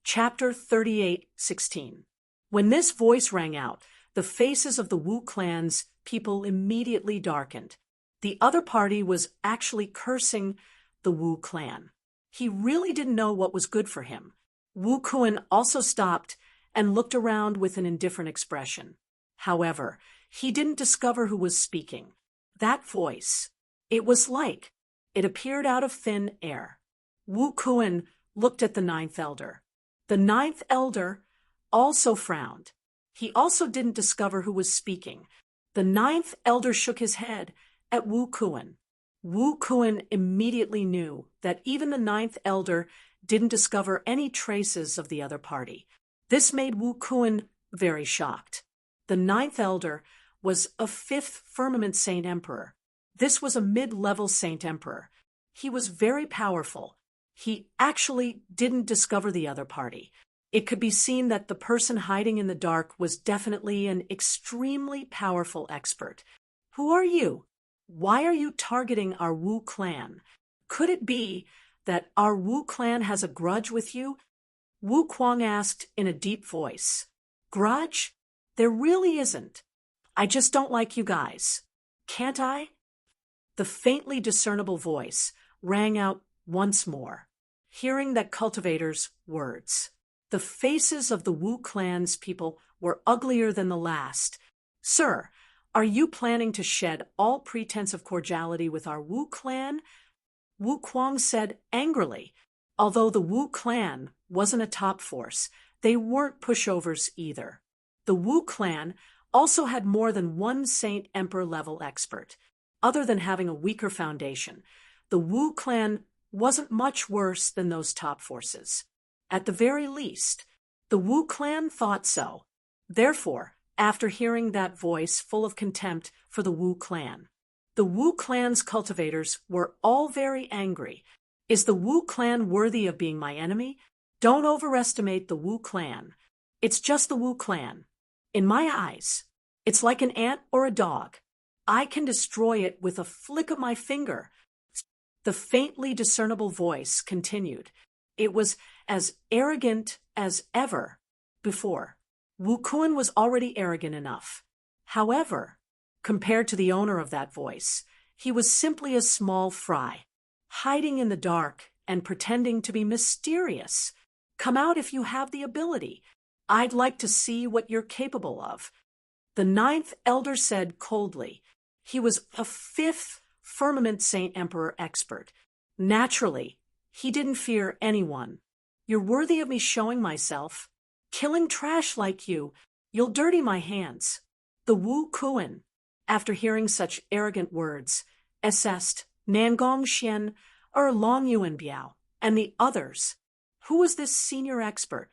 Chapter 38:16. When this voice rang out, the faces of the Wu clan's people immediately darkened. The other party was actually cursing the Wu clan. He really didn't know what was good for him. Wu Kuan also stopped and looked around with an indifferent expression. However, he didn't discover who was speaking. That voice, it appeared out of thin air. Wu Kuan looked at the ninth elder. The ninth elder also frowned. He also didn't discover who was speaking. The ninth elder shook his head at Wu Kuan. Wu Kuan immediately knew that even the ninth elder didn't discover any traces of the other party. This made Wu Kuan very shocked. The ninth elder was a fifth firmament saint emperor. This was a mid-level saint emperor. He was very powerful. He actually didn't discover the other party. It could be seen that the person hiding in the dark was definitely an extremely powerful expert. Who are you? Why are you targeting our Wu clan? Could it be that our Wu clan has a grudge with you? Wu Kuang asked in a deep voice. Grudge? There really isn't. I just don't like you guys. Can't I? The faintly discernible voice rang out once more, hearing that cultivator's words. The faces of the Wu clan's people were uglier than the last. Sir, are you planning to shed all pretense of cordiality with our Wu clan? Wu Kuang said angrily. Although the Wu clan wasn't a top force, they weren't pushovers either. The Wu clan also had more than one Saint Emperor level expert. Other than having a weaker foundation, the Wu clan wasn't much worse than those top forces. At the very least, the Wu clan thought so. Therefore, after hearing that voice full of contempt for the Wu clan, the Wu clan's cultivators were all very angry. Is the Wu clan worthy of being my enemy? Don't overestimate the Wu clan. It's just the Wu clan. In my eyes, it's like an ant or a dog. I can destroy it with a flick of my finger. The faintly discernible voice continued. It was as arrogant as ever before. Wu Kuan was already arrogant enough. However, compared to the owner of that voice, he was simply a small fry, hiding in the dark and pretending to be mysterious. Come out if you have the ability. I'd like to see what you're capable of. The ninth elder said coldly. He was a fifth firmament saint emperor expert. Naturally, he didn't fear anyone. You're worthy of me showing myself. Killing trash like you'll dirty my hands. The Wu Kuan, after hearing such arrogant words, assessed Nangong Xian, Long Yuan Biao, and the others. Who was this senior expert?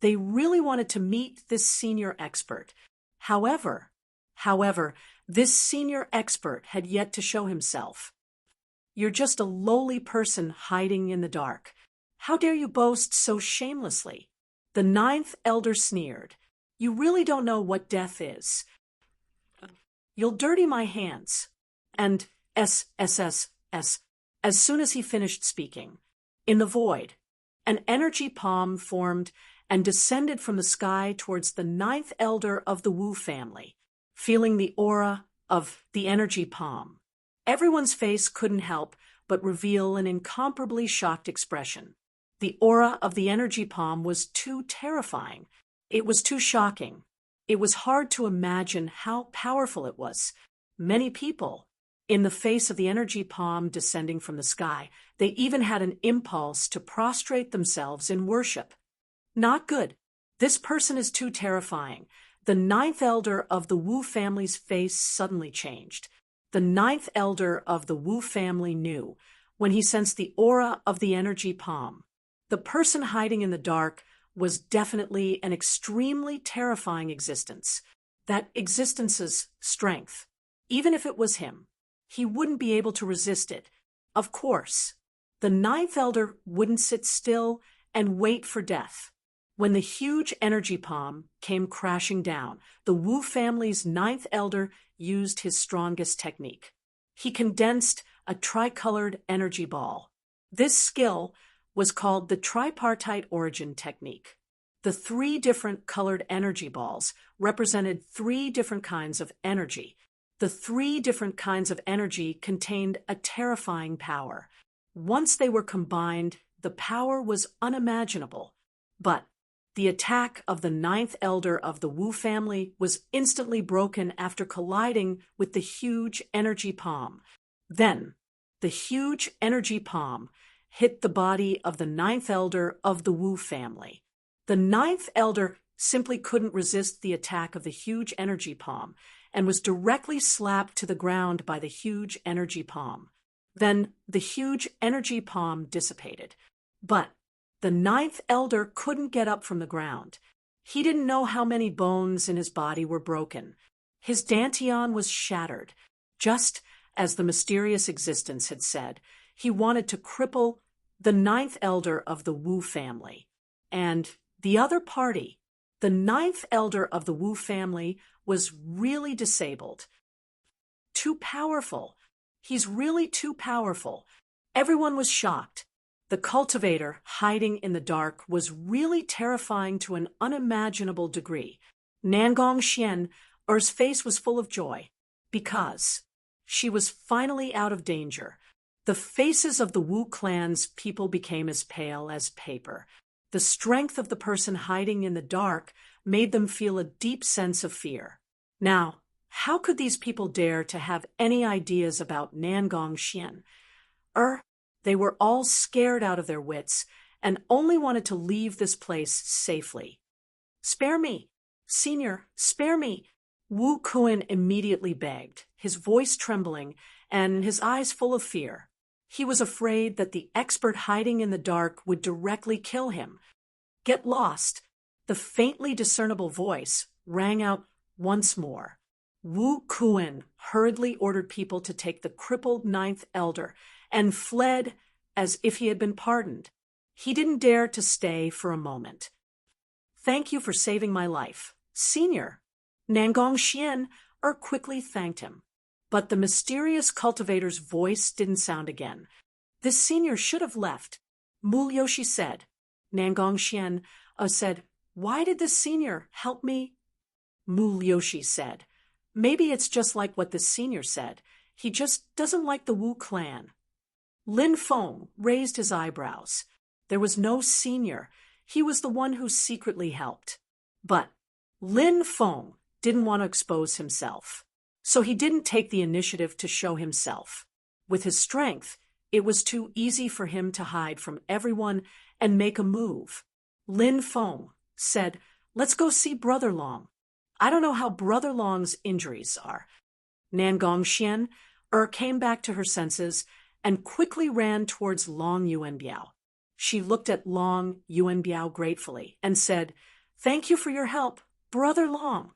They really wanted to meet this senior expert. However, this senior expert had yet to show himself. You're just a lowly person hiding in the dark. How dare you boast so shamelessly? The ninth elder sneered. You really don't know what death is. You'll dirty my hands. And as soon as he finished speaking, in the void, an energy palm formed and descended from the sky towards the ninth elder of the Wu family, feeling the aura of the energy palm. Everyone's face couldn't help but reveal an incomparably shocked expression. The aura of the energy palm was too terrifying. It was too shocking. It was hard to imagine how powerful it was. Many people, in the face of the energy palm descending from the sky, they even had an impulse to prostrate themselves in worship. Not good. This person is too terrifying. The ninth elder of the Wu family's face suddenly changed. The ninth elder of the Wu family knew when he sensed the aura of the energy palm. The person hiding in the dark was definitely an extremely terrifying existence. That existence's strength, even if it was him, he wouldn't be able to resist it. Of course, the ninth elder wouldn't sit still and wait for death. When the huge energy palm came crashing down, the Wu family's ninth elder used his strongest technique. He condensed a tricolored energy ball. This skill was called the tripartite origin technique. The 3 different colored energy balls represented 3 different kinds of energy. The 3 different kinds of energy contained a terrifying power. Once they were combined, the power was unimaginable. But the attack of the 9th elder of the Wu family was instantly broken after colliding with the huge energy palm. Then, the huge energy palm hit the body of the 9th elder of the Wu family. The 9th elder simply couldn't resist the attack of the huge energy palm and was directly slapped to the ground by the huge energy palm. Then the huge energy palm dissipated. But the 9th elder couldn't get up from the ground. He didn't know how many bones in his body were broken. His dantian was shattered. Just as the mysterious existence had said, he wanted to cripple the 9th elder of the Wu family. And the other party, the 9th elder of the Wu family, was really disabled. Too powerful. He's really too powerful. Everyone was shocked. The cultivator hiding in the dark was really terrifying to an unimaginable degree. Nangong Xian, Er's face was full of joy, because she was finally out of danger. The faces of the Wu clan's people became as pale as paper. The strength of the person hiding in the dark made them feel a deep sense of fear. Now, how could these people dare to have any ideas about Nangong Xian? They were all scared out of their wits and only wanted to leave this place safely. "Spare me! Senior, spare me!" Wu Kuan immediately begged, his voice trembling and his eyes full of fear. He was afraid that the expert hiding in the dark would directly kill him. "Get lost!" The faintly discernible voice rang out once more. Wu Kuan hurriedly ordered people to take the crippled 9th elder and fled as if he had been pardoned. He didn't dare to stay for a moment. "Thank you for saving my life, Senior." Nangong Xian quickly thanked him. But the mysterious cultivator's voice didn't sound again. "This senior should have left," Mulyoshi said. Nangong Xian said, "Why did this senior help me?" Mulyoshi said, "Maybe it's just like what this senior said. He just doesn't like the Wu clan." Lin Feng raised his eyebrows. There was no senior. He was the one who secretly helped. But Lin Feng didn't want to expose himself, so he didn't take the initiative to show himself. With his strength, it was too easy for him to hide from everyone and make a move. Lin Feng said, "Let's go see Brother Long. I don't know how Brother Long's injuries are." Nangong Xian came back to her senses and quickly ran towards Long Yuanbiao. She looked at Long Yuanbiao gratefully and said, "Thank you for your help, Brother Long.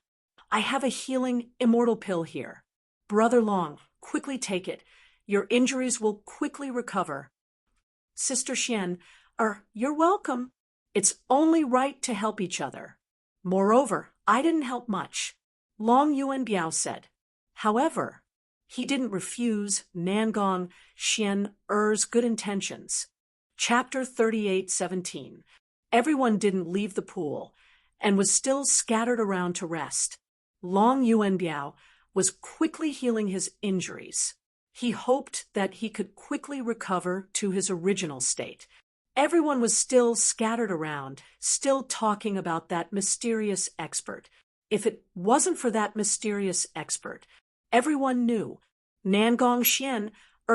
I have a healing immortal pill here. Brother Long, quickly take it. Your injuries will quickly recover." "Sister Xian, you're welcome. It's only right to help each other. Moreover, I didn't help much," Long Yuanbiao said. However, he didn't refuse Nangong Xian-er's good intentions. Chapter 38:17. Everyone didn't leave the pool and was still scattered around to rest. Long Yuanbiao was quickly healing his injuries. He hoped that he could quickly recover to his original state. Everyone was still scattered around, still talking about that mysterious expert. If it wasn't for that mysterious expert, everyone knew Nangong Xian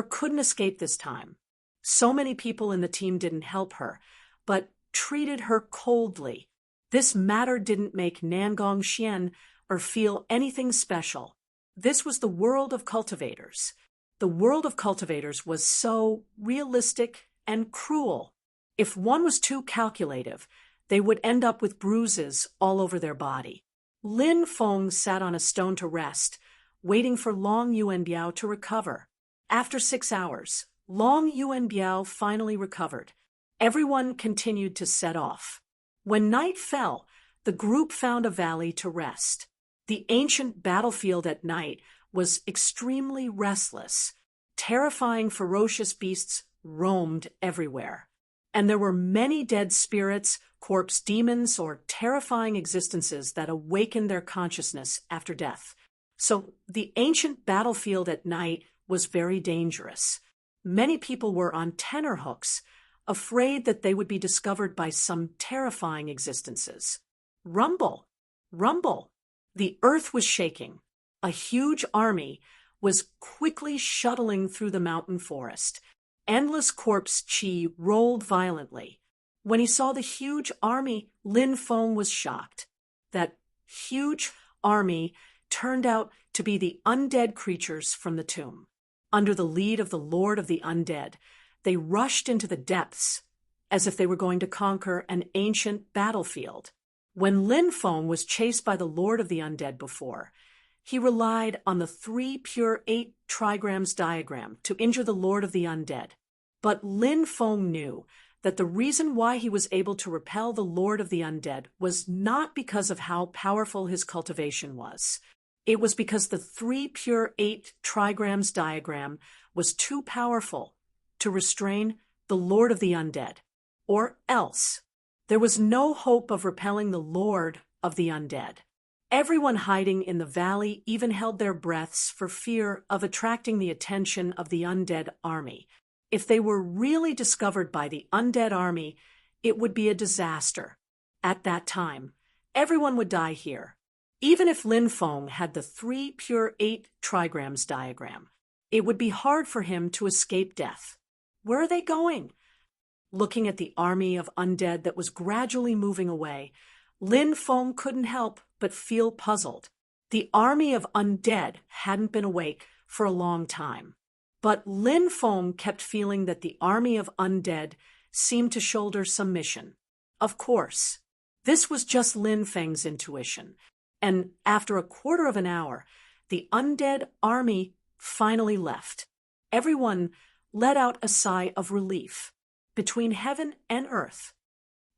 couldn't escape this time. So many people in the team didn't help her, but treated her coldly. This matter didn't make Nangong Xian feel anything special. This was the world of cultivators. The world of cultivators was so realistic and cruel. If one was too calculative, they would end up with bruises all over their body. Lin Feng sat on a stone to rest, waiting for Long Yuanbiao to recover. After 6 hours, Long Yuanbiao finally recovered. Everyone continued to set off. When night fell, the group found a valley to rest. The ancient battlefield at night was extremely restless. Terrifying, ferocious beasts roamed everywhere. And there were many dead spirits, corpse demons, or terrifying existences that awakened their consciousness after death. So the ancient battlefield at night was very dangerous. Many people were on tenterhooks, afraid that they would be discovered by some terrifying existences. Rumble! Rumble! The earth was shaking. A huge army was quickly shuttling through the mountain forest. Endless corpse chi rolled violently. When he saw the huge army, Lin Feng was shocked. That huge army turned out to be the undead creatures from the tomb. Under the lead of the Lord of the Undead, they rushed into the depths as if they were going to conquer an ancient battlefield. When Lin Feng was chased by the Lord of the Undead before, he relied on the 3 pure 8 trigrams diagram to injure the Lord of the Undead. But Lin Feng knew that the reason why he was able to repel the Lord of the Undead was not because of how powerful his cultivation was. It was because the 3 pure 8 trigrams diagram was too powerful to restrain the Lord of the Undead. Or else, there was no hope of repelling the Lord of the Undead. Everyone hiding in the valley even held their breaths for fear of attracting the attention of the undead army. If they were really discovered by the undead army, it would be a disaster. At that time, everyone would die here. Even if Lin Feng had the 3 pure 8 trigrams diagram, it would be hard for him to escape death. Where are they going? Looking at the army of undead that was gradually moving away, Lin Feng couldn't help but feel puzzled. The army of undead hadn't been awake for a long time. But Lin Feng kept feeling that the army of undead seemed to shoulder some mission. Of course, this was just Lin Feng's intuition. And after a quarter of an hour, the undead army finally left. Everyone let out a sigh of relief. Between heaven and earth.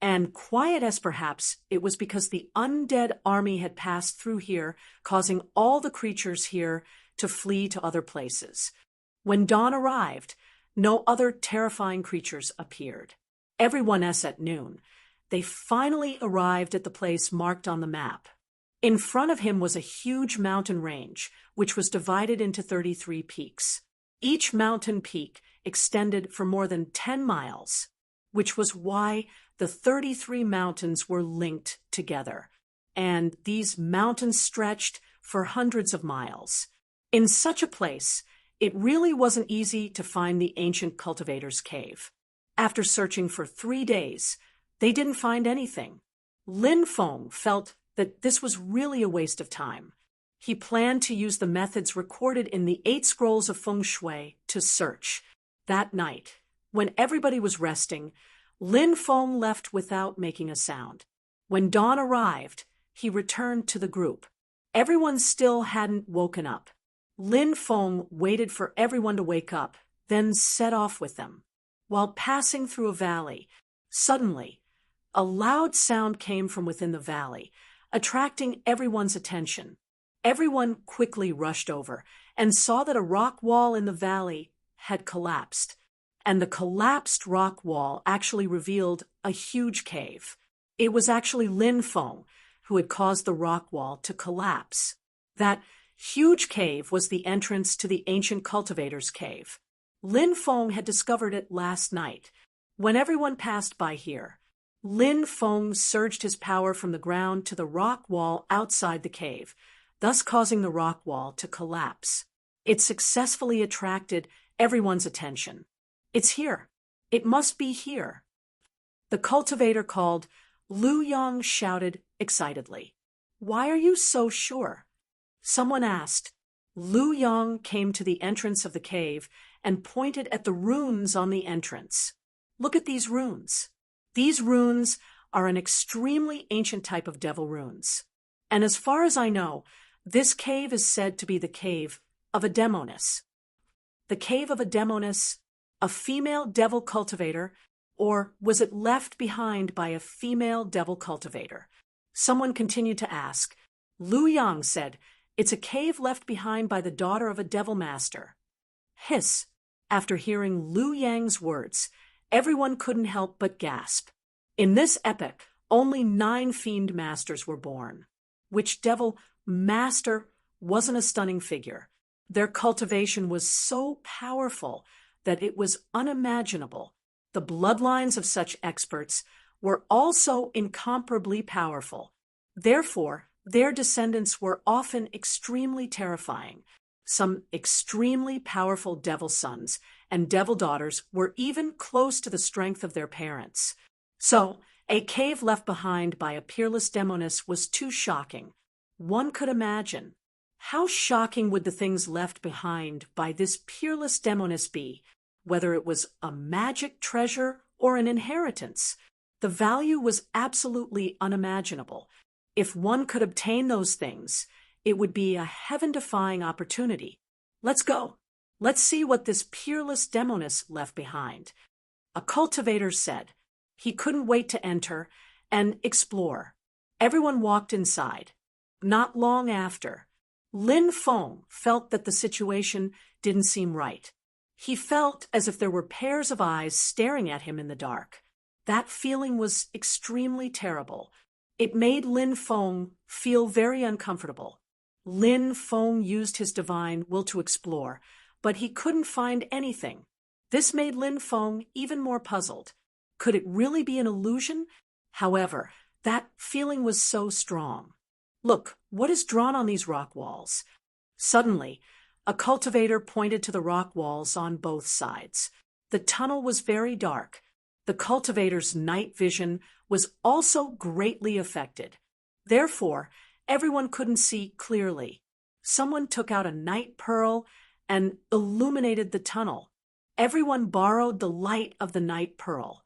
And quiet as perhaps, it was because the undead army had passed through here, causing all the creatures here to flee to other places. When dawn arrived, no other terrifying creatures appeared. Everyone else at noon. They finally arrived at the place marked on the map. In front of him was a huge mountain range, which was divided into 33 peaks. Each mountain peak extended for more than 10 miles, which was why the 33 mountains were linked together, and these mountains stretched for hundreds of miles. In such a place, it really wasn't easy to find the ancient cultivator's cave. After searching for 3 days, they didn't find anything. Lin Feng felt that this was really a waste of time. He planned to use the methods recorded in the 8 scrolls of feng shui to search. That night, when everybody was resting, Lin Feng left without making a sound. When dawn arrived, he returned to the group. Everyone still hadn't woken up. Lin Feng waited for everyone to wake up, then set off with them. While passing through a valley, suddenly, a loud sound came from within the valley, attracting everyone's attention. Everyone quickly rushed over and saw that a rock wall in the valley had collapsed, and the collapsed rock wall actually revealed a huge cave. It was actually Lin Feng who had caused the rock wall to collapse. That huge cave was the entrance to the ancient cultivator's cave. Lin Feng had discovered it last night. When everyone passed by here, Lin Feng surged his power from the ground to the rock wall outside the cave, thus causing the rock wall to collapse. It successfully attracted everyone's attention. It's here. It must be here. The cultivator called. Lu Yang shouted excitedly. Why are you so sure? Someone asked. Lu Yang came to the entrance of the cave and pointed at the runes on the entrance. Look at these runes. These runes are an extremely ancient type of devil runes. And as far as I know, this cave is said to be the cave of a demoness. The cave of a demoness, a female devil cultivator, or was it left behind by a female devil cultivator? Someone continued to ask. Lu Yang said, it's a cave left behind by the daughter of a devil master. Hiss. After hearing Lu Yang's words, Everyone couldn't help but gasp. In this epoch, only 9 fiend masters were born. Which devil master wasn't a stunning figure? Their cultivation was so powerful that it was unimaginable. The bloodlines of such experts were also incomparably powerful. Therefore, their descendants were often extremely terrifying. Some extremely powerful devil sons and devil daughters were even close to the strength of their parents. So, a cave left behind by a peerless demoness was too shocking. One could imagine. How shocking would the things left behind by this peerless demoness be, whether it was a magic treasure or an inheritance? The value was absolutely unimaginable. If one could obtain those things, it would be a heaven-defying opportunity. Let's go. Let's see what this peerless demoness left behind. A cultivator said. He couldn't wait to enter and explore. Everyone walked inside. Not long after, Lin Feng felt that the situation didn't seem right. He felt as if there were pairs of eyes staring at him in the dark. That feeling was extremely terrible. It made Lin Feng feel very uncomfortable. Lin Feng used his divine will to explore, but he couldn't find anything. This made Lin Feng even more puzzled. Could it really be an illusion? However, that feeling was so strong. Look, what is drawn on these rock walls? Suddenly, a cultivator pointed to the rock walls on both sides. The tunnel was very dark. The cultivator's night vision was also greatly affected. Therefore, everyone couldn't see clearly. Someone took out a night pearl and illuminated the tunnel. Everyone borrowed the light of the night pearl.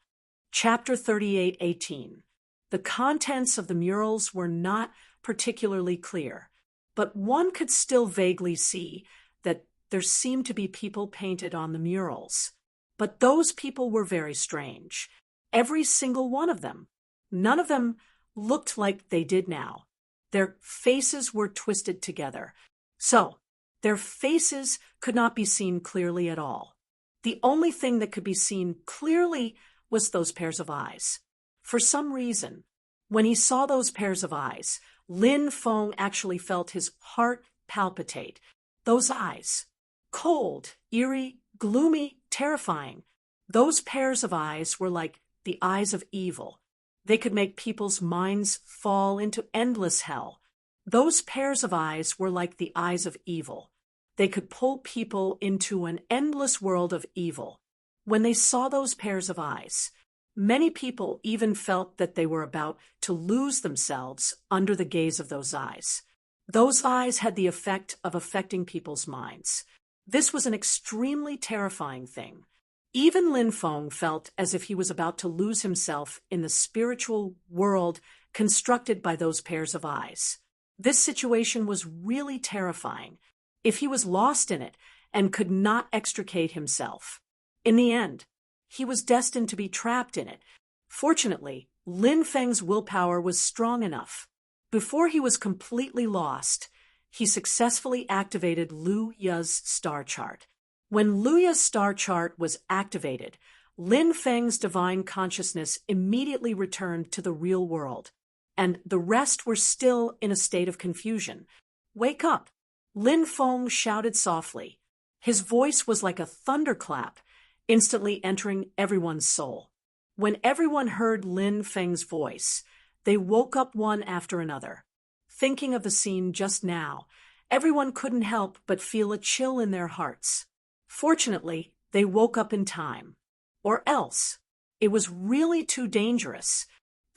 Chapter 38:18. The contents of the murals were not particularly clear, but one could still vaguely see that there seemed to be people painted on the murals. But those people were very strange. Every single one of them. None of them looked like they did now. Their faces were twisted together. So, their faces could not be seen clearly at all. The only thing that could be seen clearly was those pairs of eyes. For some reason, when he saw those pairs of eyes, Lin Feng actually felt his heart palpitate. Those eyes. Cold, eerie, gloomy, terrifying. Those pairs of eyes were like the eyes of evil. They could make people's minds fall into endless hell. Those pairs of eyes were like the eyes of evil. They could pull people into an endless world of evil. When they saw those pairs of eyes, many people even felt that they were about to lose themselves under the gaze of those eyes. Those eyes had the effect of affecting people's minds. This was an extremely terrifying thing. Even Lin Feng felt as if he was about to lose himself in the spiritual world constructed by those pairs of eyes. This situation was really terrifying. If he was lost in it and could not extricate himself. In the end, he was destined to be trapped in it. Fortunately, Lin Feng's willpower was strong enough. Before he was completely lost, he successfully activated Lu Ya's star chart. When Lu Ya's star chart was activated, Lin Feng's divine consciousness immediately returned to the real world, and the rest were still in a state of confusion. "Wake up!" Lin Feng shouted softly. His voice was like a thunderclap, instantly entering everyone's soul. When everyone heard Lin Feng's voice, they woke up one after another. Thinking of the scene just now, everyone couldn't help but feel a chill in their hearts. Fortunately, they woke up in time. Or else, it was really too dangerous.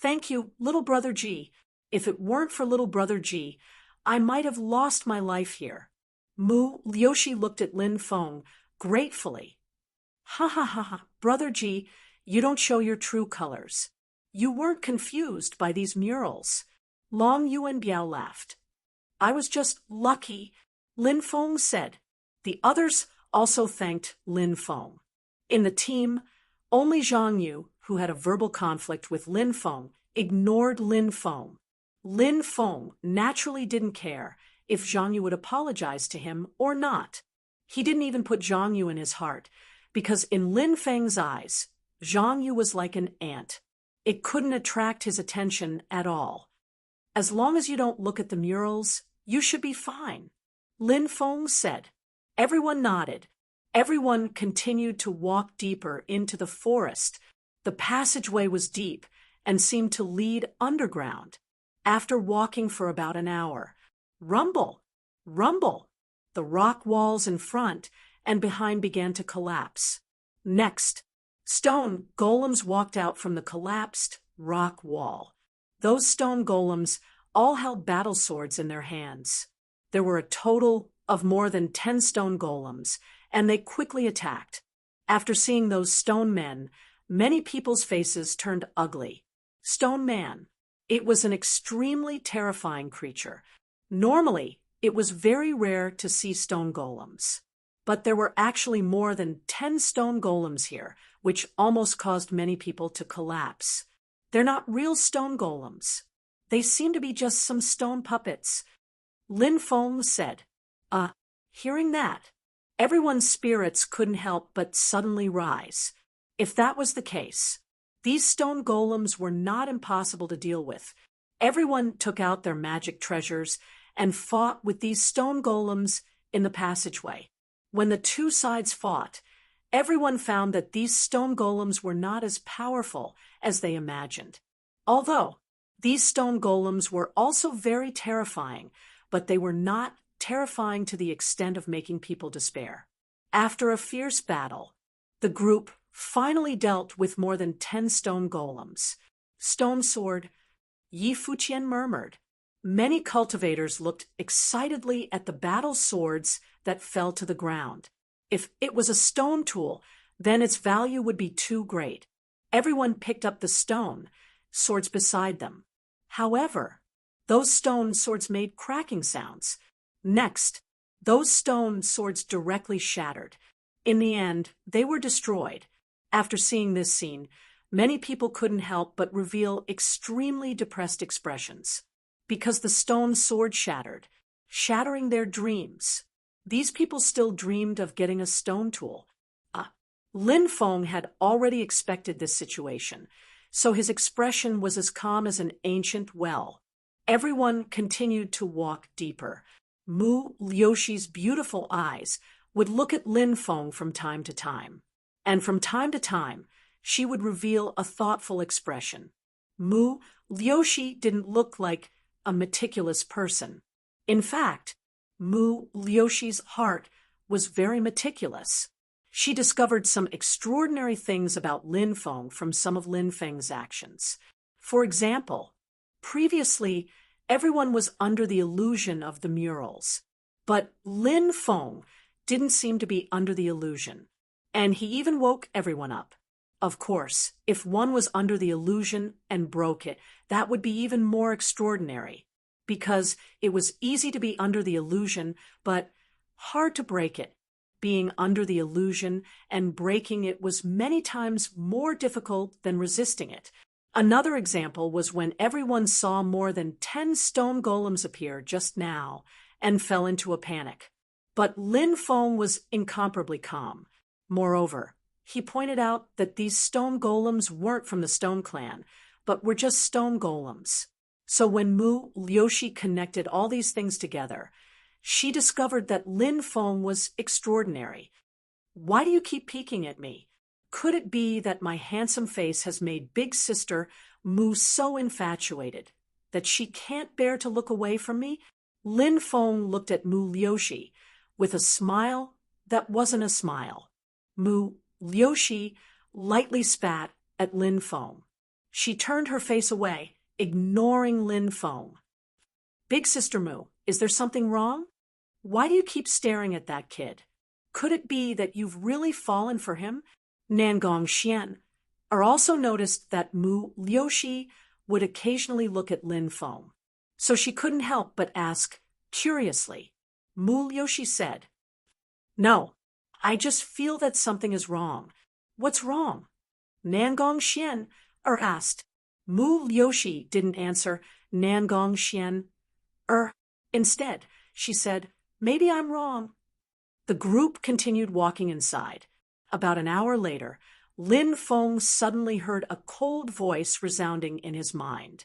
Thank you, little brother G. If it weren't for little brother G, I might have lost my life here. Yoshi looked at Lin Feng gratefully. Ha ha ha ha, brother G, you don't show your true colors. You weren't confused by these murals. Long Yuan Biao laughed. I was just lucky, Lin Feng said. The others also thanked Lin Feng. In the team, only Zhang Yu, who had a verbal conflict with Lin Feng, ignored Lin Feng. Lin Feng naturally didn't care if Zhang Yu would apologize to him or not. He didn't even put Zhang Yu in his heart, because in Lin Feng's eyes, Zhang Yu was like an ant. It couldn't attract his attention at all. As long as you don't look at the murals, you should be fine, Lin Feng said. Everyone nodded. Everyone continued to walk deeper into the forest. The passageway was deep and seemed to lead underground. After walking for about an hour, rumble, rumble, the rock walls in front and behind began to collapse. Next, stone golems walked out from the collapsed rock wall. Those stone golems all held battle swords in their hands. There were a total of more than 10 stone golems, and they quickly attacked. After seeing those stone men, many people's faces turned ugly. Stone Man. It was an extremely terrifying creature. Normally, it was very rare to see stone golems. But there were actually more than 10 stone golems here, which almost caused many people to collapse. They're not real stone golems. They seem to be just some stone puppets. Lin Feng said. Hearing that, everyone's spirits couldn't help but suddenly rise. If that was the case, these stone golems were not impossible to deal with. Everyone took out their magic treasures and fought with these stone golems in the passageway. When the two sides fought, everyone found that these stone golems were not as powerful as they imagined. Although these stone golems were also very terrifying, but they were not terrifying to the extent of making people despair. After a fierce battle, the group finally dealt with more than 10 stone golems. Stone Sword, Yi Fuqian murmured. Many cultivators looked excitedly at the battle swords that fell to the ground. If it was a stone tool, then its value would be too great. Everyone picked up the stone swords beside them. However, those stone swords made cracking sounds. Next, those stone swords directly shattered. In the end, they were destroyed. After seeing this scene, many people couldn't help but reveal extremely depressed expressions. Because the stone sword shattered, shattering their dreams. These people still dreamed of getting a stone tool. Lin Feng had already expected this situation, so his expression was as calm as an ancient well. Everyone continued to walk deeper. Mu Liuxi's beautiful eyes would look at Lin Feng from time to time, and from time to time, she would reveal a thoughtful expression. Mu Liuxi didn't look like a meticulous person. In fact, Mu Liuxi's heart was very meticulous. She discovered some extraordinary things about Lin Feng from some of Lin Feng's actions. For example, previously, everyone was under the illusion of the murals. But Lin Feng didn't seem to be under the illusion, and he even woke everyone up. Of course, if one was under the illusion and broke it, that would be even more extraordinary, because it was easy to be under the illusion, but hard to break it. Being under the illusion and breaking it was many times more difficult than resisting it. Another example was when everyone saw more than 10 stone golems appear just now and fell into a panic. But Lin Feng was incomparably calm. Moreover, he pointed out that these stone golems weren't from the Stone Clan, but were just stone golems. So when Mu Liuxi connected all these things together, she discovered that Lin Feng was extraordinary. Why do you keep peeking at me? Could it be that my handsome face has made big sister Mu so infatuated that she can't bear to look away from me? Lin Feng looked at Mu Liuxi with a smile that wasn't a smile. Mu Liuxi lightly spat at Lin Feng. She turned her face away, ignoring Lin Feng. Big sister Mu, is there something wrong? Why do you keep staring at that kid? Could it be that you've really fallen for him? Nangong Xian also noticed that Mu Liuxi would occasionally look at Lin Feng, so she couldn't help but ask curiously. Mu Liuxi said, "No, I just feel that something is wrong." "What's wrong?" Nangong Xian asked. Mu Liuxi didn't answer Nangong Xian. Instead, she said, "Maybe I'm wrong." The group continued walking inside. About an hour later, Lin Feng suddenly heard a cold voice resounding in his mind.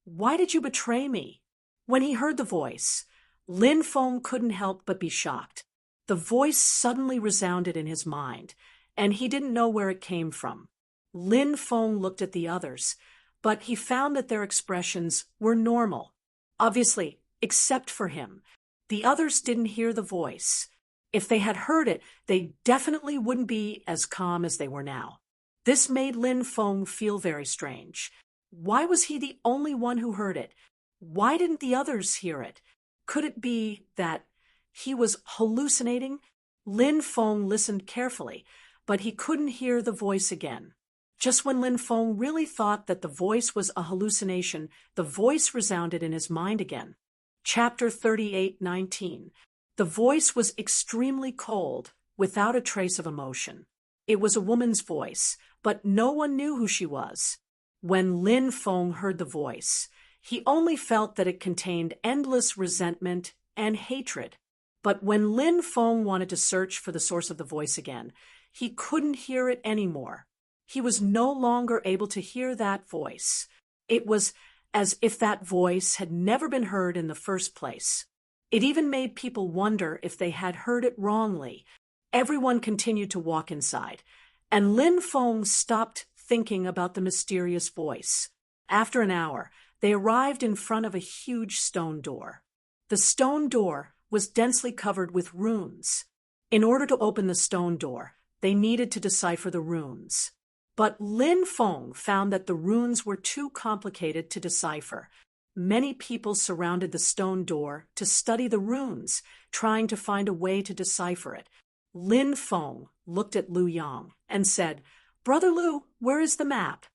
Why did you betray me? When he heard the voice, Lin Feng couldn't help but be shocked. The voice suddenly resounded in his mind, and he didn't know where it came from. Lin Feng looked at the others, but he found that their expressions were normal. Obviously, except for him. The others didn't hear the voice. If they had heard it, they definitely wouldn't be as calm as they were now. This made Lin Feng feel very strange. Why was he the only one who heard it? Why didn't the others hear it? Could it be that he was hallucinating? Lin Feng listened carefully, but he couldn't hear the voice again. Just when Lin Feng really thought that the voice was a hallucination, the voice resounded in his mind again. Chapter 38:19. The voice was extremely cold, without a trace of emotion. It was a woman's voice, but no one knew who she was. When Lin Feng heard the voice, he only felt that it contained endless resentment and hatred. But when Lin Feng wanted to search for the source of the voice again, he couldn't hear it anymore. He was no longer able to hear that voice. It was as if that voice had never been heard in the first place. It even made people wonder if they had heard it wrongly. Everyone continued to walk inside, and Lin Feng stopped thinking about the mysterious voice. After an hour, they arrived in front of a huge stone door. The stone door was densely covered with runes. In order to open the stone door, they needed to decipher the runes. But Lin Feng found that the runes were too complicated to decipher. Many people surrounded the stone door to study the runes, trying to find a way to decipher it. Lin Feng looked at Lu Yang and said, "Brother Lu, where is the map?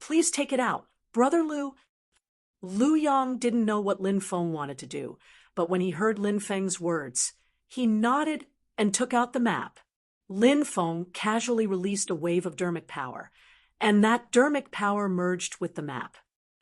Please take it out. Brother Lu." Lu Yang didn't know what Lin Feng wanted to do, but when he heard Lin Feng's words, he nodded and took out the map. Lin Feng casually released a wave of dermic power, and that dermic power merged with the map.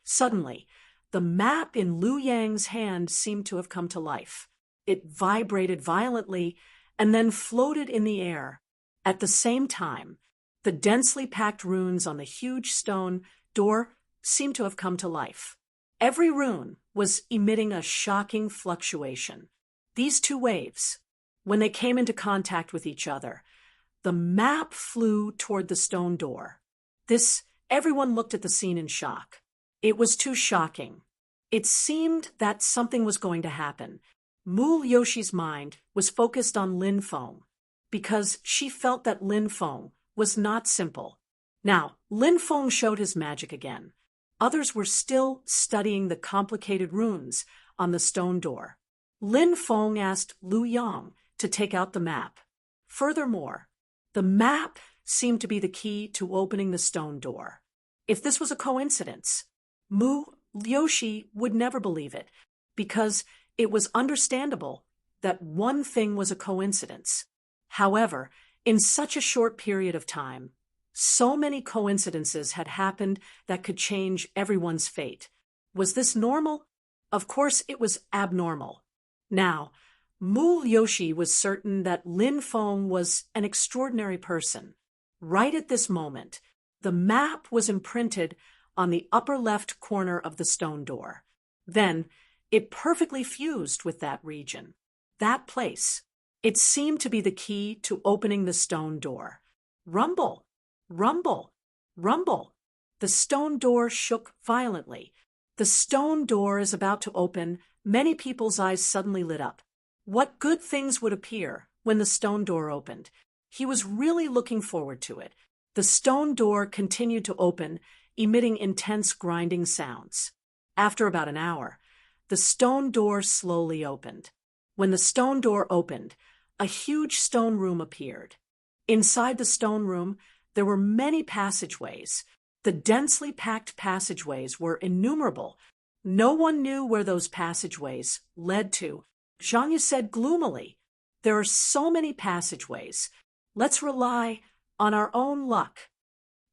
Suddenly, the map in Lu Yang's hand seemed to have come to life. It vibrated violently and then floated in the air. At the same time, the densely packed runes on the huge stone door seemed to have come to life. Every rune was emitting a shocking fluctuation. These two waves, when they came into contact with each other, the map flew toward the stone door. Everyone looked at the scene in shock. It was too shocking. It seemed that something was going to happen. Mu Yoshi's mind was focused on Lin Feng because she felt that Lin Feng was not simple. Now, Lin Feng showed his magic again. Others were still studying the complicated runes on the stone door. Lin Feng asked Lu Yang to take out the map. Furthermore, the map seemed to be the key to opening the stone door. If this was a coincidence, Mu Yoshi would never believe it, because it was understandable that one thing was a coincidence. However, in such a short period of time, so many coincidences had happened that could change everyone's fate. Was this normal? Of course it was abnormal. Now, Mu Yoshi was certain that Lin Feng was an extraordinary person. Right at this moment, the map was imprinted on the upper left corner of the stone door. Then, it perfectly fused with that region, that place. It seemed to be the key to opening the stone door. Rumble, rumble, rumble. The stone door shook violently. The stone door is about to open. Many people's eyes suddenly lit up. What good things would appear when the stone door opened? He was really looking forward to it. The stone door continued to open, emitting intense grinding sounds. After about an hour, the stone door slowly opened. When the stone door opened, a huge stone room appeared. Inside the stone room, there were many passageways. The densely packed passageways were innumerable. No one knew where those passageways led to. Zhang Yu said gloomily, "There are so many passageways. Let's rely on our own luck."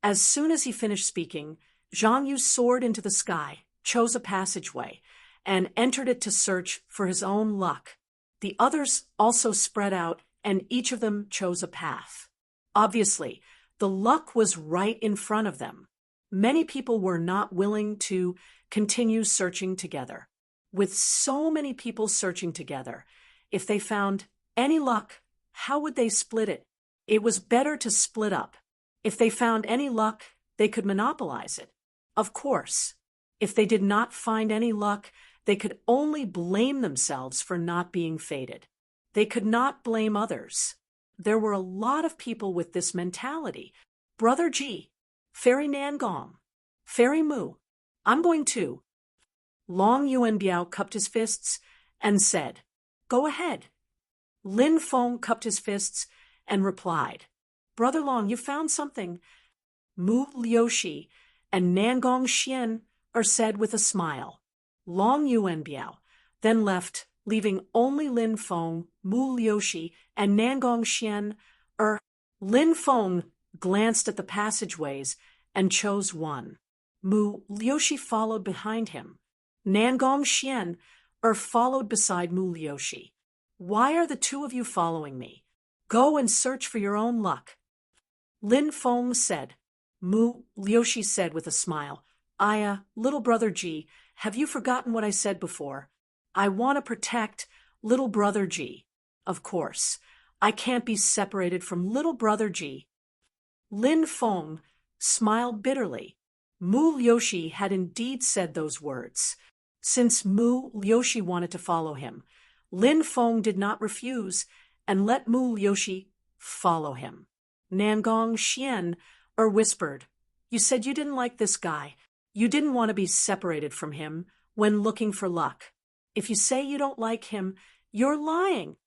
As soon as he finished speaking, Zhang Yu soared into the sky, chose a passageway, and entered it to search for his own luck. The others also spread out, and each of them chose a path. Obviously, The luck was right in front of them. Many people were not willing to continue searching together. With so many people searching together, if they found any luck, how would they split it? It was better to split up. If they found any luck, they could monopolize it. Of course, if they did not find any luck, they could only blame themselves for not being fated. They could not blame others. There were a lot of people with this mentality. Brother G, Fairy Nangong, Fairy Mu, I'm going too. Long Yuan Biao cupped his fists and said, Go ahead. Lin Feng cupped his fists and replied, Brother Long, you found something. Mu Liushi and Nangong Xian said with a smile. Long Yuan Biao then left, leaving only Lin Feng, Mu Liushi, and Nangong Xian. Lin Feng glanced at the passageways and chose one. Mu Liushi followed behind him. Nangong Xian followed beside Mu Liushi. Why are the two of you following me? Go and search for your own luck. Lin Feng said. Mu Liushi said with a smile, little brother G, have you forgotten what I said before? I want to protect little brother G. Of course, I can't be separated from little brother G. Lin Feng smiled bitterly. Mu Liushi had indeed said those words. Since Mu Liushi wanted to follow him, Lin Feng did not refuse and let Mu Liushi follow him. Nangong Xian whispered, You said you didn't like this guy. You didn't want to be separated from him when looking for luck. If you say you don't like him, you're lying.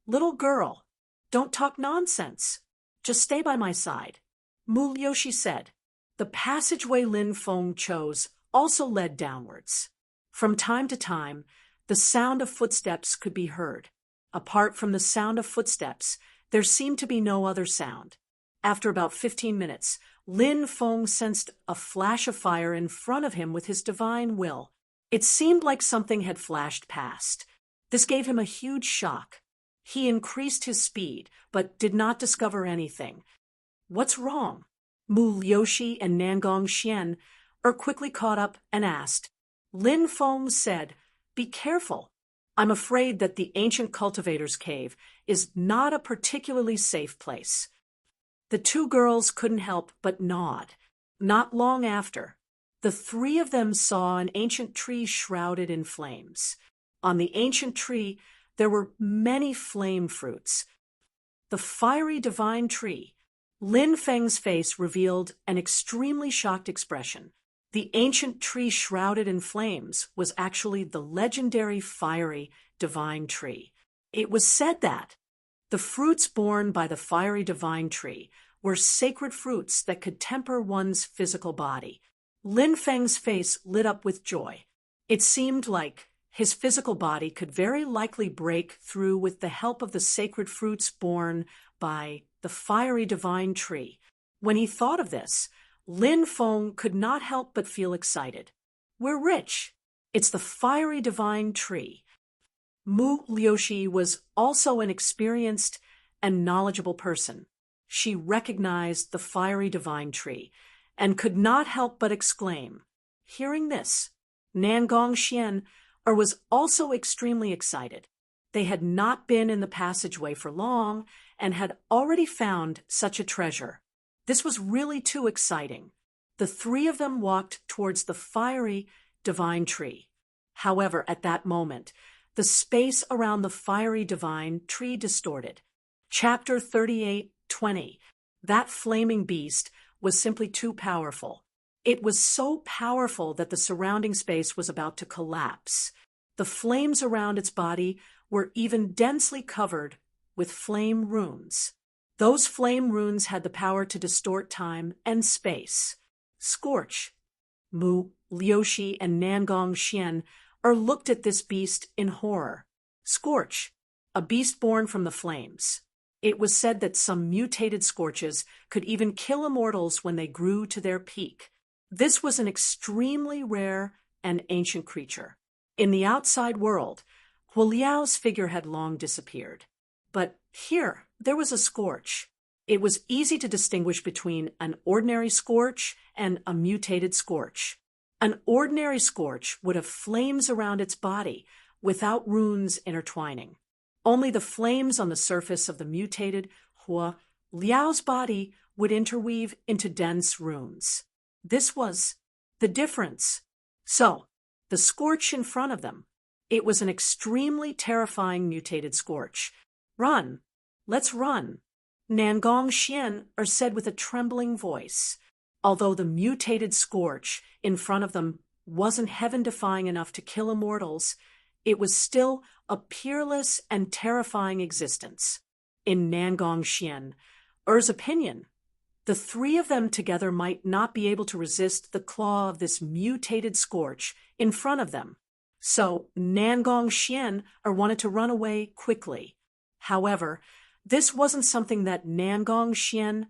Little girl, don't talk nonsense. Just stay by my side. Mu Liushi said. The passageway Lin Feng chose also led downwards. From time to time, the sound of footsteps could be heard. Apart from the sound of footsteps, there seemed to be no other sound. After about 15 minutes, Lin Feng sensed a flash of fire in front of him with his divine will. It seemed like something had flashed past. This gave him a huge shock. He increased his speed, but did not discover anything. What's wrong? Mu Liushi and Nangong Xian quickly caught up and asked. Lin Feng said, Be careful. I'm afraid that the ancient cultivator's cave is not a particularly safe place. The two girls couldn't help but nod. Not long after, the three of them saw an ancient tree shrouded in flames. On the ancient tree, there were many flame fruits. The fiery divine tree. Lin Feng's face revealed an extremely shocked expression. The ancient tree shrouded in flames was actually the legendary fiery divine tree. It was said that the fruits borne by the fiery divine tree were sacred fruits that could temper one's physical body. Lin Feng's face lit up with joy. It seemed like his physical body could very likely break through with the help of the sacred fruits borne by the fiery divine tree. When he thought of this, Lin Feng could not help but feel excited. We're rich. It's the fiery divine tree. Mu Liushi was also an experienced and knowledgeable person. She recognized the fiery divine tree and could not help but exclaim. Hearing this, Nangong Xian was also extremely excited. They had not been in the passageway for long and had already found such a treasure. This was really too exciting. The three of them walked towards the fiery divine tree. However, at that moment, the space around the fiery divine tree distorted. Chapter 38:20. That flaming beast was simply too powerful. It was so powerful that the surrounding space was about to collapse. The flames around its body were even densely covered with flame runes. Those flame runes had the power to distort time and space. Scorch. Mu Liushi and Nangong Xian looked at this beast in horror. Scorch, a beast born from the flames. It was said that some mutated scorches could even kill immortals when they grew to their peak. This was an extremely rare and ancient creature. In the outside world, Huoliao's figure had long disappeared. But here, there was a scorch. It was easy to distinguish between an ordinary scorch and a mutated scorch. An ordinary scorch would have flames around its body without runes intertwining. Only the flames on the surface of the mutated Hua Liao's body would interweave into dense runes. This was the difference. So, the scorch in front of them. It was an extremely terrifying mutated scorch. Run! Let's run! Nangong Xian said with a trembling voice. Although the mutated scorch in front of them wasn't heaven-defying enough to kill immortals, it was still a peerless and terrifying existence. In Nangong Xian's opinion, the three of them together might not be able to resist the claw of this mutated scorch in front of them. So Nangong Xian wanted to run away quickly. However, this wasn't something that Nangong Xian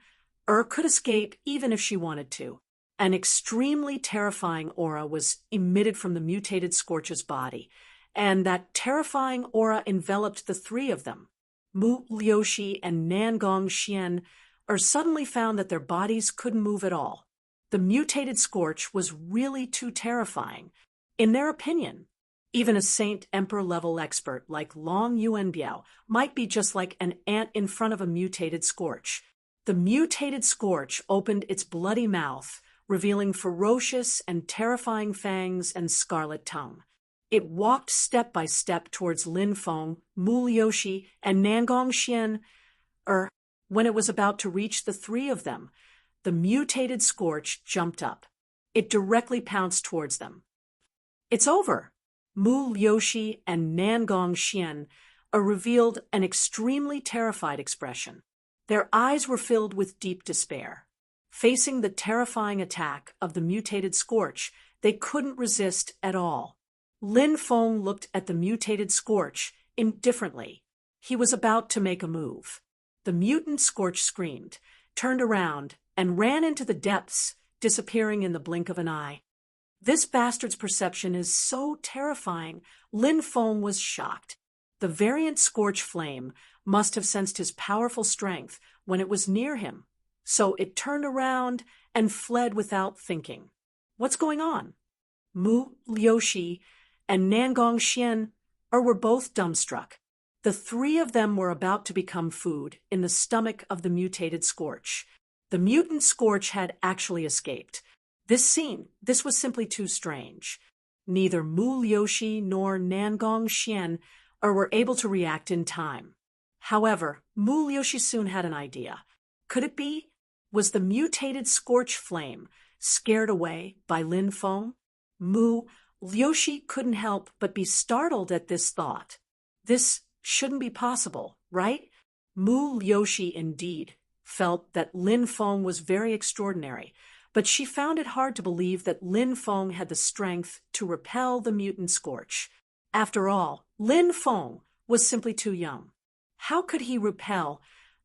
could escape even if she wanted to. An extremely terrifying aura was emitted from the mutated scorch's body, and that terrifying aura enveloped the three of them. Mu Liuxi and Nangong Xian suddenly found that their bodies couldn't move at all. The mutated scorch was really too terrifying. In their opinion, even a Saint Emperor-level expert like Long Yuanbiao might be just like an ant in front of a mutated scorch. The mutated scorch opened its bloody mouth, revealing ferocious and terrifying fangs and scarlet tongue. It walked step by step towards Lin Feng, Mu Liuxi, and Nangong Xian. When it was about to reach the three of them, the mutated scorch jumped up. It directly pounced towards them. It's over! Mu Liuxi and Nangong Xian revealed an extremely terrified expression. Their eyes were filled with deep despair. Facing the terrifying attack of the mutated scorch, they couldn't resist at all. Lin Feng looked at the mutated scorch indifferently. He was about to make a move. The mutant scorch screamed, turned around, and ran into the depths, disappearing in the blink of an eye. This bastard's perception is so terrifying, Lin Feng was shocked. The variant scorch flame must have sensed his powerful strength when it was near him, so it turned around and fled without thinking. What's going on? Mu Liuxi and Nangong Xian were both dumbstruck. The three of them were about to become food in the stomach of the mutated scorch. The mutant scorch had actually escaped. This was simply too strange. Neither Mu Liuxi nor Nangong Xian were able to react in time. However, Mu Liuxi soon had an idea. Could it be? Was the mutated scorch flame scared away by Lin Feng? Mu Liuxi couldn't help but be startled at this thought. This shouldn't be possible, right? Mu Liuxi indeed felt that Lin Feng was very extraordinary, but she found it hard to believe that Lin Feng had the strength to repel the mutant scorch. After all, Lin Feng was simply too young. How could he repel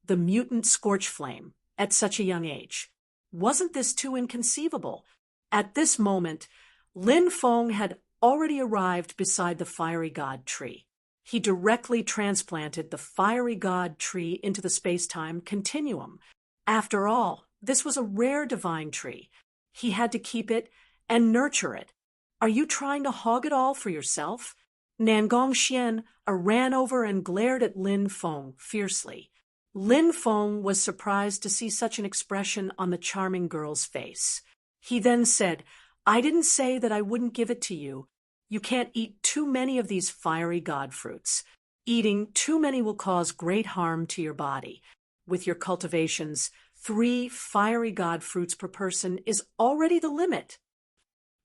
the mutant scorch flame at such a young age? Wasn't this too inconceivable? At this moment, Lin Feng had already arrived beside the fiery god tree. He directly transplanted the fiery god tree into the space-time continuum. After all, this was a rare divine tree. He had to keep it and nurture it. Are you trying to hog it all for yourself? Nangong Xian ran over and glared at Lin Feng fiercely. Lin Feng was surprised to see such an expression on the charming girl's face. He then said, "I didn't say that I wouldn't give it to you. You can't eat too many of these fiery god fruits. Eating too many will cause great harm to your body. With your cultivations, 3 fiery god fruits per person is already the limit."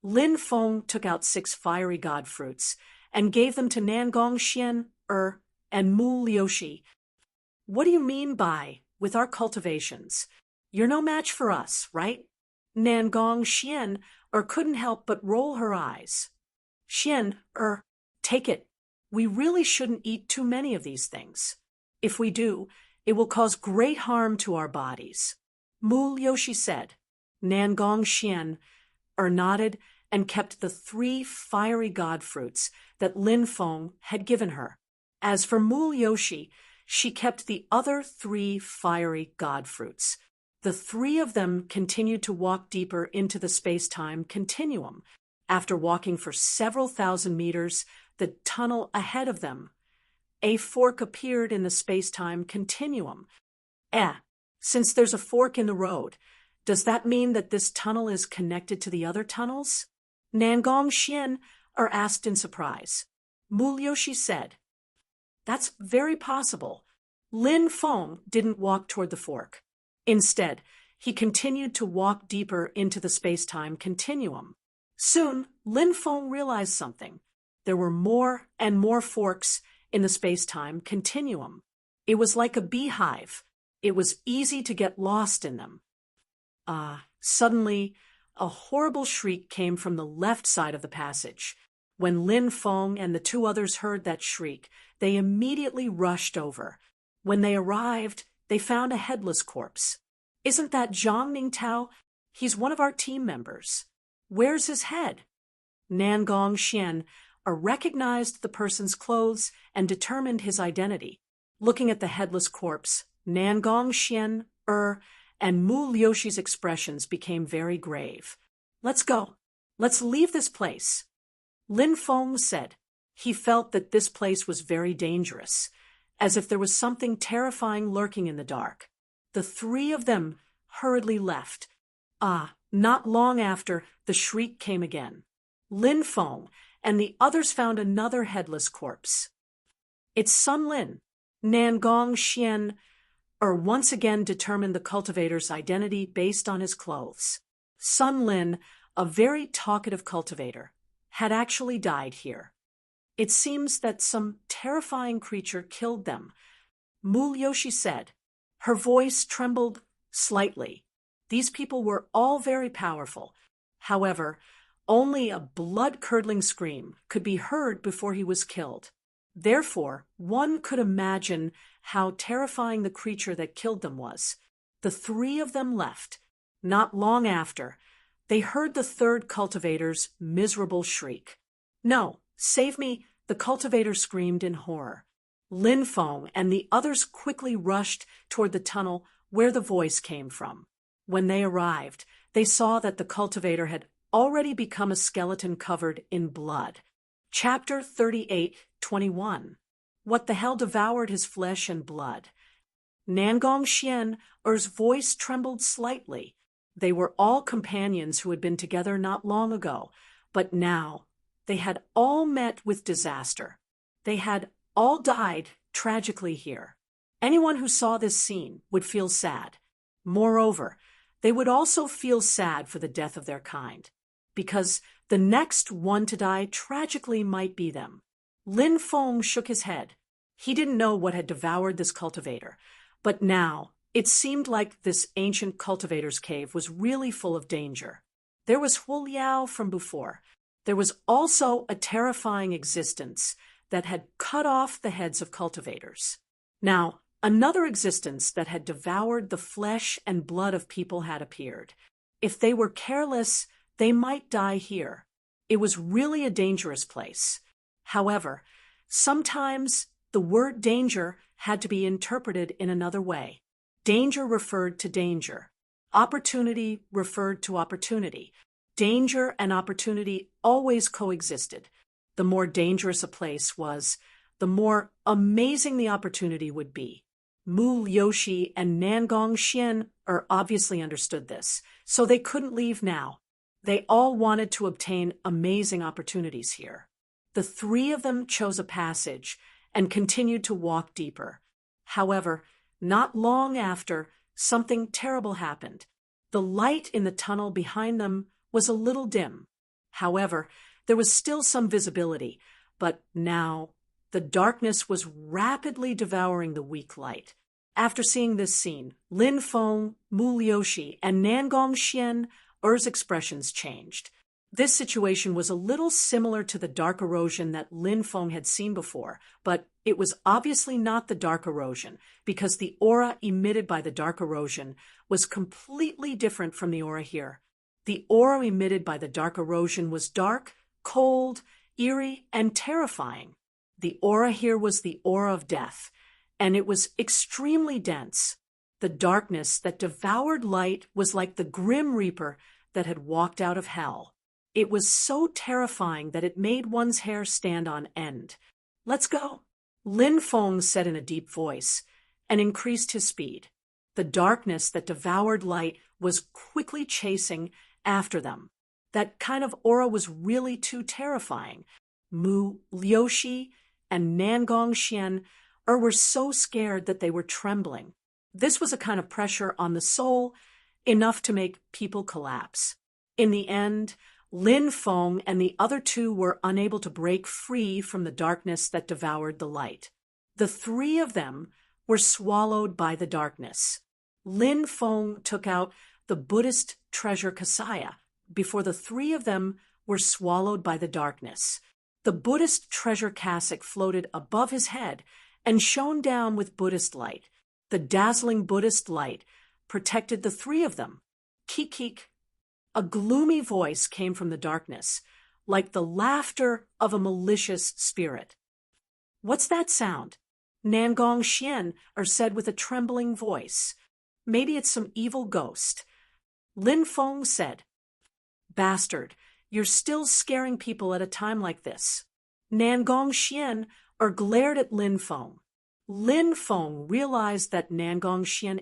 Lin Feng took out 6 fiery god fruits and gave them to Nangong Xian and Mu Liuxi. "What do you mean by, with our cultivations? You're no match for us, right?" Nangong Xian couldn't help but roll her eyes. "Xian, take it. We really shouldn't eat too many of these things. If we do, it will cause great harm to our bodies," Mu Liuxi said. Nangong Xian nodded and kept the 3 fiery god fruits that Lin Feng had given her. As for Mu Liuxi, she kept the other 3 fiery god fruits. The 3 of them continued to walk deeper into the space-time continuum. After walking for several thousand meters, the tunnel ahead of them, a fork appeared in the space-time continuum. Since there's a fork in the road, does that mean that this tunnel is connected to the other tunnels? Nangong Xian asked in surprise. Mu Liuxi said, "That's very possible." Lin Feng didn't walk toward the fork. Instead, he continued to walk deeper into the space-time continuum. Soon, Lin Feng realized something. There were more and more forks in the space-time continuum. It was like a beehive. It was easy to get lost in them. Suddenly, a horrible shriek came from the left side of the passage. When Lin Feng and the 2 others heard that shriek, they immediately rushed over. When they arrived, they found a headless corpse. "Isn't that Zhang Ningtao? He's one of our team members. Where's his head?" Nangong Xian recognized the person's clothes and determined his identity. Looking at the headless corpse, Nangong Xian and Mu Liuxi's expressions became very grave. "Let's go. Let's leave this place." Lin Feng said. He felt that this place was very dangerous, as if there was something terrifying lurking in the dark. The 3 of them hurriedly left. Not long after, the shriek came again. Lin Feng and the others found another headless corpse. "It's Sun Lin." Nangong Xian once again determined the cultivator's identity based on his clothes. Sun Lin, a very talkative cultivator, had actually died here. It seems that some terrifying creature killed them, Mu Liuxi said. Her voice trembled slightly. These people were all very powerful. However, only a blood-curdling scream could be heard before he was killed. Therefore, one could imagine how terrifying the creature that killed them was. The 3 of them left. Not long after, they heard the 3rd cultivator's miserable shriek. "No, save me!" the cultivator screamed in horror. Lin Feng and the others quickly rushed toward the tunnel where the voice came from. When they arrived, they saw that the cultivator had already become a skeleton covered in blood. Chapter 38:21. What the hell devoured his flesh and blood? Nangong Xian's voice trembled slightly. They were all companions who had been together not long ago, but now they had all met with disaster. They had all died tragically here. Anyone who saw this scene would feel sad. Moreover, they would also feel sad for the death of their kind, because the next one to die tragically might be them. Lin Feng shook his head. He didn't know what had devoured this cultivator, but now it seemed like this ancient cultivator's cave was really full of danger. There was Hu Liao from before. There was also a terrifying existence that had cut off the heads of cultivators. Now, another existence that had devoured the flesh and blood of people had appeared. If they were careless, they might die here. It was really a dangerous place. However, sometimes the word danger had to be interpreted in another way. Danger referred to danger. Opportunity referred to opportunity. Danger and opportunity always coexisted. The more dangerous a place was, the more amazing the opportunity would be. Mu Liuxi and Nangong Xian obviously understood this, so they couldn't leave now. They all wanted to obtain amazing opportunities here. The 3 of them chose a passage and continued to walk deeper. However, not long after, something terrible happened. The light in the tunnel behind them was a little dim. However, there was still some visibility, but now the darkness was rapidly devouring the weak light. After seeing this scene, Lin Feng, Mu Liuxi, and Nangong Xian's expressions changed. This situation was a little similar to the dark erosion that Lin Feng had seen before, but it was obviously not the dark erosion, because the aura emitted by the dark erosion was completely different from the aura here. The aura emitted by the dark erosion was dark, cold, eerie, and terrifying. The aura here was the aura of death. and it was extremely dense. The darkness that devoured light was like the grim reaper that had walked out of hell. It was so terrifying that it made one's hair stand on end. "Let's go," Lin Feng said in a deep voice, and increased his speed. The darkness that devoured light was quickly chasing after them. That kind of aura was really too terrifying. Mu Liuxi and Nangong Xian were so scared that they were trembling. This was a kind of pressure on the soul, enough to make people collapse. In the end, Lin Feng and the other two were unable to break free from the darkness that devoured the light. The three of them were swallowed by the darkness. Lin Feng took out the Buddhist treasure Kasaya before the three of them were swallowed by the darkness. The Buddhist treasure cassock floated above his head and shone down with Buddhist light. The dazzling Buddhist light protected the three of them. Kik. A gloomy voice came from the darkness, like the laughter of a malicious spirit. "What's that sound?" Nangong Xian said with a trembling voice. "Maybe it's some evil ghost." Lin Feng said, "Bastard, you're still scaring people at a time like this." Nangong Xian glared at Lin Feng. Lin Feng realized that Nangong Xian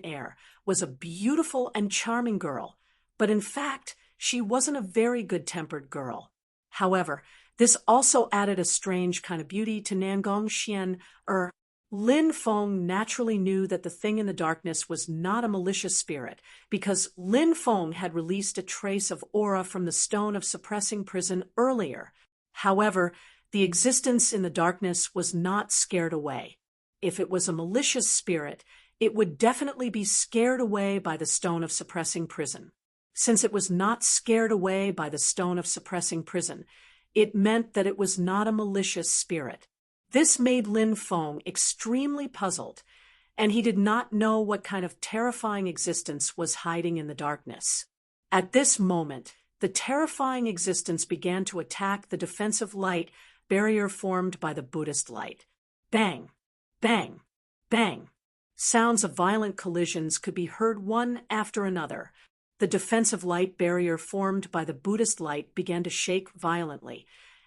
was a beautiful and charming girl, but in fact, she wasn't a very good-tempered girl. However, this also added a strange kind of beauty to Nangong Xian. Lin Feng naturally knew that the thing in the darkness was not a malicious spirit, because Lin Feng had released a trace of aura from the stone of suppressing prison earlier. However, the existence in the darkness was not scared away. If it was a malicious spirit, it would definitely be scared away by the stone of suppressing prison. Since it was not scared away by the stone of suppressing prison, it meant that it was not a malicious spirit. This made Lin Feng extremely puzzled, and he did not know what kind of terrifying existence was hiding in the darkness. At this moment, the terrifying existence began to attack the defensive light barrier formed by the Buddhist light. Bang! Bang! Bang! Sounds of violent collisions could be heard one after another. The defensive light barrier formed by the Buddhist light began to shake violently,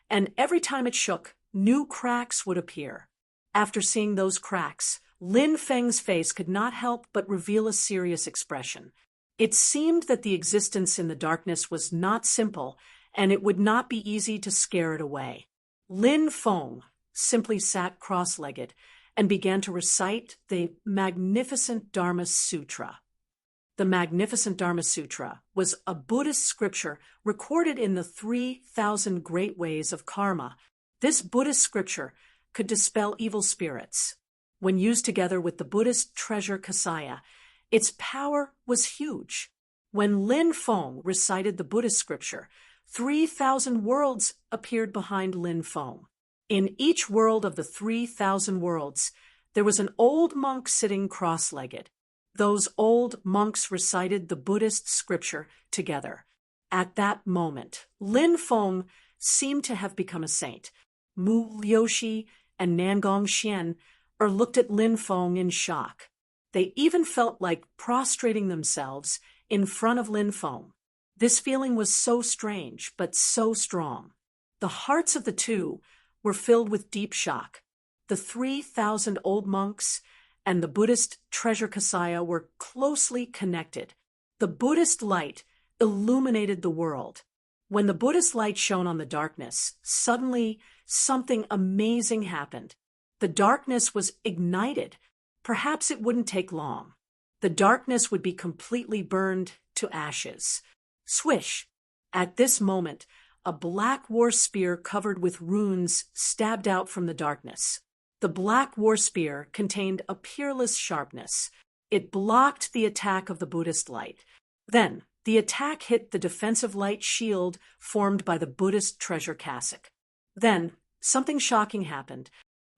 and every time it shook, new cracks would appear. After seeing those cracks, Lin Feng's face could not help but reveal a serious expression. It seemed that the existence in the darkness was not simple, and it would not be easy to scare it away. Lin Feng simply sat cross-legged and began to recite the Magnificent Dharma Sutra. The Magnificent Dharma Sutra was a Buddhist scripture recorded in the 3,000 Great Ways of Karma. This Buddhist scripture could dispel evil spirits. When used together with the Buddhist treasure Kasaya, its power was huge. When Lin Feng recited the Buddhist scripture, 3,000 worlds appeared behind Lin Feng. In each world of the 3,000 worlds, there was an old monk sitting cross-legged. Those old monks recited the Buddhist scripture together. At that moment, Lin Feng seemed to have become a saint. Mu Liuxi and Nangong Xian looked at Lin Feng in shock. They even felt like prostrating themselves in front of Lin Feng. This feeling was so strange, but so strong. The hearts of the two were filled with deep shock. The 3,000 old monks and the Buddhist treasure Kasaya were closely connected. The Buddhist light illuminated the world. When the Buddhist light shone on the darkness, suddenly something amazing happened. The darkness was ignited. Perhaps it wouldn't take long. The darkness would be completely burned to ashes. Swish! At this moment, a black war spear covered with runes stabbed out from the darkness. The black war spear contained a peerless sharpness. It blocked the attack of the Buddhist light. Then, the attack hit the defensive light shield formed by the Buddhist treasure cassock. Then, something shocking happened.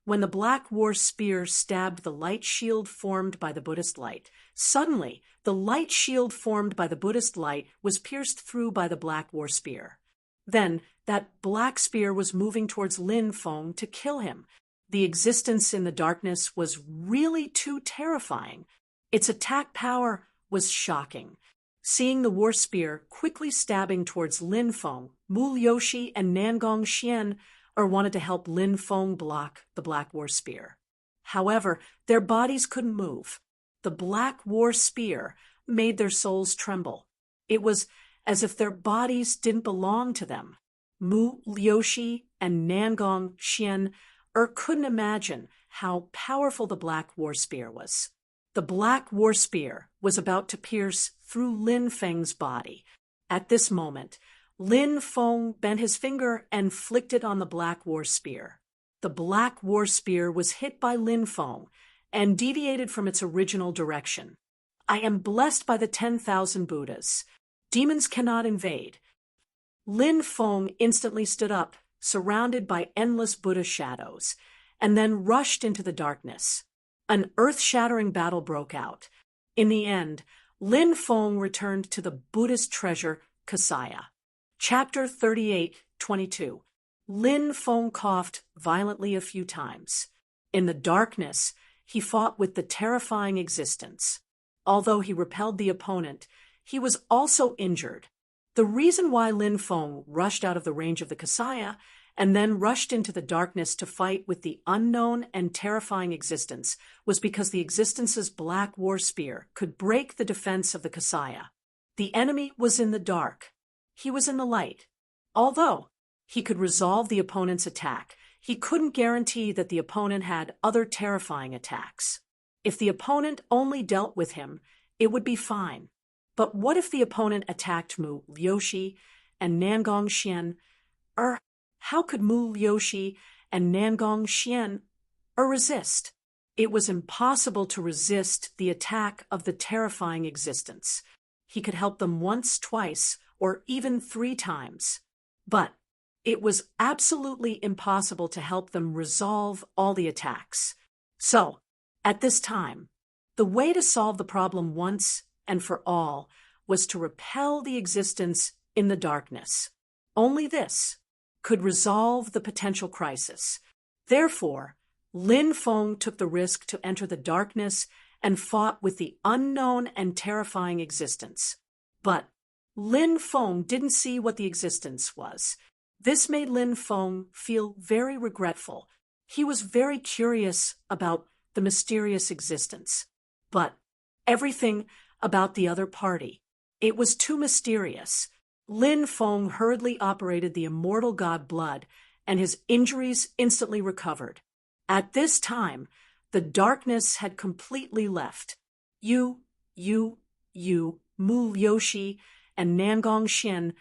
When the black war spear stabbed the light shield formed by the Buddhist light, suddenly, the light shield formed by the Buddhist light was pierced through by the black war spear. Then, that black spear was moving towards Lin Feng to kill him. The existence in the darkness was really too terrifying. Its attack power was shocking. Seeing the war spear quickly stabbing towards Lin Feng, Mu Liuxi and Nangong Xian wanted to help Lin Feng block the Black War Spear. However, their bodies couldn't move. The Black War Spear made their souls tremble. It was as if their bodies didn't belong to them. Mu Liuxi and Nangong Xian couldn't imagine how powerful the Black War Spear was. The Black War Spear was about to pierce through Lin Feng's body. At this moment, Lin Feng bent his finger and flicked it on the Black War Spear. The Black War Spear was hit by Lin Feng and deviated from its original direction. I am blessed by the 10,000 Buddhas. Demons cannot invade. Lin Feng instantly stood up, surrounded by endless Buddha shadows, and then rushed into the darkness. An earth-shattering battle broke out. In the end, Lin Feng returned to the Buddhist treasure, Kasaya. Chapter 38:22. Lin Feng coughed violently a few times. In the darkness, he fought with the terrifying existence. Although he repelled the opponent, he was also injured. The reason why Lin Feng rushed out of the range of the Kasaya and then rushed into the darkness to fight with the unknown and terrifying existence was because the existence's Black War Spear could break the defense of the Kasaya. The enemy was in the dark. He was in the light. Although he could resolve the opponent's attack, he couldn't guarantee that the opponent had other terrifying attacks. If the opponent only dealt with him, it would be fine. But what if the opponent attacked Mu Liuxi and Nangong Xian? How could Mu Liuxi and Nangong Xian resist? It was impossible to resist the attack of the terrifying existence. He could help them once, twice, or even 3 times. But it was absolutely impossible to help them resolve all the attacks. So, at this time, the way to solve the problem once and for all was to repel the existence in the darkness. Only this could resolve the potential crisis. Therefore, Lin Feng took the risk to enter the darkness and fought with the unknown and terrifying existence. But Lin Feng didn't see what the existence was. This made Lin Feng feel very regretful. He was very curious about the mysterious existence. But everything about the other party, it was too mysterious. Lin Feng hurriedly operated the immortal god blood, and his injuries instantly recovered. At this time, the darkness had completely left. Mu Liuxi, and Nangong Xian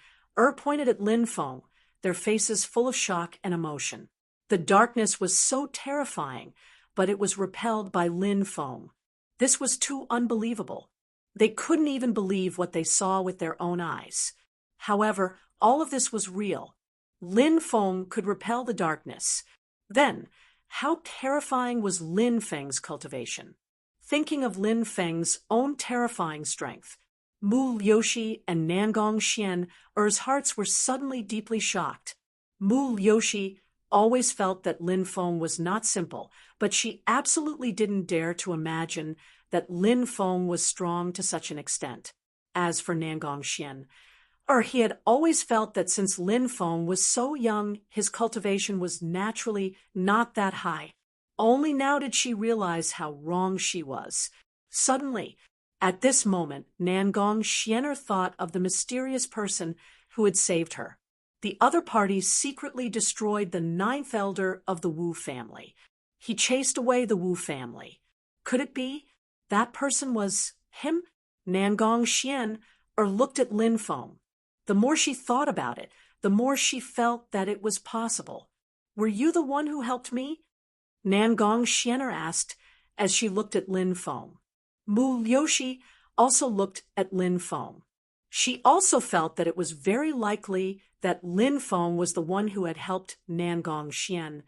pointed at Lin Feng, their faces full of shock and emotion. The darkness was so terrifying, but it was repelled by Lin Feng. This was too unbelievable. They couldn't even believe what they saw with their own eyes. However, all of this was real. Lin Feng could repel the darkness. Then, how terrifying was Lin Feng's cultivation? Thinking of Lin Feng's own terrifying strength, Mu Liuxi and Nangong Xian's hearts were suddenly deeply shocked. Mu Liuxi always felt that Lin Feng was not simple, but she absolutely didn't dare to imagine that Lin Feng was strong to such an extent. As for Nangong Xian, he had always felt that since Lin Feng was so young, his cultivation was naturally not that high. Only now did she realize how wrong she was. Suddenly, at this moment, Nangong Xian thought of the mysterious person who had saved her. The other party secretly destroyed the 9th elder of the Wu family. He chased away the Wu family. Could it be that person was him? Nangong Xian looked at Lin Feng. The more she thought about it, the more she felt that it was possible. Were you the one who helped me? Nangong Xian asked as she looked at Lin Feng. Mu Liuxi also looked at Lin Feng. She also felt that it was very likely that Lin Feng was the one who had helped Nangong Xian.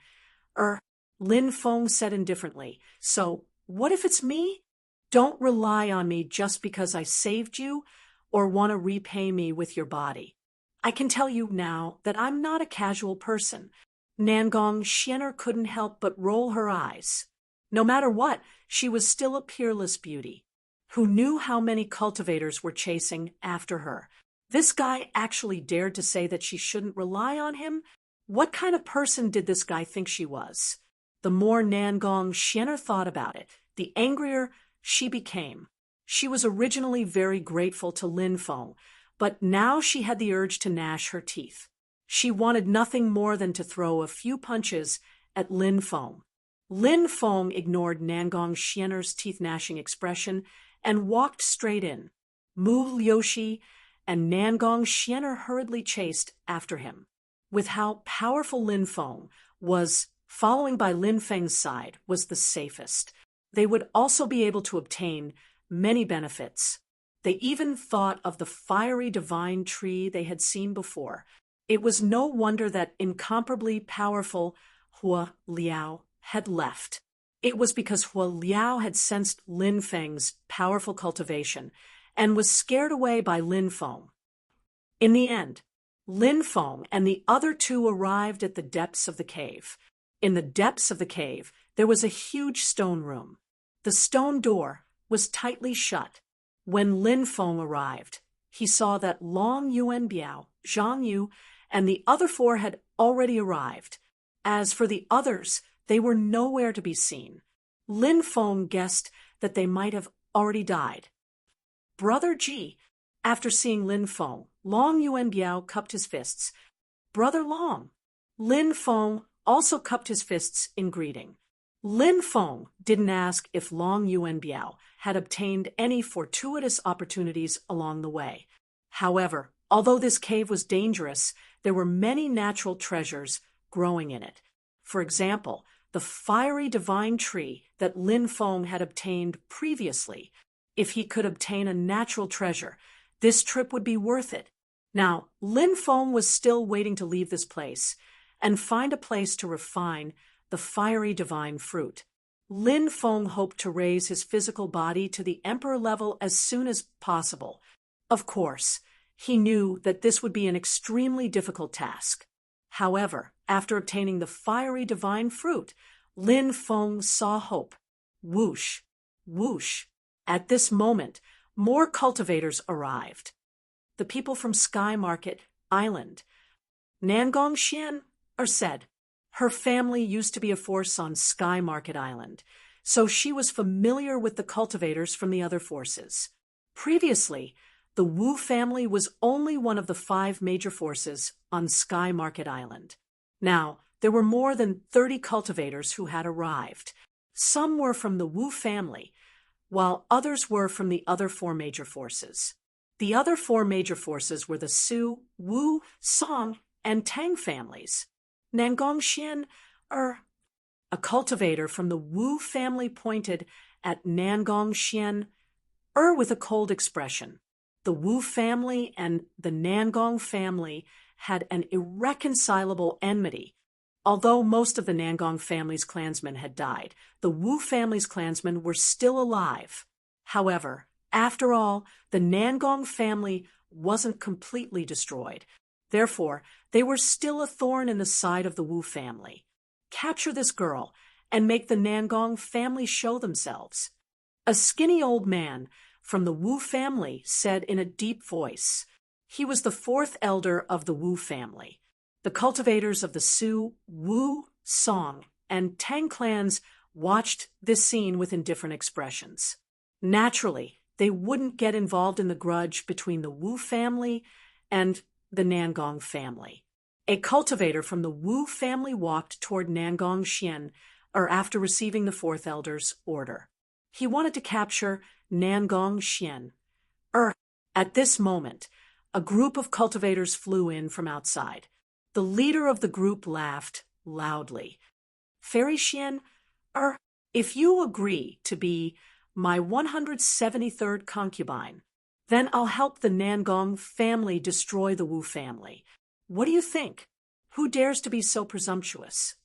Lin Feng said indifferently, "So, what if it's me? Don't rely on me just because I saved you or want to repay me with your body. I can tell you now that I'm not a casual person. Nangong Xianer couldn't help but roll her eyes. No matter what, she was still a peerless beauty, who knew how many cultivators were chasing after her. This guy actually dared to say that she shouldn't rely on him? What kind of person did this guy think she was? The more Nangong Xianer thought about it, the angrier she became. She was originally very grateful to Lin Feng, but now she had the urge to gnash her teeth. She wanted nothing more than to throw a few punches at Lin Feng. Lin Feng ignored Nangong Xianer's teeth-gnashing expression and walked straight in. Mu Liushi and Nangong Xianer hurriedly chased after him. With how powerful Lin Feng was, following by Lin Feng's side was the safest. They would also be able to obtain many benefits. They even thought of the fiery divine tree they had seen before. It was no wonder that incomparably powerful Hua Liao had left. It was because Hua Liao had sensed Lin Feng's powerful cultivation and was scared away by Lin Feng. In the end, Lin Feng and the other two arrived at the depths of the cave. In the depths of the cave, there was a huge stone room. The stone door was tightly shut. When Lin Feng arrived, he saw that Long Yuanbiao, Zhang Yu, and the other four had already arrived. As for the others, they were nowhere to be seen. Lin Feng guessed that they might have already died. Brother Ji, after seeing Lin Feng, Long Yuanbiao cupped his fists. Brother Long. Lin Feng also cupped his fists in greeting. Lin Feng didn't ask if Long Yuanbiao had obtained any fortuitous opportunities along the way. However, although this cave was dangerous, there were many natural treasures growing in it. For example, the fiery divine tree that Lin Feng had obtained previously. If he could obtain a natural treasure, this trip would be worth it. Now, Lin Feng was still waiting to leave this place and find a place to refine the fiery divine fruit. Lin Feng hoped to raise his physical body to the emperor level as soon as possible. Of course, he knew that this would be an extremely difficult task. However, after obtaining the fiery divine fruit, Lin Feng saw hope. Whoosh, whoosh. At this moment, more cultivators arrived. The people from Sky Market Island. Nangong Xian said. Her family used to be a force on Sky Market Island, so she was familiar with the cultivators from the other forces. Previously, the Wu family was only one of the 5 major forces on Sky Market Island. Now, there were more than 30 cultivators who had arrived. Some were from the Wu family, while others were from the other 4 major forces. The other 4 major forces were the Su, Wu, Song, and Tang families. Nangong Xian, a cultivator from the Wu family pointed at Nangong Xian, with a cold expression. The Wu family and the Nangong family had an irreconcilable enmity. Although most of the Nangong family's clansmen had died, the Wu family's clansmen were still alive. However, after all, the Nangong family wasn't completely destroyed. Therefore, they were still a thorn in the side of the Wu family. Capture this girl and make the Nangong family show themselves. A skinny old man from the Wu family said in a deep voice. He was the 4th elder of the Wu family. The cultivators of the Su, Wu, Song, and Tang clans watched this scene with indifferent expressions. Naturally, they wouldn't get involved in the grudge between the Wu family and the Nangong family. A cultivator from the Wu family walked toward Nangong Xian, after receiving the 4th elder's order. He wanted to capture Nangong Xian. At this moment, a group of cultivators flew in from outside. The leader of the group laughed loudly. Fairy Xian, if you agree to be my 173rd concubine, then I'll help the Nangong family destroy the Wu family. What do you think? Who dares to be so presumptuous?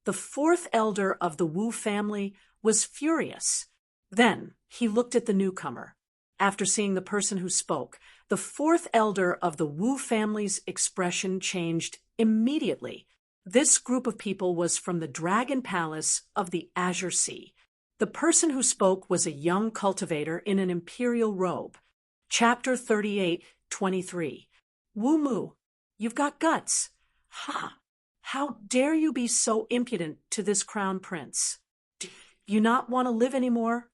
The 4th elder of the Wu family was furious. Then he looked at the newcomer. After seeing the person who spoke, the 4th elder of the Wu family's expression changed immediately. This group of people was from the Dragon Palace of the Azure Sea. The person who spoke was a young cultivator in an imperial robe. Chapter 38:23. Wu Mu, you've got guts. Ha! How dare you be so impudent to this crown prince? Do you not want to live anymore?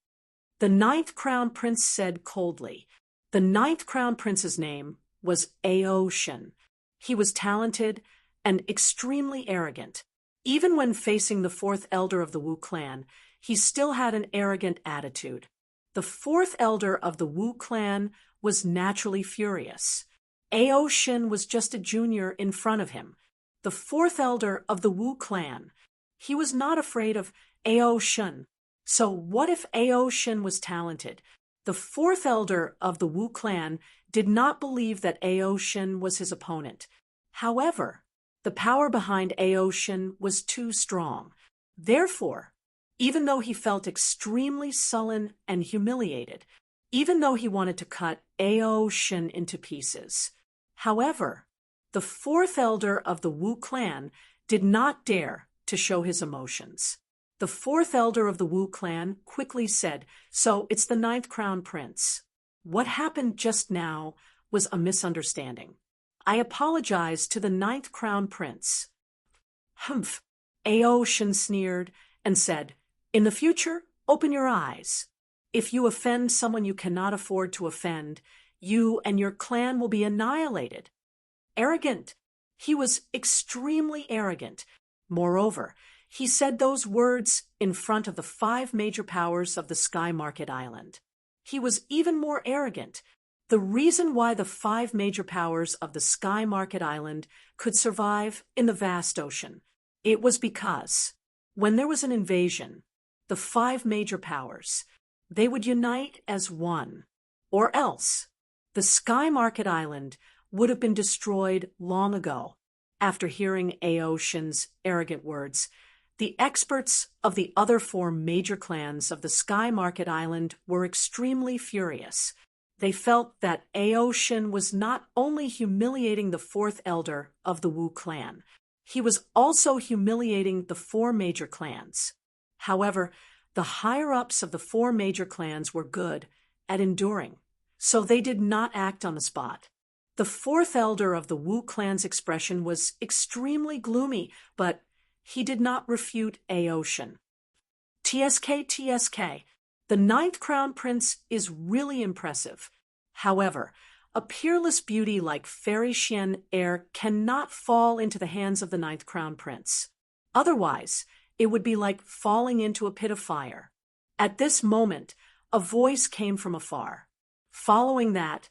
The ninth crown prince said coldly. The ninth crown prince's name was Aoshin. He was talented and extremely arrogant. Even when facing the fourth elder of the Wu clan, he still had an arrogant attitude. The fourth elder of the Wu clan was naturally furious. Aoshin was just a junior in front of him. The fourth elder of the Wu clan. He was not afraid of Aoshin. So what if Aoshin was talented? The fourth elder of the Wu clan did not believe that Aoshin was his opponent. However, the power behind Aoshin was too strong. Therefore, even though he felt extremely sullen and humiliated, even though he wanted to cut Aoshin into pieces, however, the fourth elder of the Wu clan did not dare to show his emotions. The fourth elder of the Wu clan quickly said, "So it's the ninth crown prince. What happened just now was a misunderstanding. I apologize to the ninth crown prince." Humph! Aoshin sneered and said, "In the future, open your eyes. If you offend someone you cannot afford to offend, you and your clan will be annihilated." Arrogant. He was extremely arrogant. Moreover, he said those words in front of the 5 major powers of the Sky Market Island. He was even more arrogant. The reason why the 5 major powers of the Sky Market Island could survive in the vast ocean, it was because, when there was an invasion, the 5 major powers, they would unite as one. Or else, the Sky Market Island would have been destroyed long ago. After hearing Aoshin's arrogant words, the experts of the other 4 major clans of the Sky Market Island were extremely furious. They felt that Aoshin was not only humiliating the 4th elder of the Wu clan, he was also humiliating the 4 major clans. However, the higher-ups of the 4 major clans were good at enduring, so they did not act on the spot. The 4th elder of the Wu clan's expression was extremely gloomy, but he did not refute Aoshin. TSK, the ninth crown prince is really impressive. However, a peerless beauty like Fairy Xian Air cannot fall into the hands of the ninth crown prince. Otherwise, it would be like falling into a pit of fire. At this moment, a voice came from afar. Following that,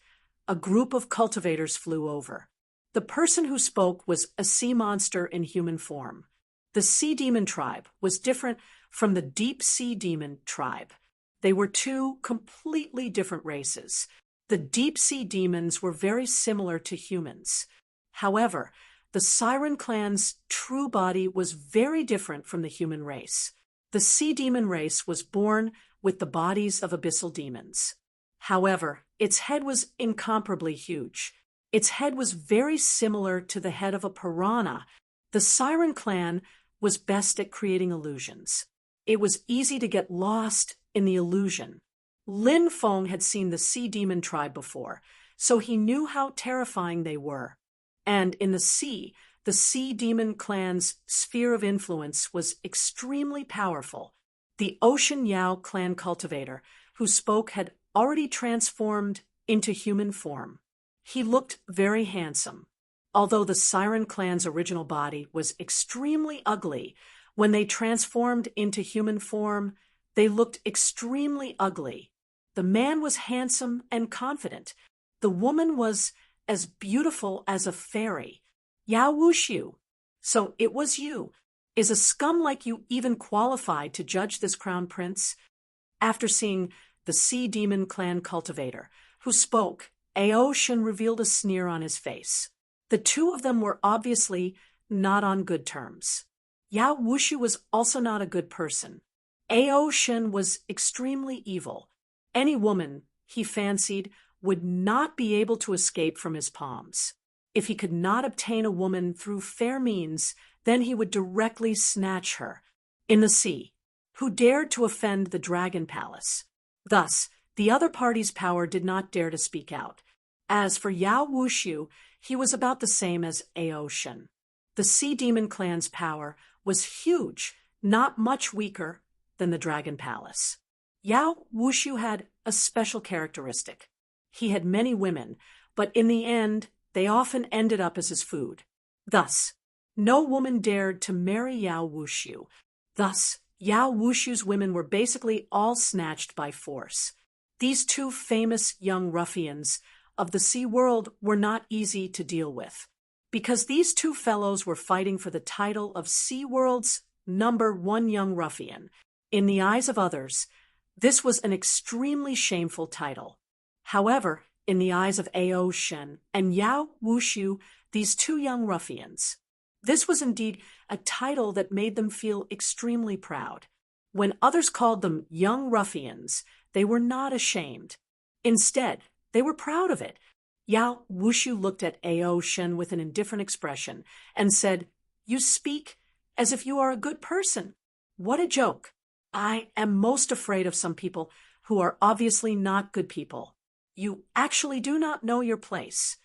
a group of cultivators flew over. The person who spoke was a sea monster in human form. The sea demon tribe was different from the deep sea demon tribe. They were 2 completely different races. The deep sea demons were very similar to humans. However, the Siren clan's true body was very different from the human race. The sea demon race was born with the bodies of abyssal demons. However, its head was incomparably huge. Its head was very similar to the head of a piranha. The Siren clan was best at creating illusions. It was easy to get lost in the illusion. Lin Feng had seen the sea demon tribe before, so he knew how terrifying they were. And in the sea demon clan's sphere of influence was extremely powerful. The Ocean Yao clan cultivator, who spoke, had already transformed into human form. He looked very handsome. Although the Siren clan's original body was extremely ugly, when they transformed into human form, they looked extremely ugly. The man was handsome and confident. The woman was as beautiful as a fairy. Yao Wushu. So it was you. Is a scum like you even qualified to judge this crown prince? After seeing the sea demon clan cultivator, who spoke, Aoshin revealed a sneer on his face. The 2 of them were obviously not on good terms. Yao Wushu was also not a good person. Aoshin was extremely evil. Any woman, he fancied, would not be able to escape from his palms. If he could not obtain a woman through fair means, then he would directly snatch her. In the sea, who dared to offend the dragon palace? Thus, the other party's power did not dare to speak out. As for Yao Wushu, he was about the same as Ao Shen. The sea demon clan's power was huge, not much weaker than the dragon palace. Yao Wushu had a special characteristic. He had many women, but in the end, they often ended up as his food. Thus, no woman dared to marry Yao Wushu. Thus, Yao Wushu's women were basically all snatched by force. These two famous young ruffians of the sea world were not easy to deal with, because these two fellows were fighting for the title of Sea World's #1 young ruffian. In the eyes of others, this was an extremely shameful title. However, in the eyes of Ao Shen and Yao Wushu, these two young ruffians, this was indeed a title that made them feel extremely proud. When others called them young ruffians, they were not ashamed. Instead, they were proud of it. Yao Wushu looked at Ao Shen with an indifferent expression and said, "You speak as if you are a good person. What a joke. I am most afraid of some people who are obviously not good people. You actually do not know your place."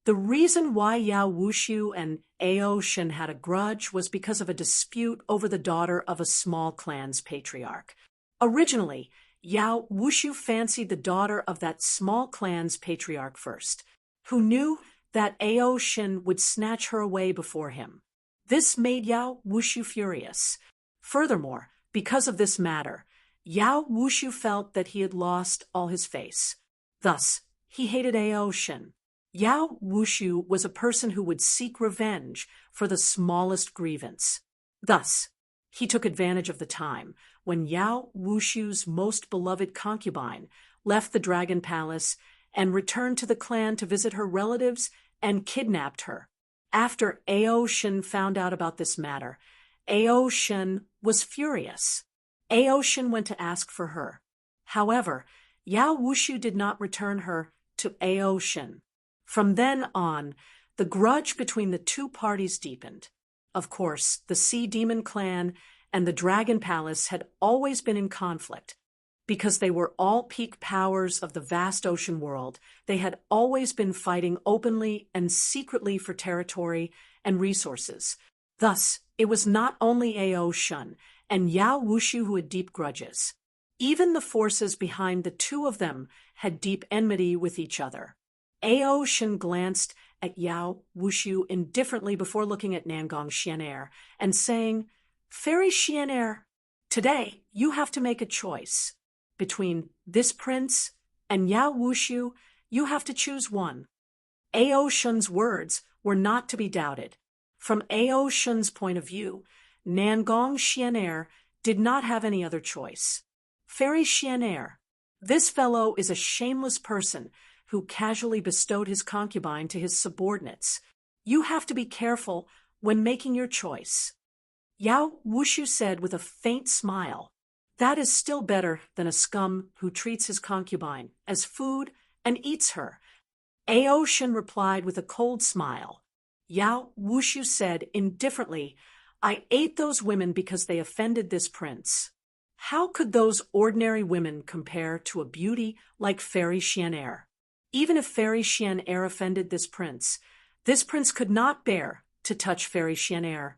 The reason why Yao Wushu and Ao Shen had a grudge was because of a dispute over the daughter of a small clan's patriarch. Originally, Yao Wushu fancied the daughter of that small clan's patriarch first, who knew that Ao Shen would snatch her away before him. This made Yao Wushu furious. Furthermore, because of this matter, Yao Wushu felt that he had lost all his face. Thus, he hated Ao Shen. Yao Wushu was a person who would seek revenge for the smallest grievance. Thus, he took advantage of the time when Yao Wushu's most beloved concubine left the dragon palace and returned to the clan to visit her relatives and kidnapped her. After Ao Shen found out about this matter, Ao Shen was furious. Ao Shen went to ask for her. However, Yao Wushu did not return her to Ao Shen. From then on, the grudge between the two parties deepened. Of course, the Sea Demon clan and the Dragon Palace had always been in conflict. Because they were all peak powers of the vast ocean world, they had always been fighting openly and secretly for territory and resources. Thus, it was not only Ao Shen and Yao Wushu who had deep grudges. Even the forces behind the two of them had deep enmity with each other. Ao Shen glanced at Yao Wushu indifferently before looking at Nangong Xianair and saying, "Fairy Xianair, today you have to make a choice. Between this prince and Yao Wushu, you have to choose one." Ao Shen's words were not to be doubted. From Ao Shen's point of view, Nangong Xianair did not have any other choice. "Fairy Xianair, this fellow is a shameless person who casually bestowed his concubine to his subordinates. You have to be careful when making your choice." Yao Wushu said with a faint smile, "That is still better than a scum who treats his concubine as food and eats her." Ao Shen replied with a cold smile. Yao Wushu said indifferently, "I ate those women because they offended this prince." How could those ordinary women compare to a beauty like Fairy Xianair? Even if Fairy Xianair offended this prince could not bear to touch Fairy Xianair.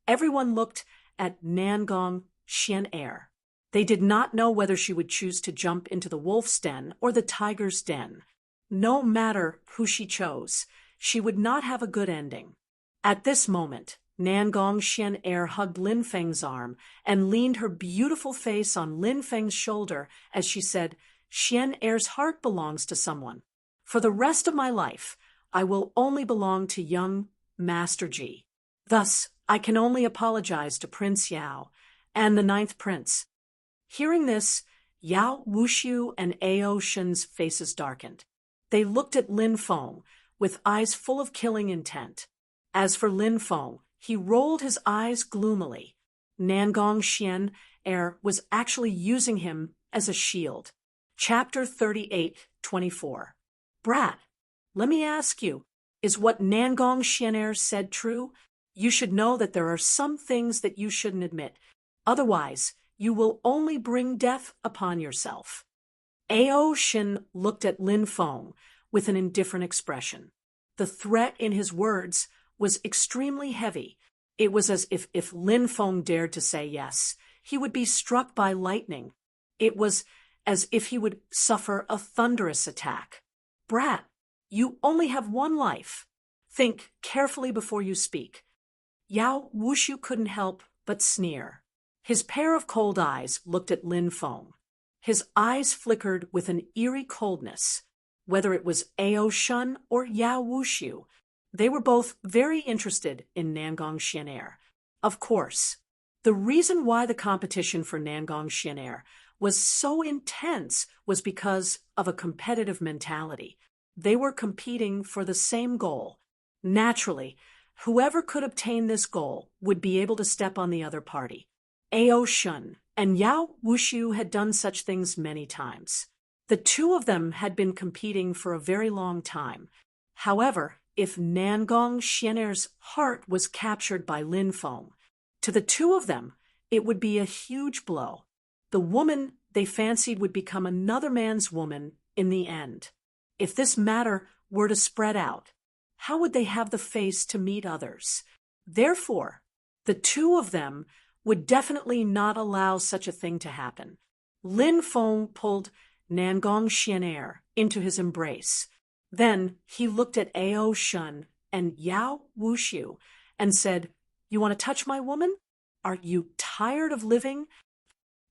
Everyone looked at Nangong Xianair. They did not know whether she would choose to jump into the wolf's den or the tiger's den. No matter who she chose, she would not have a good ending. At this moment, Nangong Xianair hugged Lin Feng's arm and leaned her beautiful face on Lin Feng's shoulder as she said, "Xianair's heart belongs to someone. For the rest of my life, I will only belong to young Master Ji. Thus, I can only apologize to Prince Yao and the 9th prince." Hearing this, Yao Wushu and Ao Shen's faces darkened. They looked at Lin Feng with eyes full of killing intent. As for Lin Feng, he rolled his eyes gloomily. Nangong Xianair was actually using him as a shield. Chapter 38:24. "Brat, let me ask you, Is what Nangong Xianer said true? You should know that there are some things that you shouldn't admit. Otherwise, you will only bring death upon yourself. Ao Shin looked at Lin Feng with an indifferent expression. The threat in his words was extremely heavy. It was as if Lin Feng dared to say yes, he would be struck by lightning. It was as if he would suffer a thunderous attack. Brat, you only have one life. Think carefully before you speak. Yao Wushu couldn't help but sneer. His pair of cold eyes looked at Lin Feng. His eyes flickered with an eerie coldness. Whether it was Ao Shun or Yao Wushu, they were both very interested in Nangong Xianer. Of course, the reason why the competition for Nangong Xianer was so intense was because of a competitive mentality. They were competing for the same goal. Naturally, whoever could obtain this goal would be able to step on the other party. Ao Shun and Yao Wushu had done such things many times. The two of them had been competing for a very long time. However, if Nangong Xianer's heart was captured by Lin Feng, to the two of them, it would be a huge blow. The woman they fancied would become another man's woman in the end. If this matter were to spread out, how would they have the face to meet others? Therefore, the two of them would definitely not allow such a thing to happen. Lin Feng pulled Nangong Xianer into his embrace. Then he looked at Ao Shun and Yao Wushu and said, "You want to touch my woman? Are you tired of living?"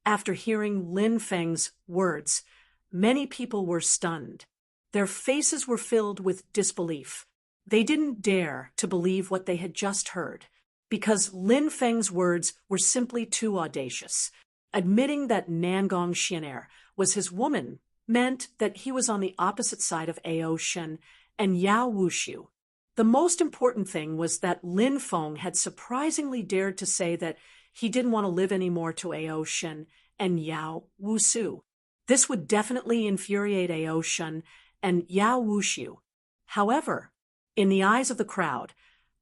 After hearing Lin Feng's words, many people were stunned. Their faces were filled with disbelief. They didn't dare to believe what they had just heard, because Lin Feng's words were simply too audacious. Admitting that Nangong Xianer was his woman meant that he was on the opposite side of Ao Shun and Yao Wushu. The most important thing was that Lin Feng had surprisingly dared to say that he didn't want to live anymore to Ao Shun and Yao Wushu. This would definitely infuriate Ao Shun and Yao Wushu. However, in the eyes of the crowd,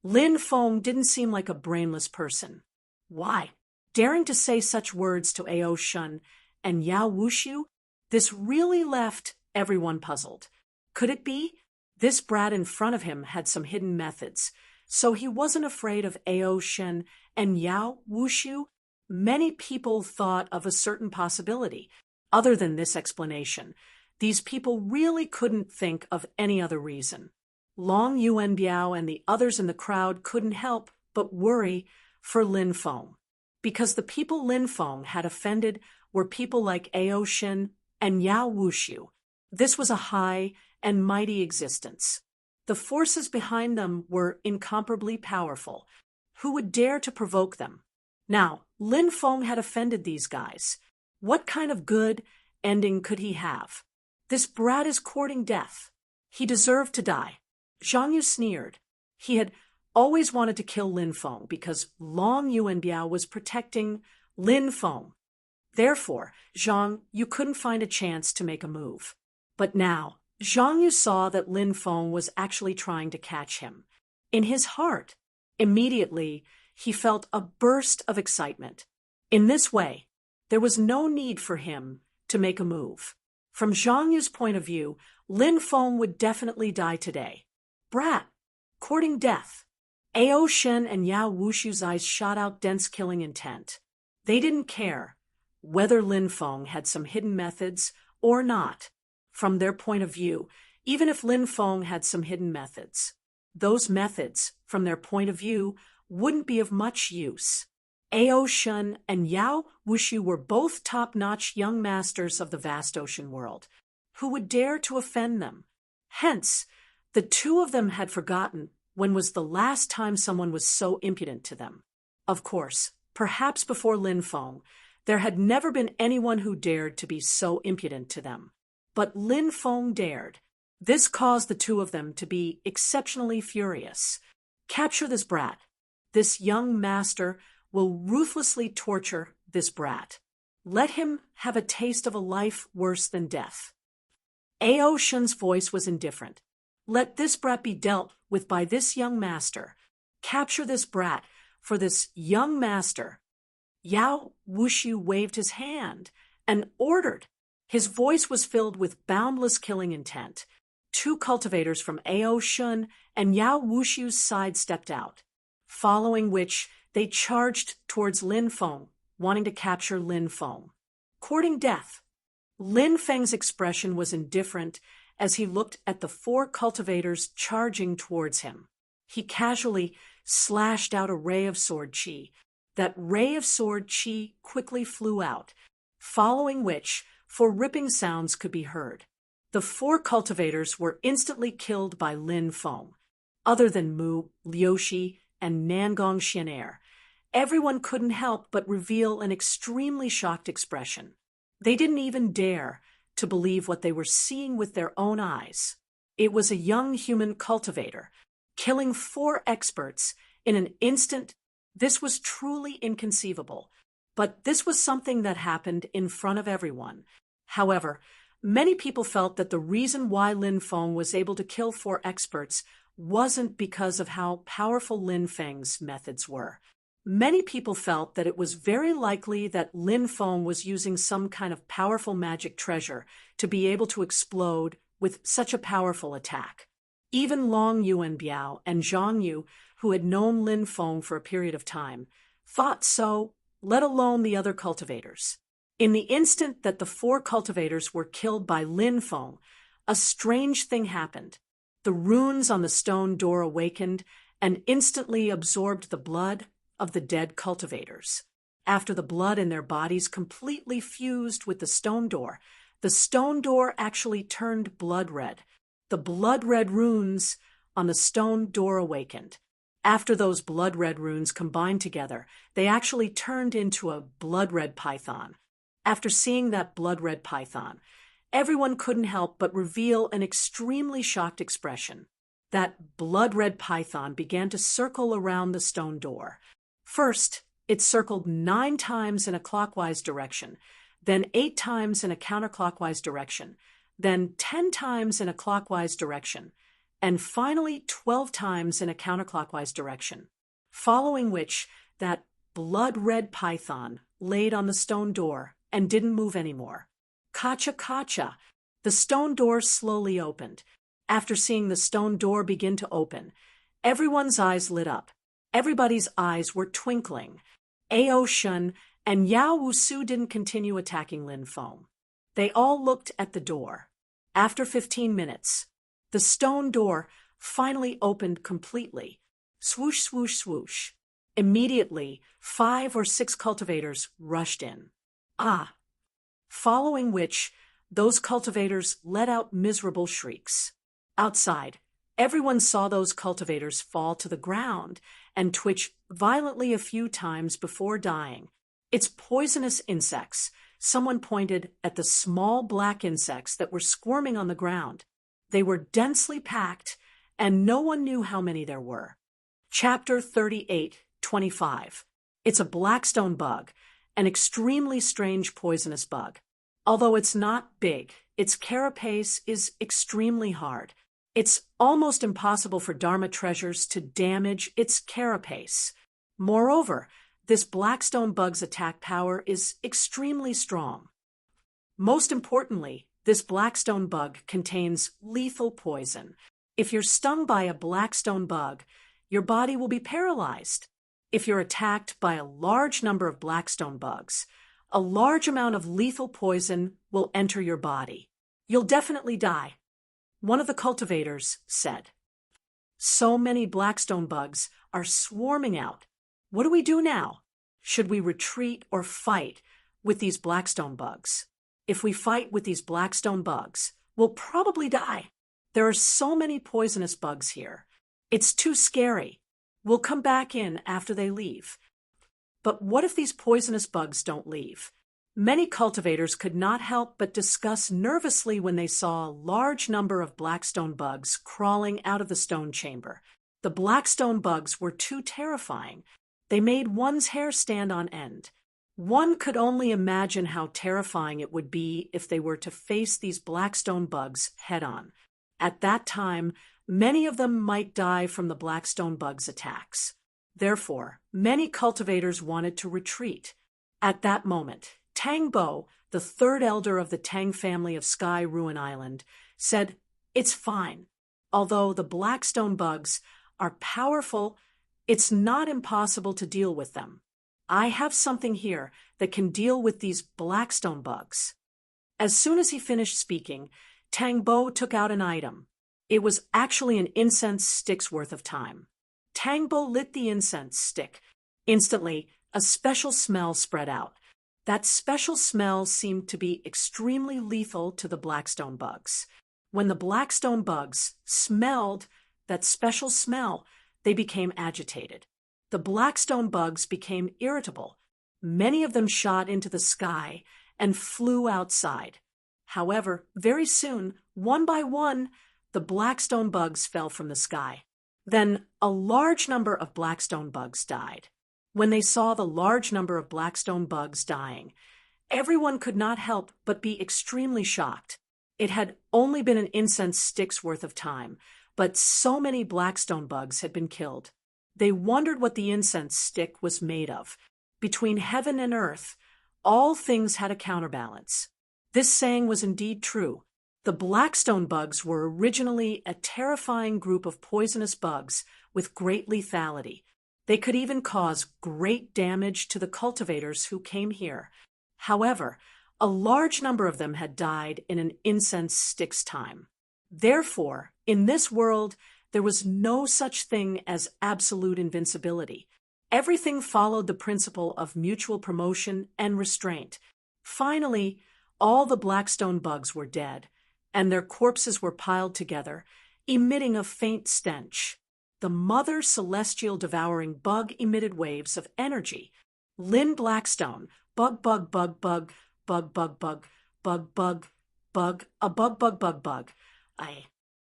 Lin Feng didn't seem like a brainless person. Why? Daring to say such words to Ao Shun and Yao Wushu? This really left everyone puzzled. Could it be? This brat in front of him had some hidden methods, so he wasn't afraid of Ao Shun and Yao Wushu? Many people thought of a certain possibility. Other than this explanation, these people really couldn't think of any other reason. Long Yuan Biao and the others in the crowd couldn't help but worry for Lin Feng, because the people Lin Feng had offended were people like Ao Shun and Yao Wushu. This was a high and mighty existence. The forces behind them were incomparably powerful. Who would dare to provoke them? Now, Lin Feng had offended these guys. What kind of good ending could he have? This brat is courting death. He deserved to die. Zhang Yu sneered. He had always wanted to kill Lin Feng because Long Yuan Biao was protecting Lin Feng. Therefore, Zhang Yu couldn't find a chance to make a move. But now, Zhang Yu saw that Lin Feng was actually trying to catch him. In his heart, immediately, he felt a burst of excitement. In this way, there was no need for him to make a move. From Zhang Yu's point of view, Lin Feng would definitely die today. Brat, courting death. Ao Shen and Yao Wushu's eyes shot out dense killing intent. They didn't care whether Lin Feng had some hidden methods or not. From their point of view, even if Lin Feng had some hidden methods, those methods, from their point of view, wouldn't be of much use. Ao Shun and Yao Wushu were both top-notch young masters of the vast ocean world. Who would dare to offend them? Hence, the two of them had forgotten when was the last time someone was so impudent to them. Of course, perhaps before Lin Feng, there had never been anyone who dared to be so impudent to them. But Lin Feng dared. This caused the two of them to be exceptionally furious. Capture this brat. This young master will ruthlessly torture this brat. Let him have a taste of a life worse than death. Ao Shun's voice was indifferent. Let this brat be dealt with "by this young master. Capture this brat for this young master." Yao Wushu waved his hand and ordered. His voice was filled with boundless killing intent. Two cultivators from Ao Shun and Yao Wushu's side stepped out, following which they charged towards Lin Feng, wanting to capture Lin Feng. Courting death. Lin Feng's expression was indifferent as he looked at the four cultivators charging towards him. He casually slashed out a ray of sword chi. That ray of sword chi quickly flew out, following which four ripping sounds could be heard. The four cultivators were instantly killed by Lin Feng. Other than Mu, Liushi, and Nangong Xianair, everyone couldn't help but reveal an extremely shocked expression. They didn't even dare to believe what they were seeing with their own eyes. It was a young human cultivator, killing four experts in an instant. This was truly inconceivable, but this was something that happened in front of everyone. However, many people felt that the reason why Lin Feng was able to kill four experts wasn't because of how powerful Lin Feng's methods were. Many people felt that it was very likely that Lin Feng was using some kind of powerful magic treasure to be able to explode with such a powerful attack. Even Long Yuanbiao and Zhang Yu, who had known Lin Feng for a period of time, thought so, let alone the other cultivators. In the instant that the four cultivators were killed by Lin Feng, a strange thing happened. The runes on the stone door awakened and instantly absorbed the blood of the dead cultivators. After the blood in their bodies completely fused with the stone door actually turned blood red. The blood red runes on the stone door awakened. After those blood red runes combined together, they actually turned into a blood red python. After seeing that blood red python, everyone couldn't help but reveal an extremely shocked expression. That blood red python began to circle around the stone door. First, it circled 9 times in a clockwise direction, then 8 times in a counterclockwise direction, then 10 times in a clockwise direction, and finally 12 times in a counterclockwise direction, following which that blood-red python laid on the stone door and didn't move anymore. Kacha-kacha! The stone door slowly opened. After seeing the stone door begin to open, everyone's eyes lit up. Everybody's eyes were twinkling. Ao Shun and Yao Wusu didn't continue attacking Lin Feng. They all looked at the door. After 15 minutes, the stone door finally opened completely. Swoosh, swoosh, swoosh. Immediately, 5 or 6 cultivators rushed in. Following which, those cultivators let out miserable shrieks. Outside, everyone saw those cultivators fall to the ground and twitch violently a few times before dying. It's poisonous insects. Someone pointed at the small black insects that were squirming on the ground. They were densely packed, and no one knew how many there were. Chapter 38:25. It's a blackstone bug, an extremely strange poisonous bug. Although it's not big, its carapace is extremely hard. It's almost impossible for Dharma treasures to damage its carapace. Moreover, this blackstone bug's attack power is extremely strong. Most importantly, this blackstone bug contains lethal poison. If you're stung by a blackstone bug, your body will be paralyzed. If you're attacked by a large number of blackstone bugs, a large amount of lethal poison will enter your body. You'll definitely die. One of the cultivators said, "So many blackstone bugs are swarming out. What do we do now? Should we retreat or fight with these blackstone bugs? If we fight with these blackstone bugs, we'll probably die. There are so many poisonous bugs here. It's too scary. We'll come back in after they leave." But what if these poisonous bugs don't leave? Many cultivators could not help but discuss nervously when they saw a large number of blackstone bugs crawling out of the stone chamber. The blackstone bugs were too terrifying. They made one's hair stand on end. One could only imagine how terrifying it would be if they were to face these blackstone bugs head-on. At that time, many of them might die from the blackstone bug's attacks. Therefore, many cultivators wanted to retreat. At that moment, Tang Bo, the third elder of the Tang family of Sky Ruin Island, said, "It's fine. Although the blackstone bugs are powerful, it's not impossible to deal with them. I have something here that can deal with these blackstone bugs." As soon as he finished speaking, Tang Bo took out an item. It was actually an incense stick's worth of time. Tang Bo lit the incense stick. Instantly, a special smell spread out. That special smell seemed to be extremely lethal to the blackstone bugs. When the blackstone bugs smelled that special smell, they became agitated. The blackstone bugs became irritable. Many of them shot into the sky and flew outside. However, very soon, one by one, the blackstone bugs fell from the sky. Then a large number of blackstone bugs died. When they saw the large number of blackstone bugs dying, everyone could not help but be extremely shocked. It had only been an incense stick's worth of time, but so many blackstone bugs had been killed. They wondered what the incense stick was made of. Between heaven and earth, all things had a counterbalance. This saying was indeed true. The blackstone bugs were originally a terrifying group of poisonous bugs with great lethality. They could even cause great damage to the cultivators who came here. However, a large number of them had died in an incense stick's time. Therefore, in this world, there was no such thing as absolute invincibility. Everything followed the principle of mutual promotion and restraint. Finally, all the blackstone bugs were dead, and their corpses were piled together, emitting a faint stench. The mother celestial devouring bug emitted waves of energy. Lynn Blackstone, bug, bug, bug, bug, bug, bug, bug, bug, bug, bug, a bug, bug, bug, bug.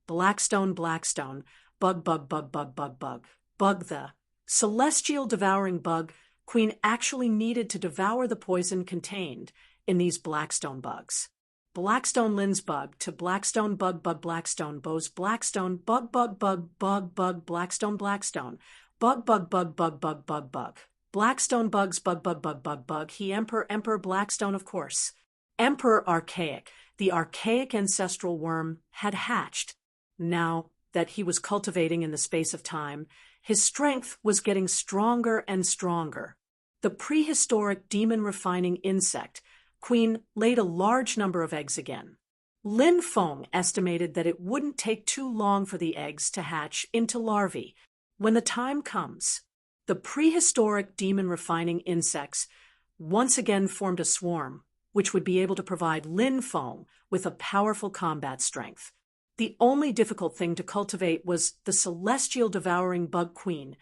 Blackstone, Blackstone, bug, bug, bug, bug, bug, bug, bug. The celestial devouring bug queen actually needed to devour the poison contained in these blackstone bugs. Blackstone Lynn's bug to Blackstone bug bug Blackstone Bo's Blackstone bug bug bug bug bug Blackstone Blackstone bug bug bug bug bug bug bug Blackstone bugs bug bug bug bug bug he Emperor Blackstone, of course. Emperor Archaic, the archaic ancestral worm, had hatched. Now that he was cultivating in the space of time, his strength was getting stronger and stronger. The prehistoric demon-refining insect queen laid a large number of eggs again. Lin Feng estimated that it wouldn't take too long for the eggs to hatch into larvae. When the time comes, the prehistoric demon-refining insects once again formed a swarm, which would be able to provide Lin Feng with a powerful combat strength. The only difficult thing to cultivate was the celestial devouring bug queen,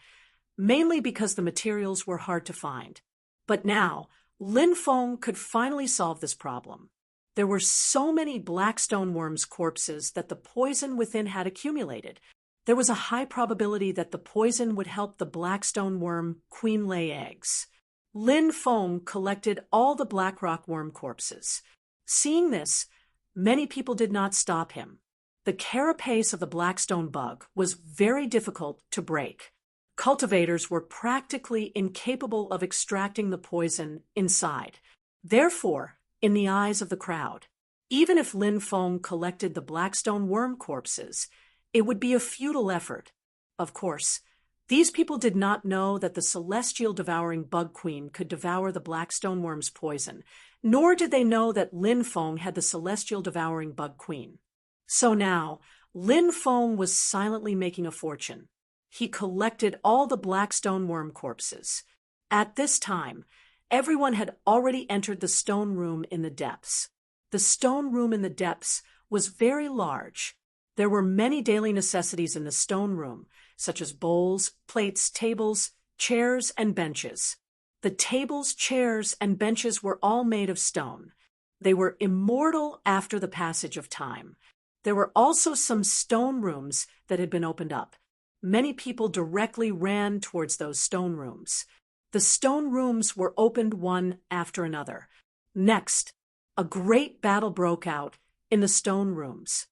mainly because the materials were hard to find. But now, Lin Feng could finally solve this problem. There were so many blackstone worms' corpses that the poison within had accumulated. There was a high probability that the poison would help the blackstone worm queen lay eggs. Lin Feng collected all the black rock worm corpses. Seeing this, many people did not stop him. The carapace of the blackstone bug was very difficult to break. Cultivators were practically incapable of extracting the poison inside. Therefore, in the eyes of the crowd, even if Lin Feng collected the blackstone worm corpses, it would be a futile effort. Of course, these people did not know that the celestial devouring bug queen could devour the blackstone worm's poison, nor did they know that Lin Feng had the celestial devouring bug queen. So now, Lin Feng was silently making a fortune. He collected all the blackstone worm corpses. At this time, everyone had already entered the stone room in the depths. The stone room in the depths was very large. There were many daily necessities in the stone room, such as bowls, plates, tables, chairs, and benches. The tables, chairs, and benches were all made of stone. They were immortal after the passage of time. There were also some stone rooms that had been opened up. Many people directly ran towards those stone rooms. The stone rooms were opened one after another. Next, a great battle broke out in the stone rooms.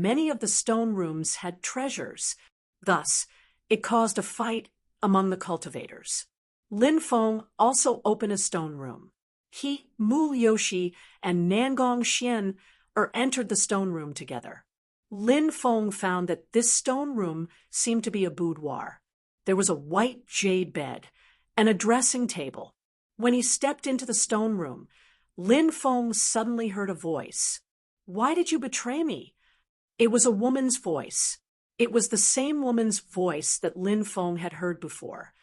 many of the stone rooms had treasures. Thus, it caused a fight among the cultivators. Lin Feng also opened a stone room. He, Mu Yoshi, and Nangong Xian entered the stone room together. Lin Feng found that this stone room seemed to be a boudoir. There was a white jade bed and a dressing table. When he stepped into the stone room, Lin Feng suddenly heard a voice. "Why did you betray me?" It was a woman's voice. It was the same woman's voice that Lin Feng had heard before.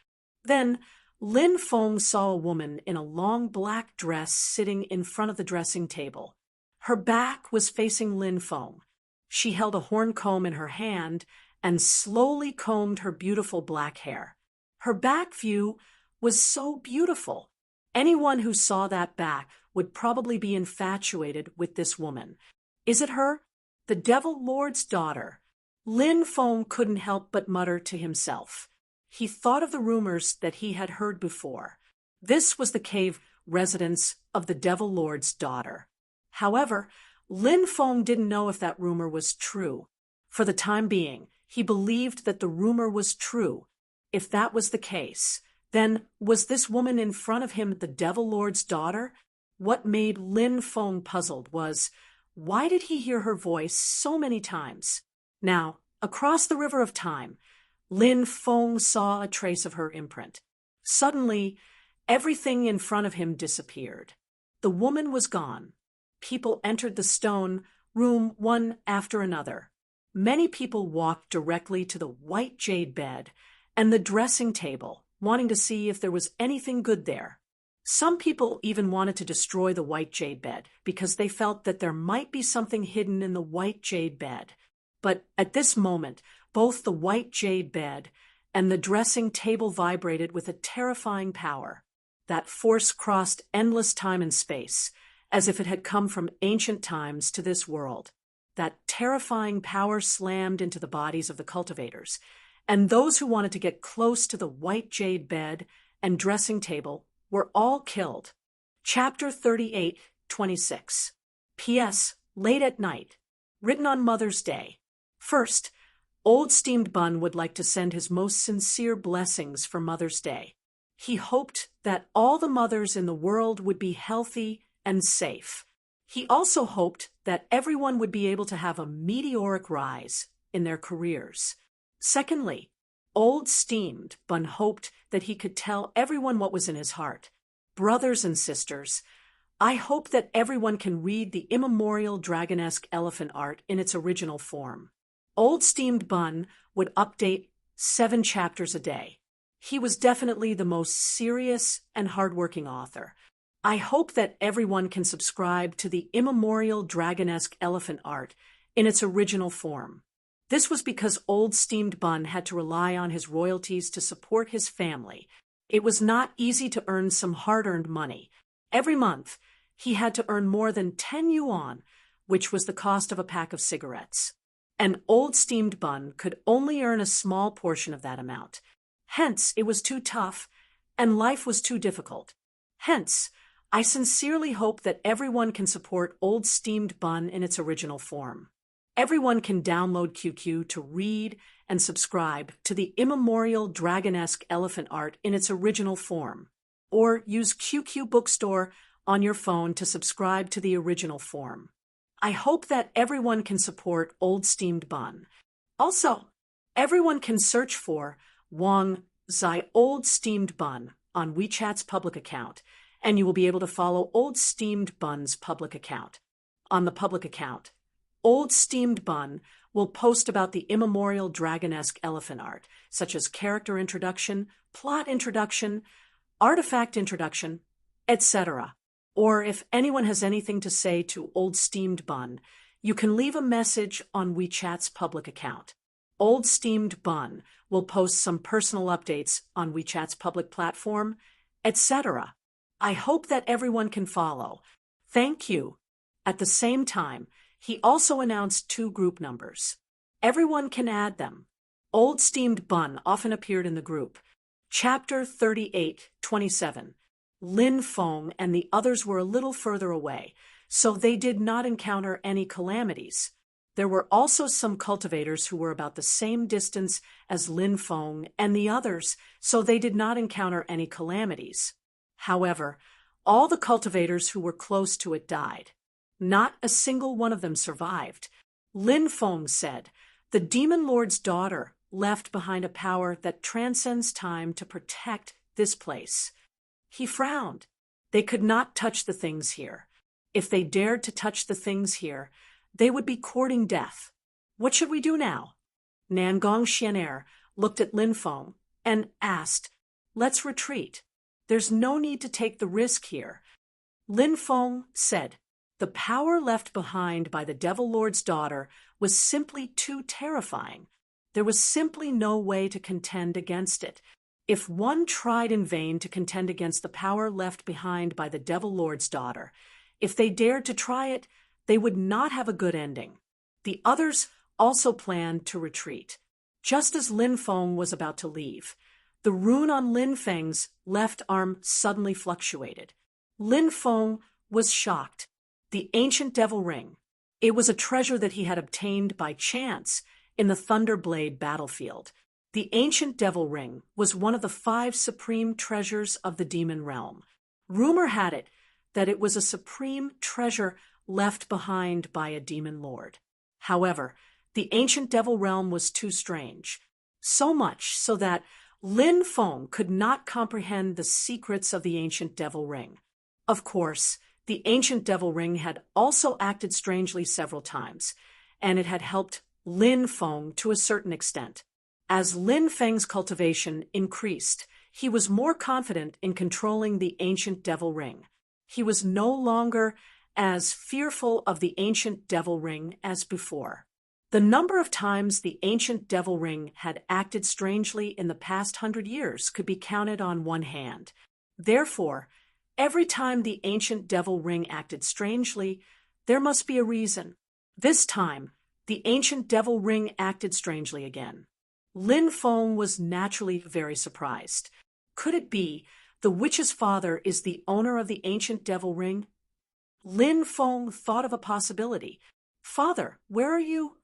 Then, Lin Feng saw a woman in a long black dress sitting in front of the dressing table. Her back was facing Lin Feng. She held a horn comb in her hand and slowly combed her beautiful black hair. Her back view was so beautiful. Anyone who saw that back would probably be infatuated with this woman. Is it her? The Devil Lord's daughter. Lin Feng couldn't help but mutter to himself. He thought of the rumors that he had heard before. This was the cave residence of the Devil Lord's daughter. However, Lin Feng didn't know if that rumor was true. For the time being, he believed that the rumor was true. If that was the case, then was this woman in front of him the Devil Lord's daughter? What made Lin Feng puzzled was, why did he hear her voice so many times? Now, across the river of time, Lin Feng saw a trace of her imprint. Suddenly, everything in front of him disappeared. The woman was gone. People entered the stone room one after another. Many people walked directly to the white jade bed and the dressing table, wanting to see if there was anything good there. Some people even wanted to destroy the white jade bed because they felt that there might be something hidden in the white jade bed. But at this moment, both the white jade bed and the dressing table vibrated with a terrifying power. That force crossed endless time and space, as if it had come from ancient times to this world. That terrifying power slammed into the bodies of the cultivators, and those who wanted to get close to the white jade bed and dressing table were all killed. Chapter 38:26. P.S. Late at night. Written on Mother's Day. First, Old Steamed Bun would like to send his most sincere blessings for Mother's Day. He hoped that all the mothers in the world would be healthy and safe. He also hoped that everyone would be able to have a meteoric rise in their careers. Secondly, Old Steamed Bun hoped that he could tell everyone what was in his heart. Brothers and sisters, I hope that everyone can read the immemorial dragon-esque elephant art in its original form. Old Steamed Bun would update 7 chapters a day. He was definitely the most serious and hardworking author. I hope that everyone can subscribe to the immemorial dragon-esque elephant art in its original form. This was because Old Steamed Bun had to rely on his royalties to support his family. It was not easy to earn some hard-earned money. Every month, he had to earn more than 10 yuan, which was the cost of a pack of cigarettes. And Old Steamed Bun could only earn a small portion of that amount. Hence, it was too tough, and life was too difficult. Hence, I sincerely hope that everyone can support Old Steamed Bun in its original form. Everyone can download QQ to read and subscribe to the immemorial dragon-esque elephant art in its original form, or use QQ Bookstore on your phone to subscribe to the original form. I hope that everyone can support Old Steamed Bun. Also, everyone can search for Wang Zai Old Steamed Bun on WeChat's public account, and you will be able to follow Old Steamed Bun's public account. On the public account, Old Steamed Bun will post about the immemorial dragon-esque elephant art, such as character introduction, plot introduction, artifact introduction, etc. Or if anyone has anything to say to Old Steamed Bun, you can leave a message on WeChat's public account. Old Steamed Bun will post some personal updates on WeChat's public platform, etc. I hope that everyone can follow. Thank you. At the same time, he also announced 2 group numbers. Everyone can add them. Old Steamed Bun often appeared in the group. Chapter 38:27. Lin Feng and the others were a little further away, so they did not encounter any calamities. There were also some cultivators who were about the same distance as Lin Feng and the others, so they did not encounter any calamities. However, all the cultivators who were close to it died. Not a single one of them survived. Lin Feng said, "The demon lord's daughter left behind a power that transcends time to protect this place." He frowned. They could not touch the things here. If they dared to touch the things here, they would be courting death. "What should we do now?" Nangong Xianer looked at Lin Feng and asked, "Let's retreat. There's no need to take the risk here." Lin Feng said, "The power left behind by the Devil Lord's daughter was simply too terrifying. There was simply no way to contend against it. If one tried in vain to contend against the power left behind by the Devil Lord's daughter, if they dared to try it, they would not have a good ending." The others also planned to retreat. Just as Lin Feng was about to leave, the rune on Lin Feng's left arm suddenly fluctuated. Lin Feng was shocked. The ancient devil ring. It was a treasure that he had obtained by chance in the Thunderblade battlefield. The ancient devil ring was one of the 5 supreme treasures of the demon realm. Rumor had it that it was a supreme treasure left behind by a demon lord. However, the ancient devil realm was too strange, so much so that Lin Feng could not comprehend the secrets of the ancient devil ring. Of course, the ancient devil ring had also acted strangely several times, and it had helped Lin Feng to a certain extent. As Lin Feng's cultivation increased, he was more confident in controlling the ancient devil ring. He was no longer as fearful of the ancient devil ring as before. The number of times the ancient devil ring had acted strangely in the past 100 years could be counted on one hand. Therefore, every time the ancient devil ring acted strangely, there must be a reason. This time, the ancient devil ring acted strangely again. Lin Feng was naturally very surprised. Could it be the witch's father is the owner of the ancient devil ring? Lin Feng thought of a possibility. "Father, where are you?"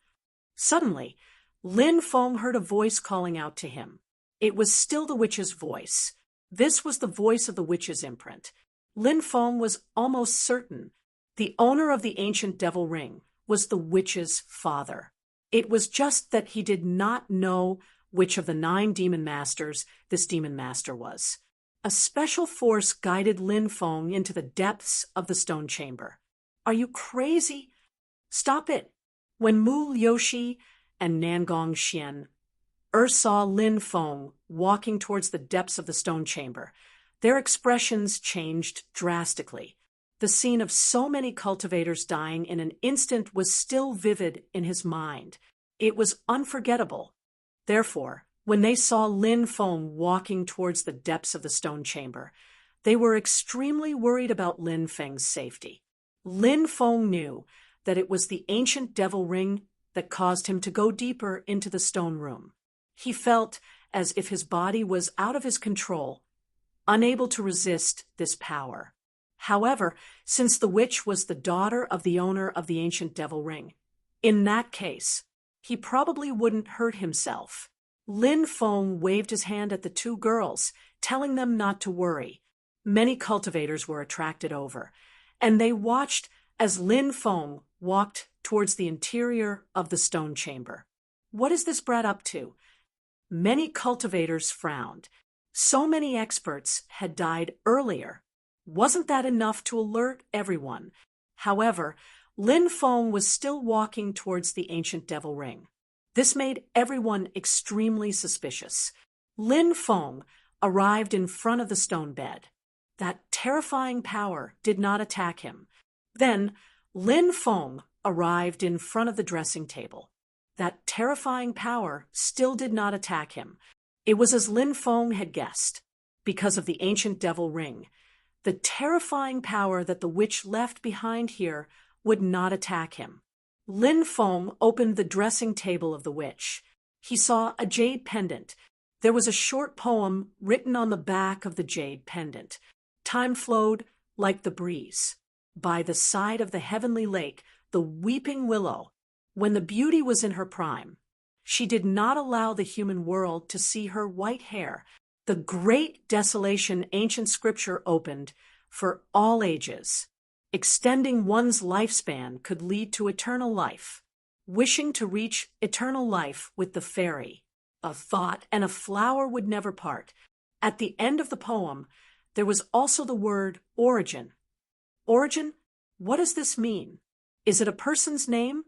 Suddenly, Lin Feng heard a voice calling out to him. It was still the witch's voice. This was the voice of the witch's imprint. Lin Feng was almost certain the owner of the ancient devil ring was the witch's father. It was just that he did not know which of the 9 demon masters this demon master was. A special force guided Lin Feng into the depths of the stone chamber. "Are you crazy? Stop it!" When Mu Liushi and Nangong Xian saw Lin Feng walking towards the depths of the stone chamber, their expressions changed drastically. The scene of so many cultivators dying in an instant was still vivid in his mind. It was unforgettable. Therefore, when they saw Lin Feng walking towards the depths of the stone chamber, they were extremely worried about Lin Feng's safety. Lin Feng knew that it was the ancient devil ring that caused him to go deeper into the stone room. He felt as if his body was out of his control, unable to resist this power. However, since the witch was the daughter of the owner of the ancient devil ring, in that case, he probably wouldn't hurt himself. Lin Feng waved his hand at the 2 girls, telling them not to worry. Many cultivators were attracted over, and they watched as Lin Feng walked towards the interior of the stone chamber. What is this brat up to? Many cultivators frowned. So many experts had died earlier. Wasn't that enough to alert everyone? However, Lin Feng was still walking towards the ancient devil ring. This made everyone extremely suspicious. Lin Feng arrived in front of the stone bed. That terrifying power did not attack him. Then, Lin Feng arrived in front of the dressing table. That terrifying power still did not attack him. It was as Lin Feng had guessed. Because of the ancient devil ring, the terrifying power that the witch left behind here would not attack him. Lin Feng opened the dressing table of the witch. He saw a jade pendant. There was a short poem written on the back of the jade pendant. Time flowed like the breeze. By the side of the heavenly lake, the weeping willow. When the beauty was in her prime, she did not allow the human world to see her white hair. The great desolation ancient scripture opened for all ages. Extending one's lifespan could lead to eternal life. Wishing to reach eternal life with the fairy, a thought and a flower would never part. At the end of the poem, there was also the word origin. Origin? What does this mean? Is it a person's name?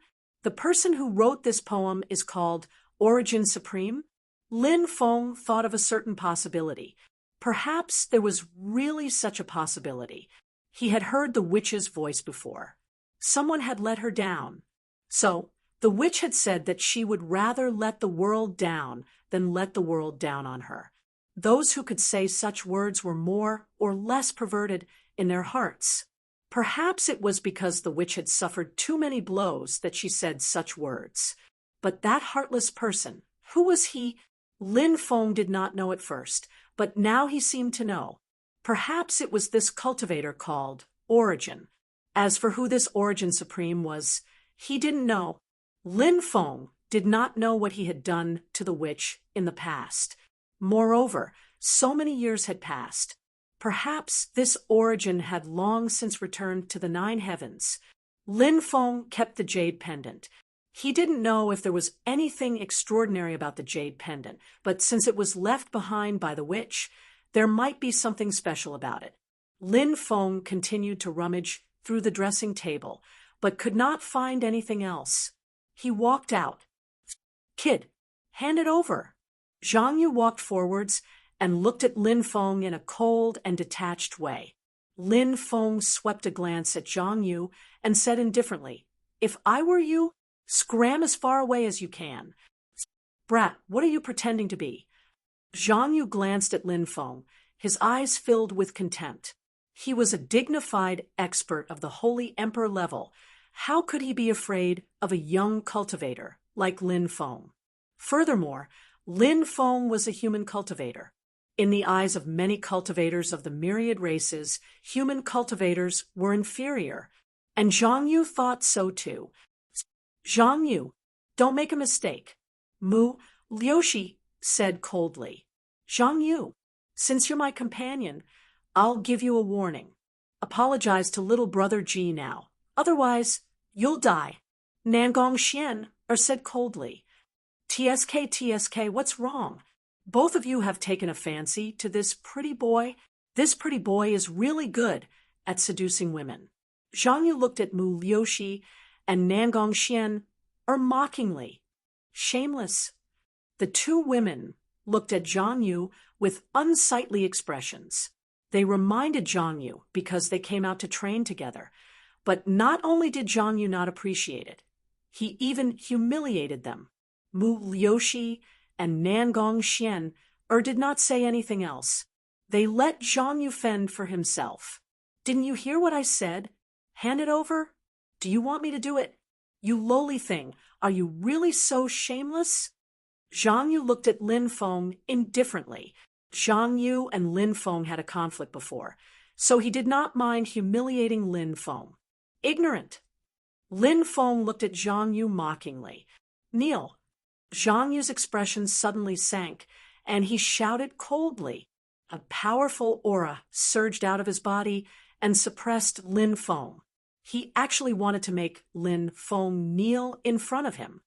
The person who wrote this poem is called Origin Supreme. Lin Feng thought of a certain possibility. Perhaps there was really such a possibility. He had heard the witch's voice before. Someone had let her down. So, the witch had said that she would rather let the world down than let the world down on her. Those who could say such words were more or less perverted in their hearts. Perhaps it was because the witch had suffered too many blows that she said such words. But that heartless person, who was he? Lin Feng did not know at first, but now he seemed to know. Perhaps it was this cultivator called Origin. As for who this Origin Supreme was, he didn't know. Lin Feng did not know what he had done to the witch in the past. Moreover, so many years had passed. Perhaps this Origin had long since returned to the 9 heavens. Lin Feng kept the jade pendant. He didn't know if there was anything extraordinary about the jade pendant, but since it was left behind by the witch, there might be something special about it. Lin Feng continued to rummage through the dressing table, but could not find anything else. He walked out. "Kid, hand it over." Zhang Yu walked forwards and looked at Lin Feng in a cold and detached way. Lin Feng swept a glance at Zhang Yu and said indifferently, "If I were you, scram as far away as you can." "Brat, what are you pretending to be?" Zhang Yu glanced at Lin Feng, his eyes filled with contempt. He was a dignified expert of the Holy Emperor level. How could he be afraid of a young cultivator like Lin Feng? Furthermore, Lin Feng was a human cultivator. In the eyes of many cultivators of the myriad races, human cultivators were inferior, and Zhang Yu thought so too. "Zhang Yu, don't make a mistake," Mu Liushi said coldly. "Zhang Yu, since you're my companion, I'll give you a warning. Apologize to little brother Ji now. Otherwise, you'll die." Nangong Xian said coldly. TSK, what's wrong? Both of you have taken a fancy to this pretty boy. This pretty boy is really good at seducing women. Zhang Yu looked at Mu Liushi and Nangong Xian mockingly. Shameless. The two women looked at Zhang Yu with unsightly expressions. They reminded Zhang Yu because they came out to train together. But not only did Zhang Yu not appreciate it, he even humiliated them. Mu Liushi and Nangong Xian did not say anything else. They let Zhang Yu fend for himself. "Didn't you hear what I said? Hand it over? Do you want me to do it? You lowly thing, are you really so shameless?" Zhang Yu looked at Lin Feng indifferently. Zhang Yu and Lin Feng had a conflict before, so he did not mind humiliating Lin Feng. Ignorant. Lin Feng looked at Zhang Yu mockingly. "Kneel." Zhang Yu's expression suddenly sank, and he shouted coldly. A powerful aura surged out of his body and suppressed Lin Feng. He actually wanted to make Lin Feng kneel in front of him.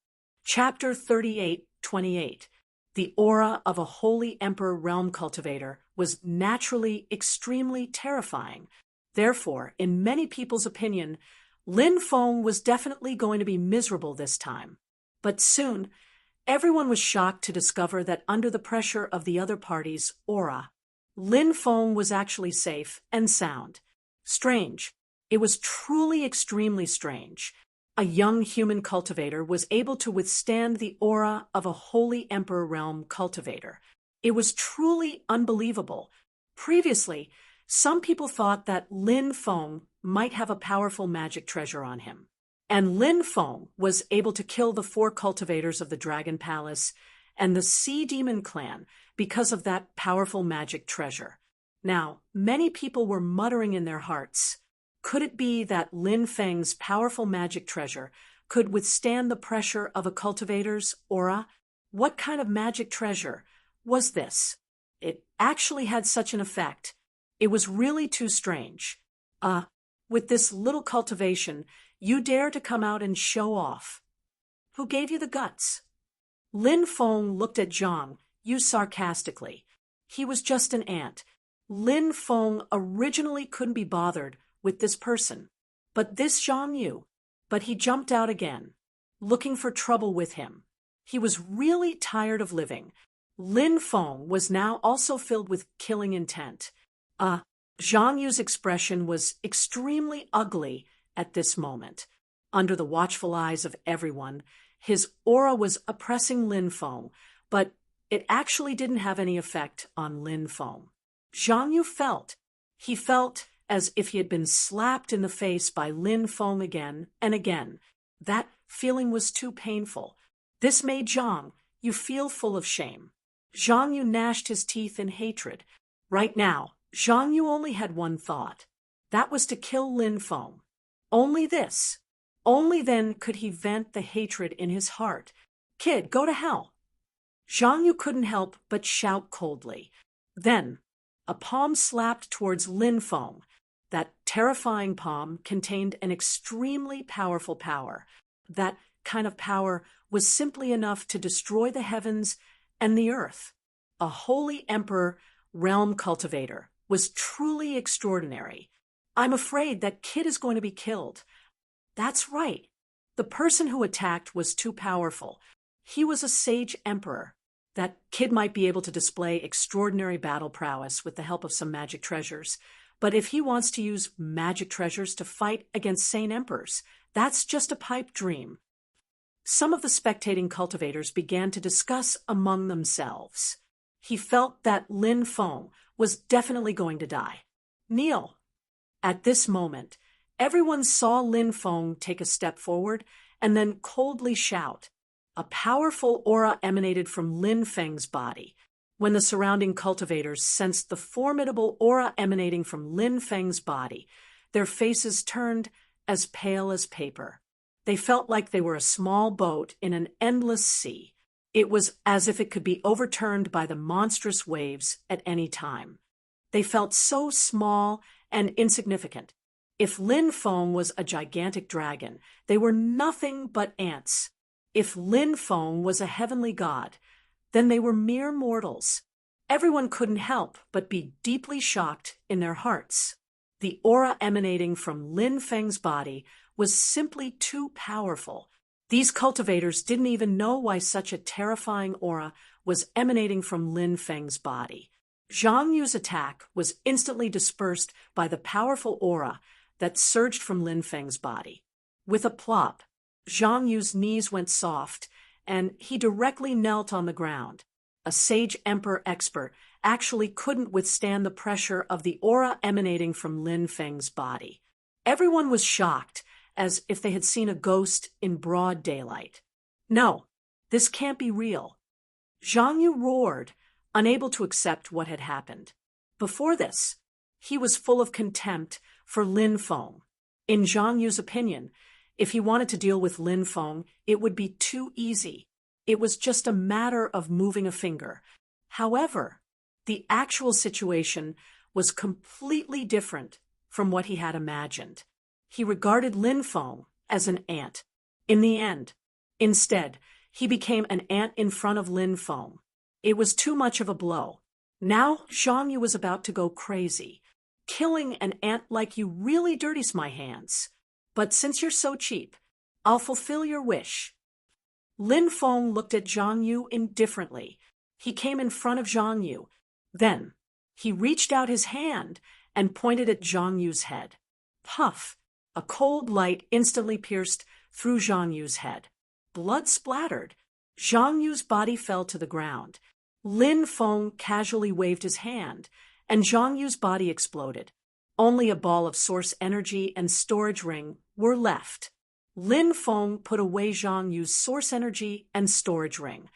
Chapter 38:28. The aura of a holy emperor realm cultivator was naturally extremely terrifying. Therefore, in many people's opinion, Lin Feng was definitely going to be miserable this time. But soon, everyone was shocked to discover that under the pressure of the other party's aura, Lin Feng was actually safe and sound. Strange. It was truly extremely strange. A young human cultivator was able to withstand the aura of a holy emperor realm cultivator. It was truly unbelievable. Previously, some people thought that Lin Feng might have a powerful magic treasure on him. And Lin Feng was able to kill the 4 cultivators of the Dragon Palace and the Sea Demon clan because of that powerful magic treasure. Now, many people were muttering in their hearts, could it be that Lin Feng's powerful magic treasure could withstand the pressure of a cultivator's aura? What kind of magic treasure was this? It actually had such an effect. It was really too strange. With this little cultivation, you dare to come out and show off. Who gave you the guts? Lin Feng looked at Zhang Yu sarcastically. He was just an ant. Lin Feng originally couldn't be bothered with this person. But this Zhang Yu. But he jumped out again, looking for trouble with him. He was really tired of living. Lin Feng was now also filled with killing intent. Zhang Yu's expression was extremely ugly at this moment. Under the watchful eyes of everyone, his aura was oppressing Lin Feng, but it actually didn't have any effect on Lin Feng. Zhang Yu felt. He felt as if he had been slapped in the face by Lin Feng again and again. That feeling was too painful. This made Zhang Yu feel full of shame. Zhang Yu gnashed his teeth in hatred. Right now, Zhang Yu only had one thought. That was to kill Lin Feng. Only this. Only then could he vent the hatred in his heart. Kid, go to hell. Zhang Yu couldn't help but shout coldly. Then, a palm slapped towards Lin Feng. That terrifying palm contained an extremely powerful power. That kind of power was simply enough to destroy the heavens and the earth. A holy emperor, realm cultivator, was truly extraordinary. I'm afraid that kid is going to be killed. That's right. The person who attacked was too powerful. He was a sage emperor. That kid might be able to display extraordinary battle prowess with the help of some magic treasures. But if he wants to use magic treasures to fight against sane emperors, that's just a pipe dream. Some of the spectating cultivators began to discuss among themselves. He felt that Lin Feng was definitely going to die. Kneel. At this moment, everyone saw Lin Feng take a step forward and then coldly shout. A powerful aura emanated from Lin Feng's body. When the surrounding cultivators sensed the formidable aura emanating from Lin Feng's body, their faces turned as pale as paper. They felt like they were a small boat in an endless sea. It was as if it could be overturned by the monstrous waves at any time. They felt so small and insignificant. If Lin Feng was a gigantic dragon, they were nothing but ants. If Lin Feng was a heavenly god, then they were mere mortals. Everyone couldn't help but be deeply shocked in their hearts. The aura emanating from Lin Feng's body was simply too powerful. These cultivators didn't even know why such a terrifying aura was emanating from Lin Feng's body. Zhang Yu's attack was instantly dispersed by the powerful aura that surged from Lin Feng's body. With a plop, Zhang Yu's knees went soft, and he directly knelt on the ground. A sage emperor expert actually couldn't withstand the pressure of the aura emanating from Lin Feng's body. Everyone was shocked, as if they had seen a ghost in broad daylight. No, this can't be real. Zhang Yu roared, unable to accept what had happened. Before this, he was full of contempt for Lin Feng. In Zhang Yu's opinion, if he wanted to deal with Lin Feng, it would be too easy. It was just a matter of moving a finger. However, the actual situation was completely different from what he had imagined. He regarded Lin Feng as an ant. In the end, instead, he became an ant in front of Lin Feng. It was too much of a blow. Now Zhang Yu was about to go crazy. Killing an ant like you really dirties my hands. But since you're so cheap, I'll fulfill your wish. Lin Feng looked at Zhang Yu indifferently. He came in front of Zhang Yu. Then, he reached out his hand and pointed at Zhang Yu's head. Puff! A cold light instantly pierced through Zhang Yu's head. Blood splattered. Zhang Yu's body fell to the ground. Lin Feng casually waved his hand, and Zhang Yu's body exploded. Only a ball of source energy and storage ring were left. Lin Feng put away Zhang Yu's source energy and storage ring.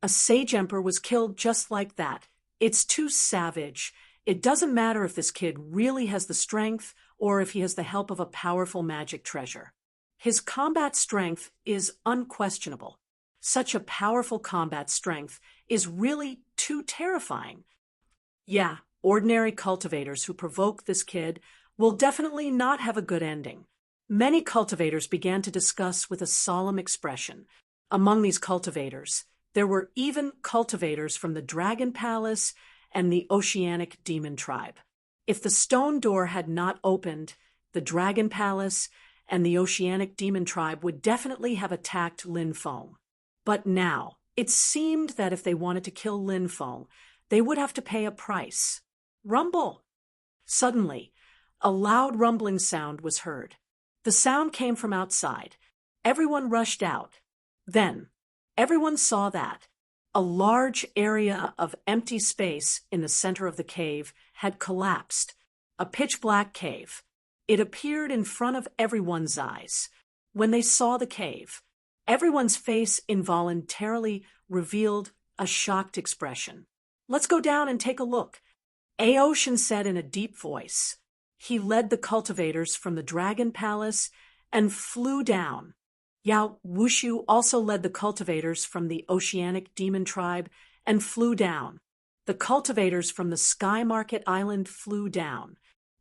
A sage emperor was killed just like that. It's too savage. It doesn't matter if this kid really has the strength or if he has the help of a powerful magic treasure. His combat strength is unquestionable. Such a powerful combat strength is really too terrifying. Yeah, ordinary cultivators who provoke this kid will definitely not have a good ending. Many cultivators began to discuss with a solemn expression. Among these cultivators, there were even cultivators from the Dragon Palace and the Oceanic Demon Tribe. If the stone door had not opened, the Dragon Palace and the Oceanic Demon Tribe would definitely have attacked Lin Feng. But now, it seemed that if they wanted to kill Lin Feng, they would have to pay a price. Rumble! Suddenly, a loud rumbling sound was heard. The sound came from outside. Everyone rushed out. Then, everyone saw that a large area of empty space in the center of the cave had collapsed. A pitch-black cave. It appeared in front of everyone's eyes. When they saw the cave, everyone's face involuntarily revealed a shocked expression. "Let's go down and take a look," Aoshin said in a deep voice. He led the cultivators from the Dragon Palace and flew down. Yao Wushu also led the cultivators from the Oceanic Demon Tribe and flew down. The cultivators from the Sky Market Island flew down.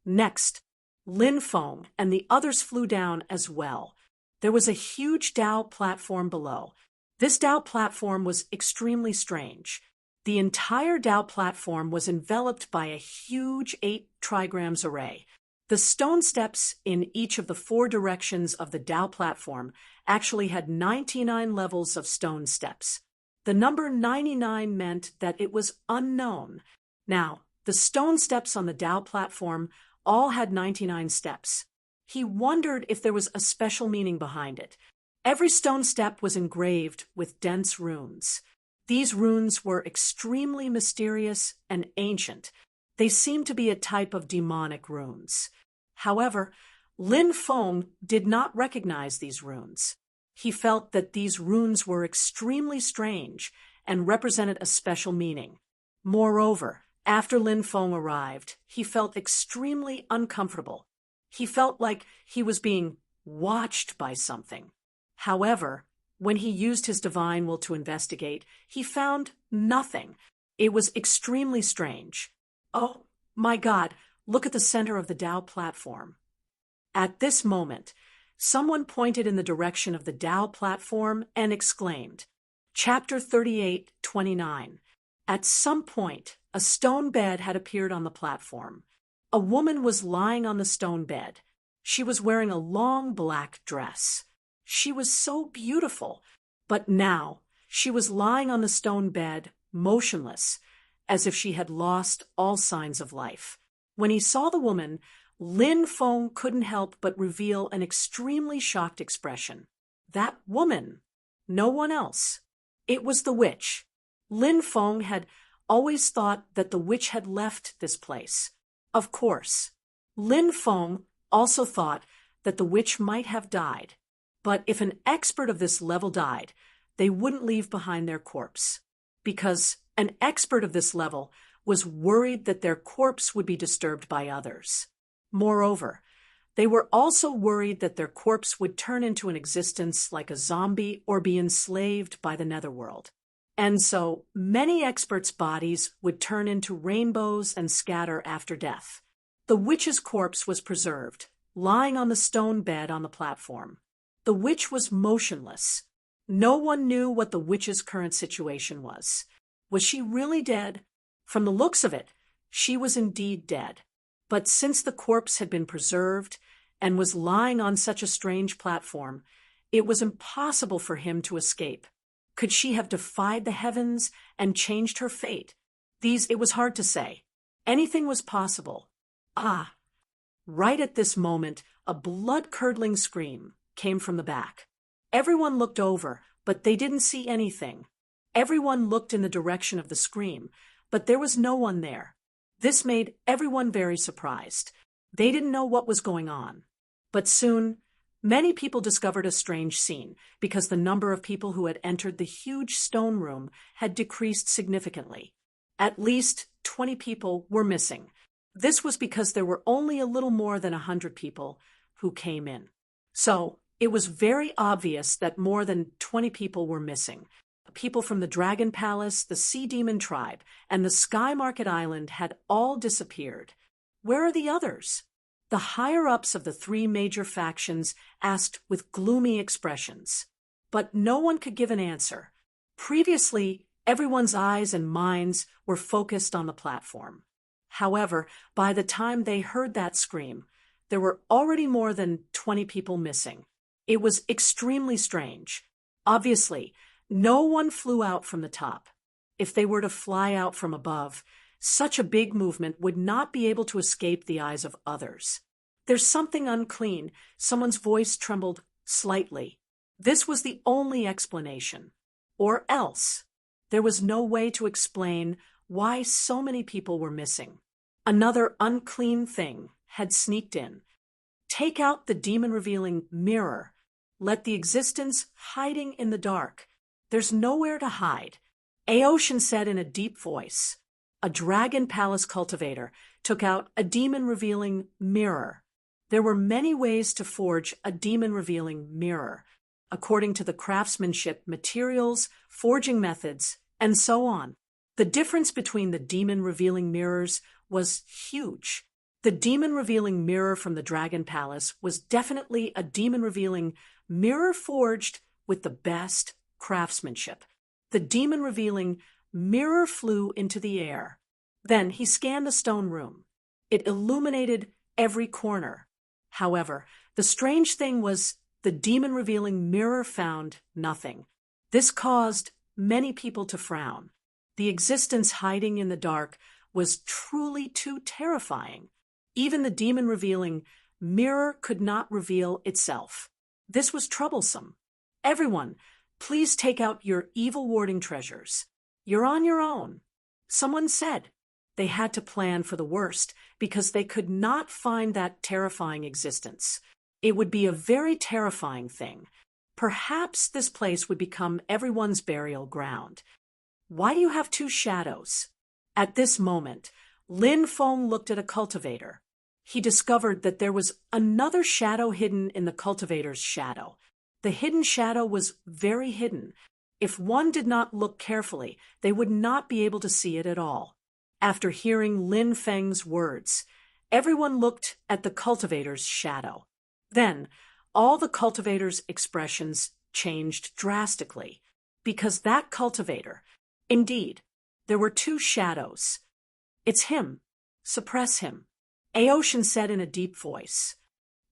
Next, Lin Feng and the others flew down as well. There was a huge Dao platform below. This Dao platform was extremely strange. The entire Dao platform was enveloped by a huge 8 trigrams array. The stone steps in each of the 4 directions of the Dao platform actually had 99 levels of stone steps. The number 99 meant that it was unknown. Now, the stone steps on the Dao platform all had 99 steps. He wondered if there was a special meaning behind it. Every stone step was engraved with dense runes. These runes were extremely mysterious and ancient. They seemed to be a type of demonic runes. However, Lin Feng did not recognize these runes. He felt that these runes were extremely strange and represented a special meaning. Moreover, after Lin Feng arrived, he felt extremely uncomfortable. He felt like he was being watched by something. However, when he used his divine will to investigate, he found nothing. It was extremely strange. "Oh, my God, look at the center of the Dao platform." At this moment, someone pointed in the direction of the Dao platform and exclaimed, Chapter 38:29. At some point, a stone bed had appeared on the platform. A woman was lying on the stone bed. She was wearing a long black dress. She was so beautiful, but now she was lying on the stone bed, motionless, as if she had lost all signs of life. When he saw the woman, Lin Feng couldn't help but reveal an extremely shocked expression. That woman, no one else. It was the witch. Lin Feng had always thought that the witch had left this place. Of course, Lin Feng also thought that the witch might have died. But if an expert of this level died, they wouldn't leave behind their corpse. Because an expert of this level was worried that their corpse would be disturbed by others. Moreover, they were also worried that their corpse would turn into an existence like a zombie or be enslaved by the netherworld. And so many experts' bodies would turn into rainbows and scatter after death. The witch's corpse was preserved, lying on the stone bed on the platform. The witch was motionless. No one knew what the witch's current situation was. Was she really dead? From the looks of it, she was indeed dead. But since the corpse had been preserved and was lying on such a strange platform, it was impossible for him to escape. Could she have defied the heavens and changed her fate? It was hard to say. Anything was possible. Ah! Right at this moment, a blood-curdling scream came from the back. Everyone looked over, but they didn't see anything. Everyone looked in the direction of the scream, but there was no one there. This made everyone very surprised. They didn't know what was going on. But soon, many people discovered a strange scene because the number of people who had entered the huge stone room had decreased significantly. At least 20 people were missing. This was because there were only a little more than 100 people who came in. So, It was very obvious that more than 20 people were missing. People from the Dragon Palace, the Sea Demon Tribe, and the Sky Market Island had all disappeared. Where are the others? The higher-ups of the three major factions asked with gloomy expressions. But no one could give an answer. Previously, everyone's eyes and minds were focused on the platform. However, by the time they heard that scream, there were already more than 20 people missing. It was extremely strange. Obviously, no one flew out from the top. If they were to fly out from above, such a big movement would not be able to escape the eyes of others. There's something unclean. Someone's voice trembled slightly. This was the only explanation. Or else, there was no way to explain why so many people were missing. Another unclean thing had sneaked in. Take out the demon-revealing mirror. Let the existence hiding in the dark. There's nowhere to hide. Aocean said in a deep voice. A Dragon Palace cultivator took out a demon-revealing mirror. There were many ways to forge a demon-revealing mirror, according to the craftsmanship, materials, forging methods, and so on. The difference between the demon-revealing mirrors was huge. The demon-revealing mirror from the Dragon Palace was definitely a demon-revealing mirror forged with the best craftsmanship. The demon-revealing mirror flew into the air. Then he scanned the stone room. It illuminated every corner. However, the strange thing was the demon-revealing mirror found nothing. This caused many people to frown. The existence hiding in the dark was truly too terrifying. Even the demon-revealing mirror could not reveal itself. This was troublesome. Everyone, please take out your evil warding treasures. You're on your own. Someone said they had to plan for the worst because they could not find that terrifying existence. It would be a very terrifying thing. Perhaps this place would become everyone's burial ground. Why do you have two shadows? At this moment, Lin Feng looked at a cultivator. He discovered that there was another shadow hidden in the cultivator's shadow. The hidden shadow was very hidden. If one did not look carefully, they would not be able to see it at all. After hearing Lin Feng's words, everyone looked at the cultivator's shadow. Then, all the cultivator's expressions changed drastically, because that cultivator, indeed, there were two shadows. It's him. Suppress him. Aocean said in a deep voice.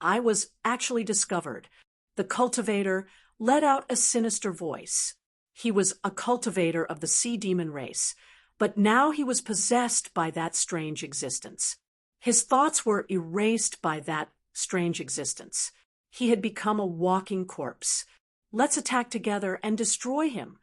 I was actually discovered. The cultivator let out a sinister voice. He was a cultivator of the sea demon race, but now he was possessed by that strange existence. His thoughts were erased by that strange existence. He had become a walking corpse. Let's attack together and destroy him.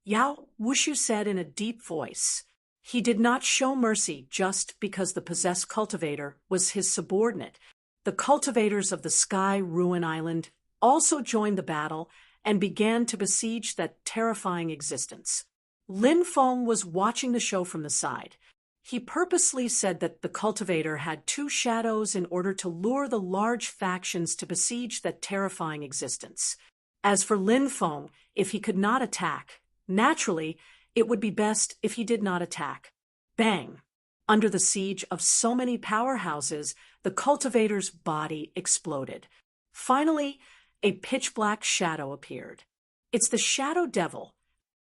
Yao Wushu said in a deep voice. He did not show mercy just because the possessed cultivator was his subordinate. The cultivators of the Sky Ruin Island also joined the battle and began to besiege that terrifying existence. Lin Feng was watching the show from the side. He purposely said that the cultivator had two shadows in order to lure the large factions to besiege that terrifying existence. As for Lin Feng, if he could not attack, naturally, it would be best if he did not attack. Bang! Under the siege of so many powerhouses, the cultivator's body exploded. Finally, a pitch-black shadow appeared. It's the Shadow Devil.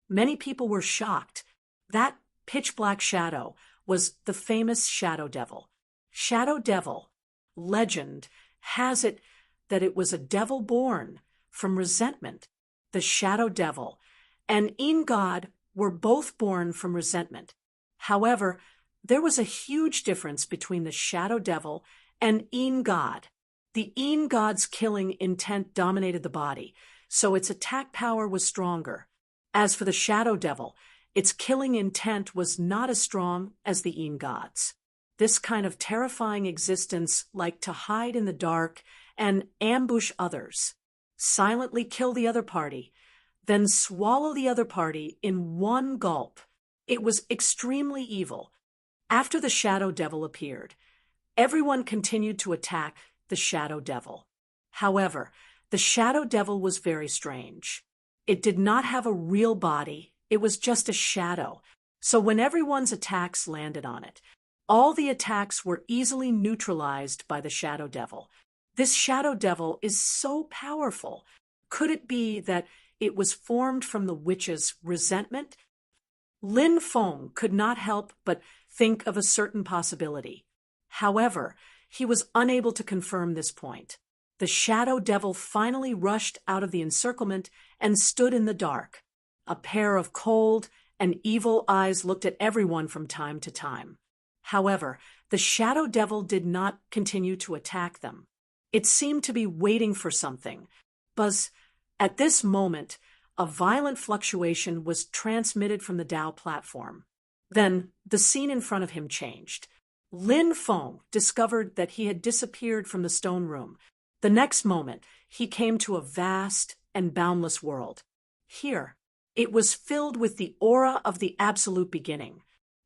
Many people were shocked. That pitch-black shadow was the famous Shadow Devil. Shadow Devil, legend, has it that it was a devil born from resentment. The Shadow Devil and In God were both born from resentment. However, there was a huge difference between the Shadow Devil and In God. The In God's killing intent dominated the body, so its attack power was stronger. As for the Shadow Devil, its killing intent was not as strong as the In God's. This kind of terrifying existence liked to hide in the dark and ambush others, silently kill the other party, then swallow the other party in one gulp. It was extremely evil. After the Shadow Devil appeared, everyone continued to attack the Shadow Devil. However, The shadow devil was very strange. It did not have a real body, it was just a shadow. So when everyone's attacks landed on it, all the attacks were easily neutralized by the shadow devil. This shadow devil is so powerful. Could it be that it was formed from the witch's resentment? Lin Feng could not help but think of a certain possibility. However, he was unable to confirm this point. The shadow devil finally rushed out of the encirclement and stood in the dark. A pair of cold and evil eyes looked at everyone from time to time. However, the shadow devil did not continue to attack them. It seemed to be waiting for something. At this moment, a violent fluctuation was transmitted from the Tao platform. Then, the scene in front of him changed. Lin Feng discovered that he had disappeared from the stone room. The next moment, he came to a vast and boundless world. Here, it was filled with the aura of the absolute beginning.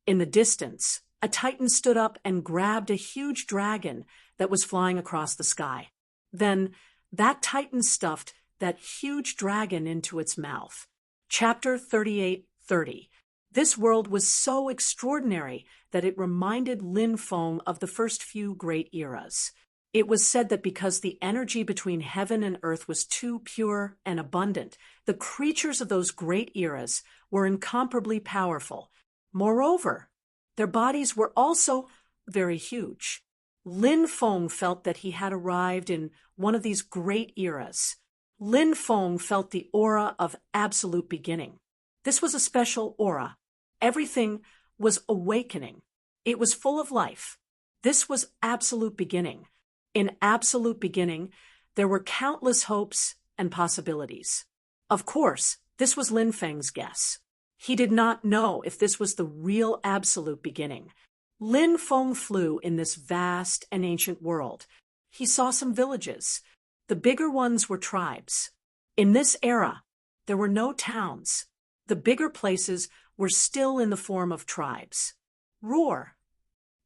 In the distance, a titan stood up and grabbed a huge dragon that was flying across the sky. Then, that titan stuffed that huge dragon into its mouth. Chapter 38:30. This world was so extraordinary that it reminded Lin Feng of the first few great eras. It was said that because the energy between heaven and earth was too pure and abundant, the creatures of those great eras were incomparably powerful. Moreover, their bodies were also very huge. Lin Feng felt that he had arrived in one of these great eras. Lin Feng felt the aura of absolute beginning. This was a special aura. Everything was awakening. It was full of life. This was absolute beginning. In absolute beginning, there were countless hopes and possibilities. Of course, this was Lin Feng's guess. He did not know if this was the real absolute beginning. Lin Feng flew in this vast and ancient world. He saw some villages. The bigger ones were tribes. In this era, there were no towns. The bigger places were still in the form of tribes. Roar.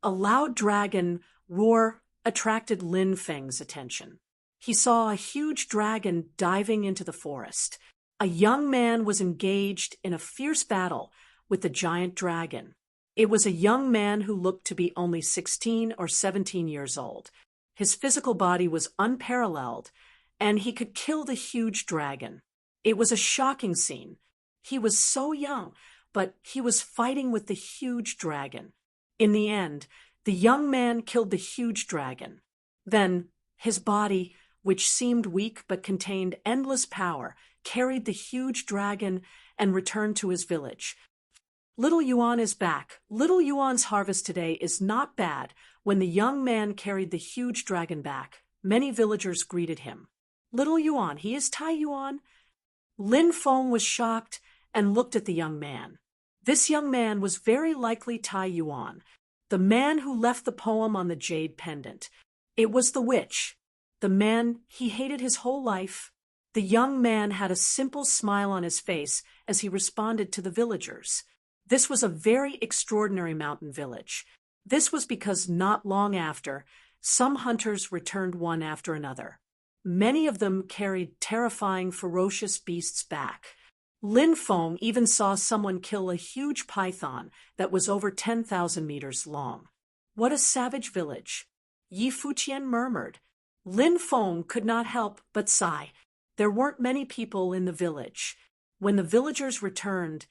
A loud dragon roar attracted Lin Feng's attention. He saw a huge dragon diving into the forest. A young man was engaged in a fierce battle with the giant dragon. It was a young man who looked to be only 16 or 17 years old. His physical body was unparalleled, and he could kill the huge dragon. It was a shocking scene. He was so young, but he was fighting with the huge dragon. In the end, the young man killed the huge dragon. Then, his body, which seemed weak but contained endless power, carried the huge dragon and returned to his village. Little Yuan is back. Little Yuan's harvest today is not bad. When the young man carried the huge dragon back, many villagers greeted him. Little Yuan, he is Tai Yuan. Lin Feng was shocked and looked at the young man. This young man was very likely Tai Yuan, the man who left the poem on the jade pendant. It was the witch, the man he hated his whole life. The young man had a simple smile on his face as he responded to the villagers. This was a very extraordinary mountain village. This was because not long after, some hunters returned one after another. Many of them carried terrifying, ferocious beasts back. Lin Feng even saw someone kill a huge python that was over 10,000 meters long. What a savage village! Yi Fuqian murmured. Lin Feng could not help but sigh. There weren't many people in the village. When the villagers returned,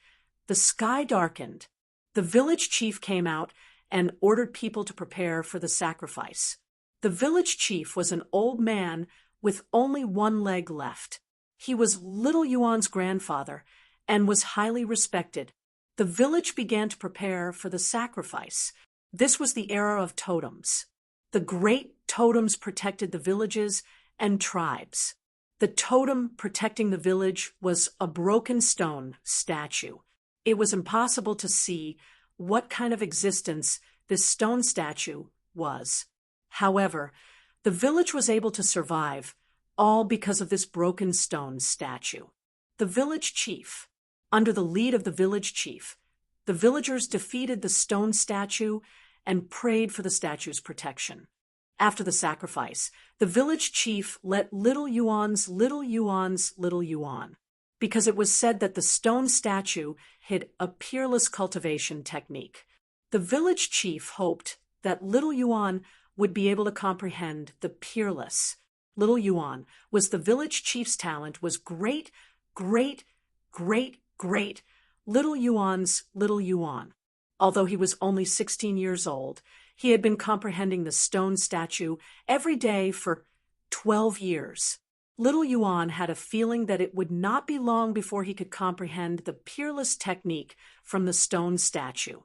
the sky darkened. The village chief came out and ordered people to prepare for the sacrifice. The village chief was an old man with only one leg left. He was Little Yuan's grandfather and was highly respected. The village began to prepare for the sacrifice. This was the era of totems. The great totems protected the villages and tribes. The totem protecting the village was a broken stone statue. It was impossible to see what kind of existence this stone statue was. However, the village was able to survive, all because of this broken stone statue. The village chief. Under the lead of the village chief, the villagers defeated the stone statue and prayed for the statue's protection. After the sacrifice, the village chief let little Yuan's little Yuan, because it was said that the stone statue hid a peerless cultivation technique. The village chief hoped that little Yuan would be able to comprehend the peerless. Little Yuan was the village chief's talent was great, great, great, great. Little Yuan's little Yuan. Although he was only 16 years old, he had been comprehending the stone statue every day for 12 years. Little Yuan had a feeling that it would not be long before he could comprehend the peerless technique from the stone statue.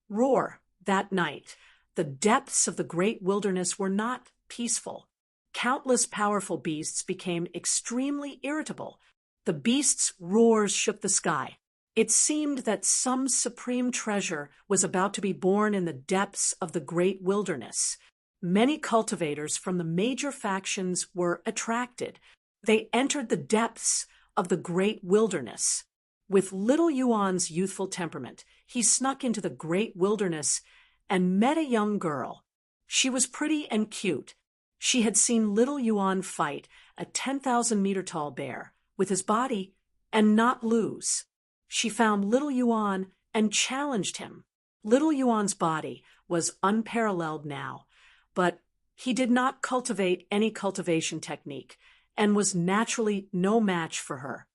Roar, that night, the depths of the great wilderness were not peaceful. Countless powerful beasts became extremely irritable. The beasts' roars shook the sky. It seemed that some supreme treasure was about to be born in the depths of the great wilderness. Many cultivators from the major factions were attracted. They entered the depths of the great wilderness. With little Yuan's youthful temperament, he snuck into the great wilderness and met a young girl. She was pretty and cute. She had seen little Yuan fight a 10,000-meter-tall bear with his body and not lose. She found little Yuan and challenged him. Little Yuan's body was unparalleled now, but he did not cultivate any cultivation technique and was naturally no match for her.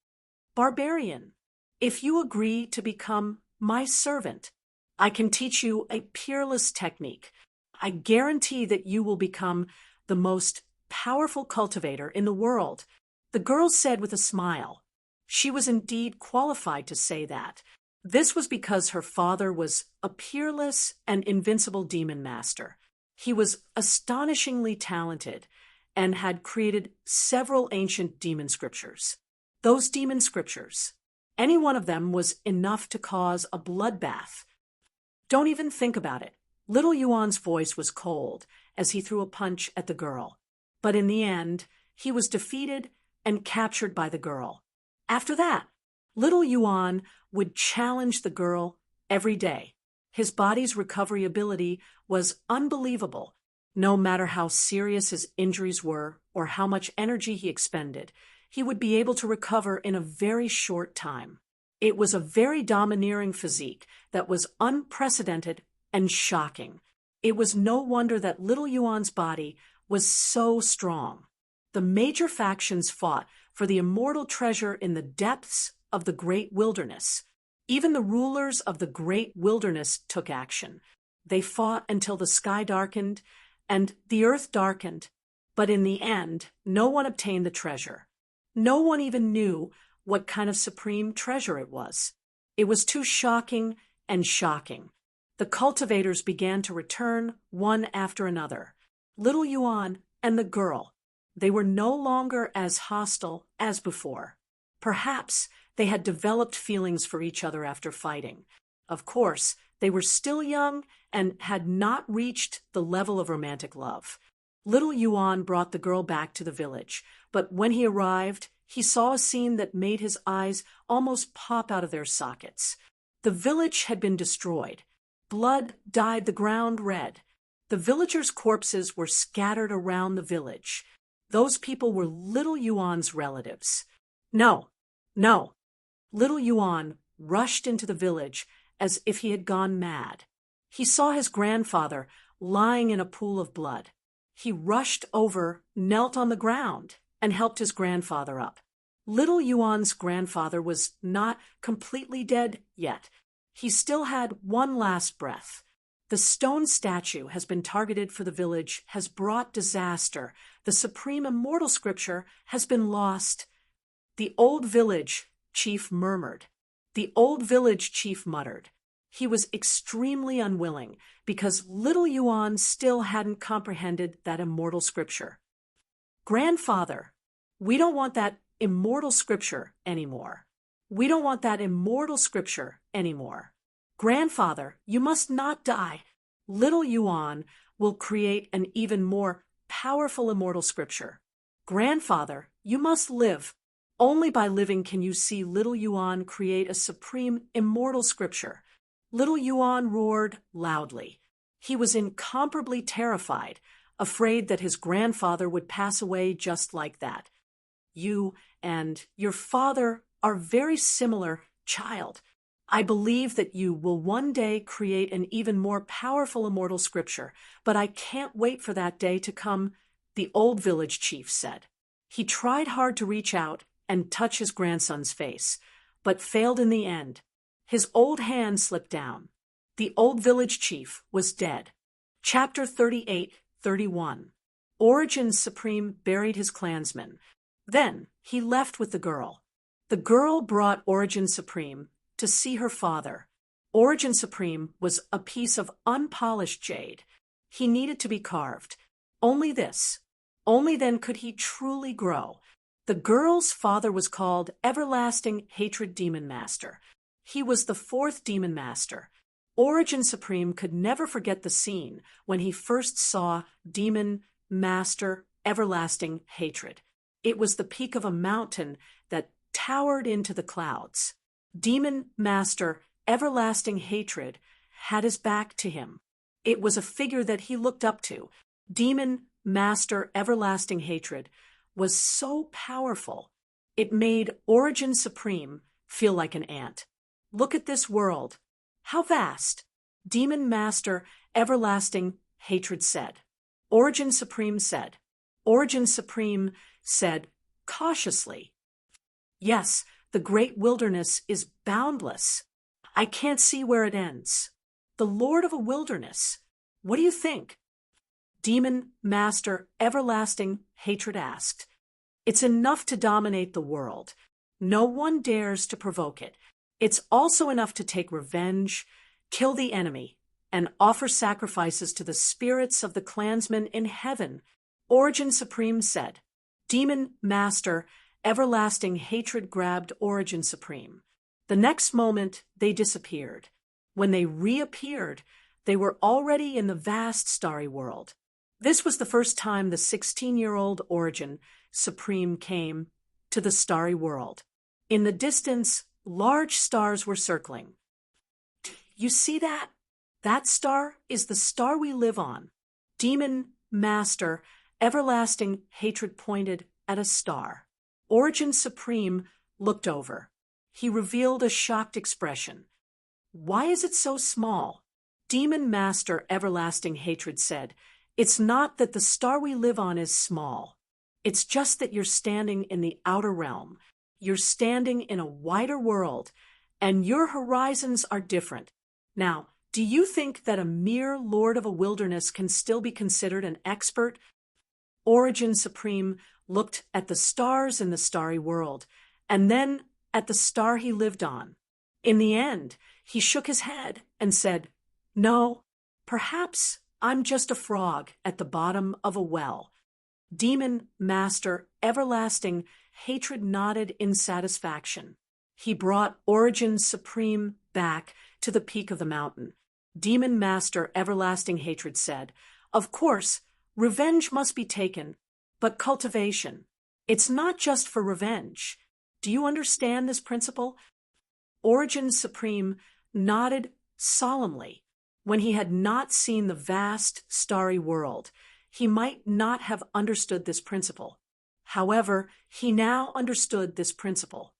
Barbarian, if you agree to become my servant, I can teach you a peerless technique. I guarantee that you will become the most powerful cultivator in the world. The girl said with a smile. She was indeed qualified to say that. This was because her father was a peerless and invincible demon master. He was astonishingly talented and had created several ancient demon scriptures. Those demon scriptures, any one of them was enough to cause a bloodbath. Don't even think about it. Little Yuan's voice was cold as he threw a punch at the girl. But in the end, he was defeated and captured by the girl. After that, little Yuan would challenge the girl every day. His body's recovery ability was unbelievable. No matter how serious his injuries were or how much energy he expended, he would be able to recover in a very short time. It was a very domineering physique that was unprecedented and shocking. It was no wonder that little Yuan's body was so strong. The major factions fought for the immortal treasure in the depths of the great wilderness. Even the rulers of the great wilderness took action. They fought until the sky darkened and the earth darkened, but in the end, no one obtained the treasure. No one even knew what kind of supreme treasure it was. It was too shocking and shocking. The cultivators began to return one after another. Little Yuan and the girl, they were no longer as hostile as before. Perhaps they had developed feelings for each other after fighting. Of course, they were still young and had not reached the level of romantic love. Little Yuan brought the girl back to the village, but when he arrived, he saw a scene that made his eyes almost pop out of their sockets. The village had been destroyed. Blood dyed the ground red. The villagers' corpses were scattered around the village. Those people were little Yuan's relatives. No. Little Yuan rushed into the village as if he had gone mad. He saw his grandfather lying in a pool of blood. He rushed over, knelt on the ground, and helped his grandfather up. Little Yuan's grandfather was not completely dead yet. He still had one last breath. The stone statue has been targeted for the village, has brought disaster. The supreme immortal scripture has been lost. The old village chief murmured. The old village chief muttered. He was extremely unwilling because little Yuan still hadn't comprehended that immortal scripture. Grandfather, we don't want that immortal scripture anymore. We don't want that immortal scripture anymore. Grandfather, you must not die. Little Yuan will create an even more powerful immortal scripture. Grandfather, you must live. Only by living can you see little Yuan create a supreme immortal scripture. Little Yuan roared loudly. He was incomparably terrified. afraid that his grandfather would pass away just like that. You and your father are very similar, child. I believe that you will one day create an even more powerful immortal scripture, but I can't wait for that day to come, the old village chief said. He tried hard to reach out and touch his grandson's face, but failed in the end. His old hand slipped down. The old village chief was dead. Chapter 38-31. Origin Supreme buried his clansmen. Then he left with the girl. The girl brought Origin Supreme to see her father. Origin Supreme was a piece of unpolished jade. He needed to be carved. Only then could he truly grow. The girl's father was called Everlasting Hatred Demon Master. He was the fourth Demon Master. Origin Supreme could never forget the scene when he first saw Demon Master Everlasting Hatred. It was the peak of a mountain that towered into the clouds. Demon Master Everlasting Hatred had his back to him. It was a figure that he looked up to. Demon Master Everlasting Hatred was so powerful, it made Origin Supreme feel like an ant. Look at this world. How vast! Demon Master Everlasting Hatred said. Origin Supreme said. Origin Supreme said cautiously, "Yes, the great wilderness is boundless. I can't see where it ends. The Lord of a wilderness. What do you think?" Demon Master Everlasting Hatred asked. "It's enough to dominate the world. No one dares to provoke it. It's also enough to take revenge, kill the enemy, and offer sacrifices to the spirits of the clansmen in heaven," Origin Supreme said. Demon Master Everlasting Hatred grabbed Origin Supreme. The next moment, they disappeared. When they reappeared, they were already in the vast starry world. This was the first time the 16-year-old Origin Supreme came to the starry world. In the distance, large stars were circling. "You see that? That star is the star we live on." Demon Master Everlasting Hatred pointed at a star. Origin Supreme looked over. He revealed a shocked expression. "Why is it so small?" Demon Master Everlasting Hatred said, "It's not that the star we live on is small. It's just that you're standing in the outer realm. You're standing in a wider world, and your horizons are different. Now, do you think that a mere lord of a wilderness can still be considered an expert?" Origin Supreme looked at the stars in the starry world, and then at the star he lived on. In the end, he shook his head and said, "No, perhaps I'm just a frog at the bottom of a well." Demon Master Everlasting Hatred nodded in satisfaction. He brought Origin Supreme back to the peak of the mountain. Demon Master Everlasting Hatred said, "Of course, revenge must be taken, but cultivation. It's not just for revenge. Do you understand this principle?" Origin Supreme nodded solemnly. When he had not seen the vast, starry world, he might not have understood this principle. However, he now understood this principle.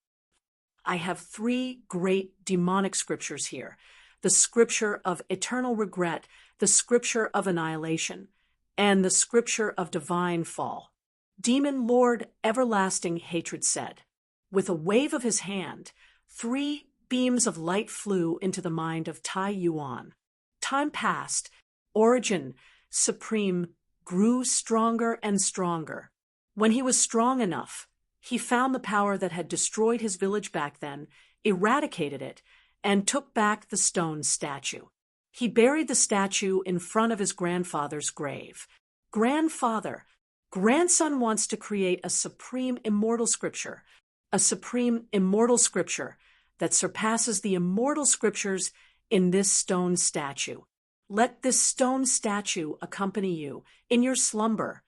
I have 3 great demonic scriptures here: the scripture of eternal regret, the scripture of annihilation, and the scripture of divine fall. Demon Lord Everlasting Hatred said. With a wave of his hand, 3 beams of light flew into the mind of Tai Yuan. Time passed. Origin Supreme grew stronger and stronger. When he was strong enough, he found the power that had destroyed his village back then, eradicated it, and took back the stone statue. He buried the statue in front of his grandfather's grave. "Grandfather, grandson wants to create a supreme immortal scripture, a supreme immortal scripture that surpasses the immortal scriptures in this stone statue. Let this stone statue accompany you in your slumber,"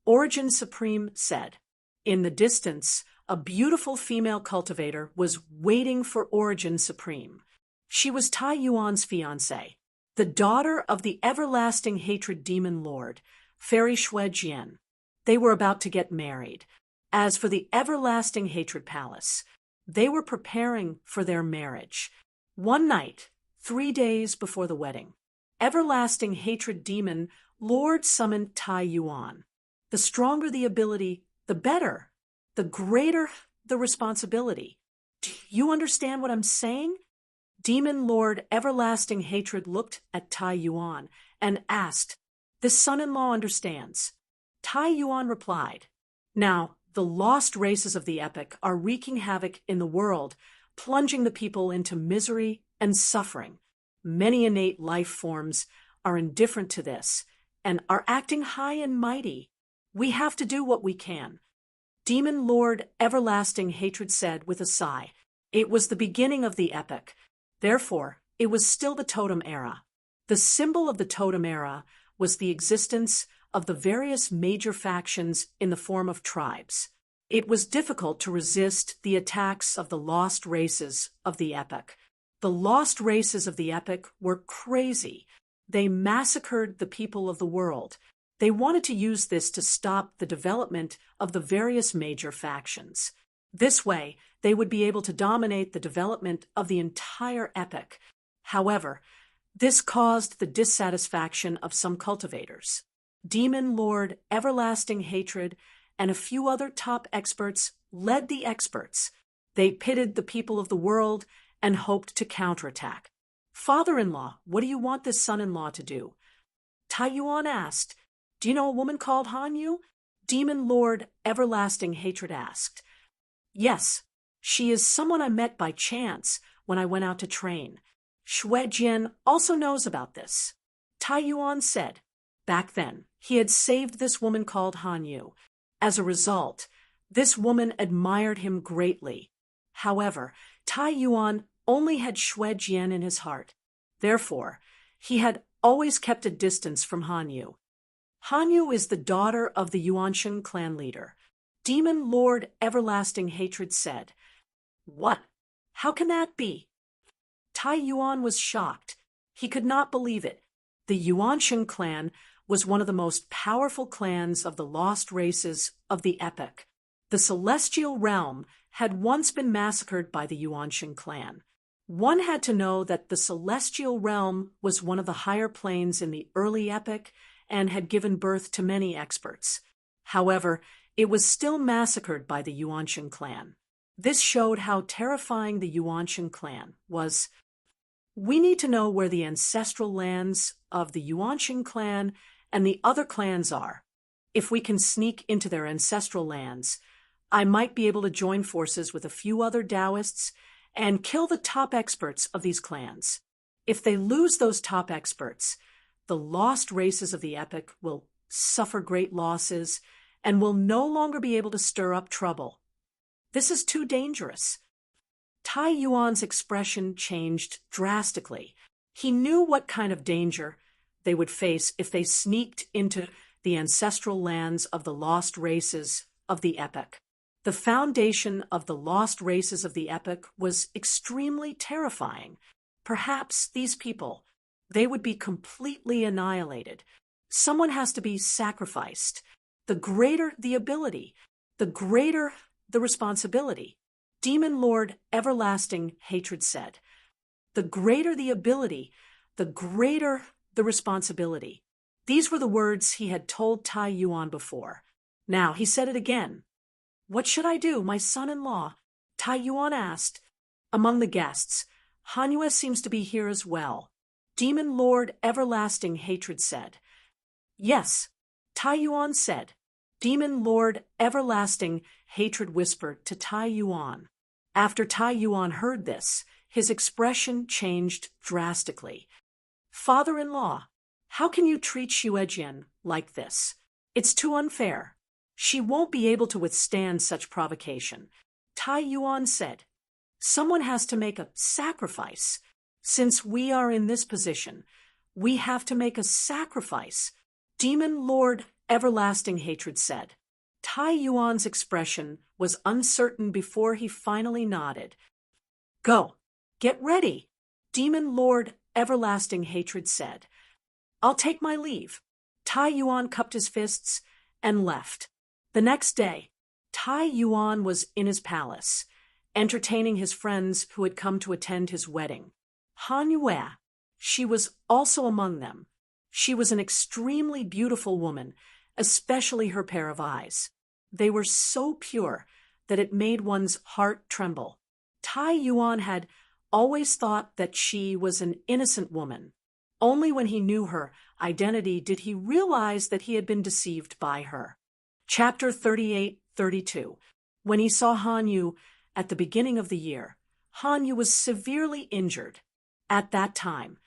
Origin Supreme said. In the distance, a beautiful female cultivator was waiting for Origin Supreme. She was Tai Yuan's fiancée, the daughter of the Everlasting Hatred Demon Lord, Fairy Shui Jian. They were about to get married. As for the Everlasting Hatred Palace, they were preparing for their marriage. One night, 3 days before the wedding, Everlasting Hatred Demon Lord summoned Tai Yuan. The stronger the ability, the better. The greater the responsibility. Do you understand what I'm saying? Demon Lord Everlasting Hatred looked at Tai Yuan and asked, "This son-in-law understands?" Tai Yuan replied, "Now, the lost races of the epic are wreaking havoc in the world, plunging the people into misery and suffering. Many innate life forms are indifferent to this and are acting high and mighty. We have to do what we can." Demon Lord Everlasting Hatred said with a sigh, "It was the beginning of the epic. Therefore, it was still the totem era." The symbol of the totem era was the existence of the various major factions in the form of tribes. It was difficult to resist the attacks of the lost races of the epic. The lost races of the epic were crazy. They massacred the people of the world. They wanted to use this to stop the development of the various major factions. This way, they would be able to dominate the development of the entire epic. However, this caused the dissatisfaction of some cultivators. Demon Lord Everlasting Hatred and a few other top experts led the experts. They pitted the people of the world and hoped to counterattack. "Father-in-law, what do you want this son-in-law to do?" Tai Yuan asked. "Do you know a woman called Han Yu?" Demon Lord Everlasting Hatred asked. "Yes, she is someone I met by chance when I went out to train. Shui Jian also knows about this." Tai Yuan said. Back then, he had saved this woman called Han Yu. As a result, this woman admired him greatly. However, Tai Yuan only had Shui Jian in his heart. Therefore, he had always kept a distance from Han Yu. Han Yu is the daughter of the Yuanshan clan leader. Demon Lord Everlasting Hatred said. "What? How can that be?" Tai Yuan was shocked. He could not believe it. The Yuanshan clan was one of the most powerful clans of the lost races of the epic. The celestial realm had once been massacred by the Yuanshan clan. One had to know that the celestial realm was one of the higher planes in the early epic and had given birth to many experts. However, it was still massacred by the Yuanshan clan. This showed how terrifying the Yuanshan clan was. We need to know where the ancestral lands of the Yuanshan clan and the other clans are. If we can sneak into their ancestral lands, I might be able to join forces with a few other Taoists and kill the top experts of these clans. If they lose those top experts, the lost races of the epic will suffer great losses and will no longer be able to stir up trouble. This is too dangerous. Tai Yuan's expression changed drastically. He knew what kind of danger they would face if they sneaked into the ancestral lands of the lost races of the epic. The foundation of the lost races of the epic was extremely terrifying. Perhaps these people, they would be completely annihilated. Someone has to be sacrificed. The greater the ability, the greater the responsibility. Demon Lord Everlasting Hatred said. The greater the ability, the greater the responsibility. These were the words he had told Tai Yuan before. Now he said it again. "What should I do, my son-in-law?" Tai Yuan asked. Among the guests, Han Yu seems to be here as well. Demon Lord Everlasting Hatred said. "Yes," Tai Yuan said. Demon Lord Everlasting Hatred whispered to Tai Yuan. After Tai Yuan heard this, his expression changed drastically. "Father-in-law, how can you treat Shuejian like this? It's too unfair. She won't be able to withstand such provocation." Tai Yuan said. "Someone has to make a sacrifice. Since we are in this position, we have to make a sacrifice." Demon Lord Everlasting Hatred said. Tai Yuan's expression was uncertain before he finally nodded. "Go, get ready," Demon Lord Everlasting Hatred said. "I'll take my leave." Tai Yuan cupped his fists and left. The next day, Tai Yuan was in his palace, entertaining his friends who had come to attend his wedding. Han Yue, she was also among them. She was an extremely beautiful woman, especially her pair of eyes. They were so pure that it made one's heart tremble. Tai Yuan had always thought that she was an innocent woman. Only when he knew her identity did he realize that he had been deceived by her. Chapter 38-32. When he saw Han Yu at the beginning of the year, Han Yu was severely injured. At that time,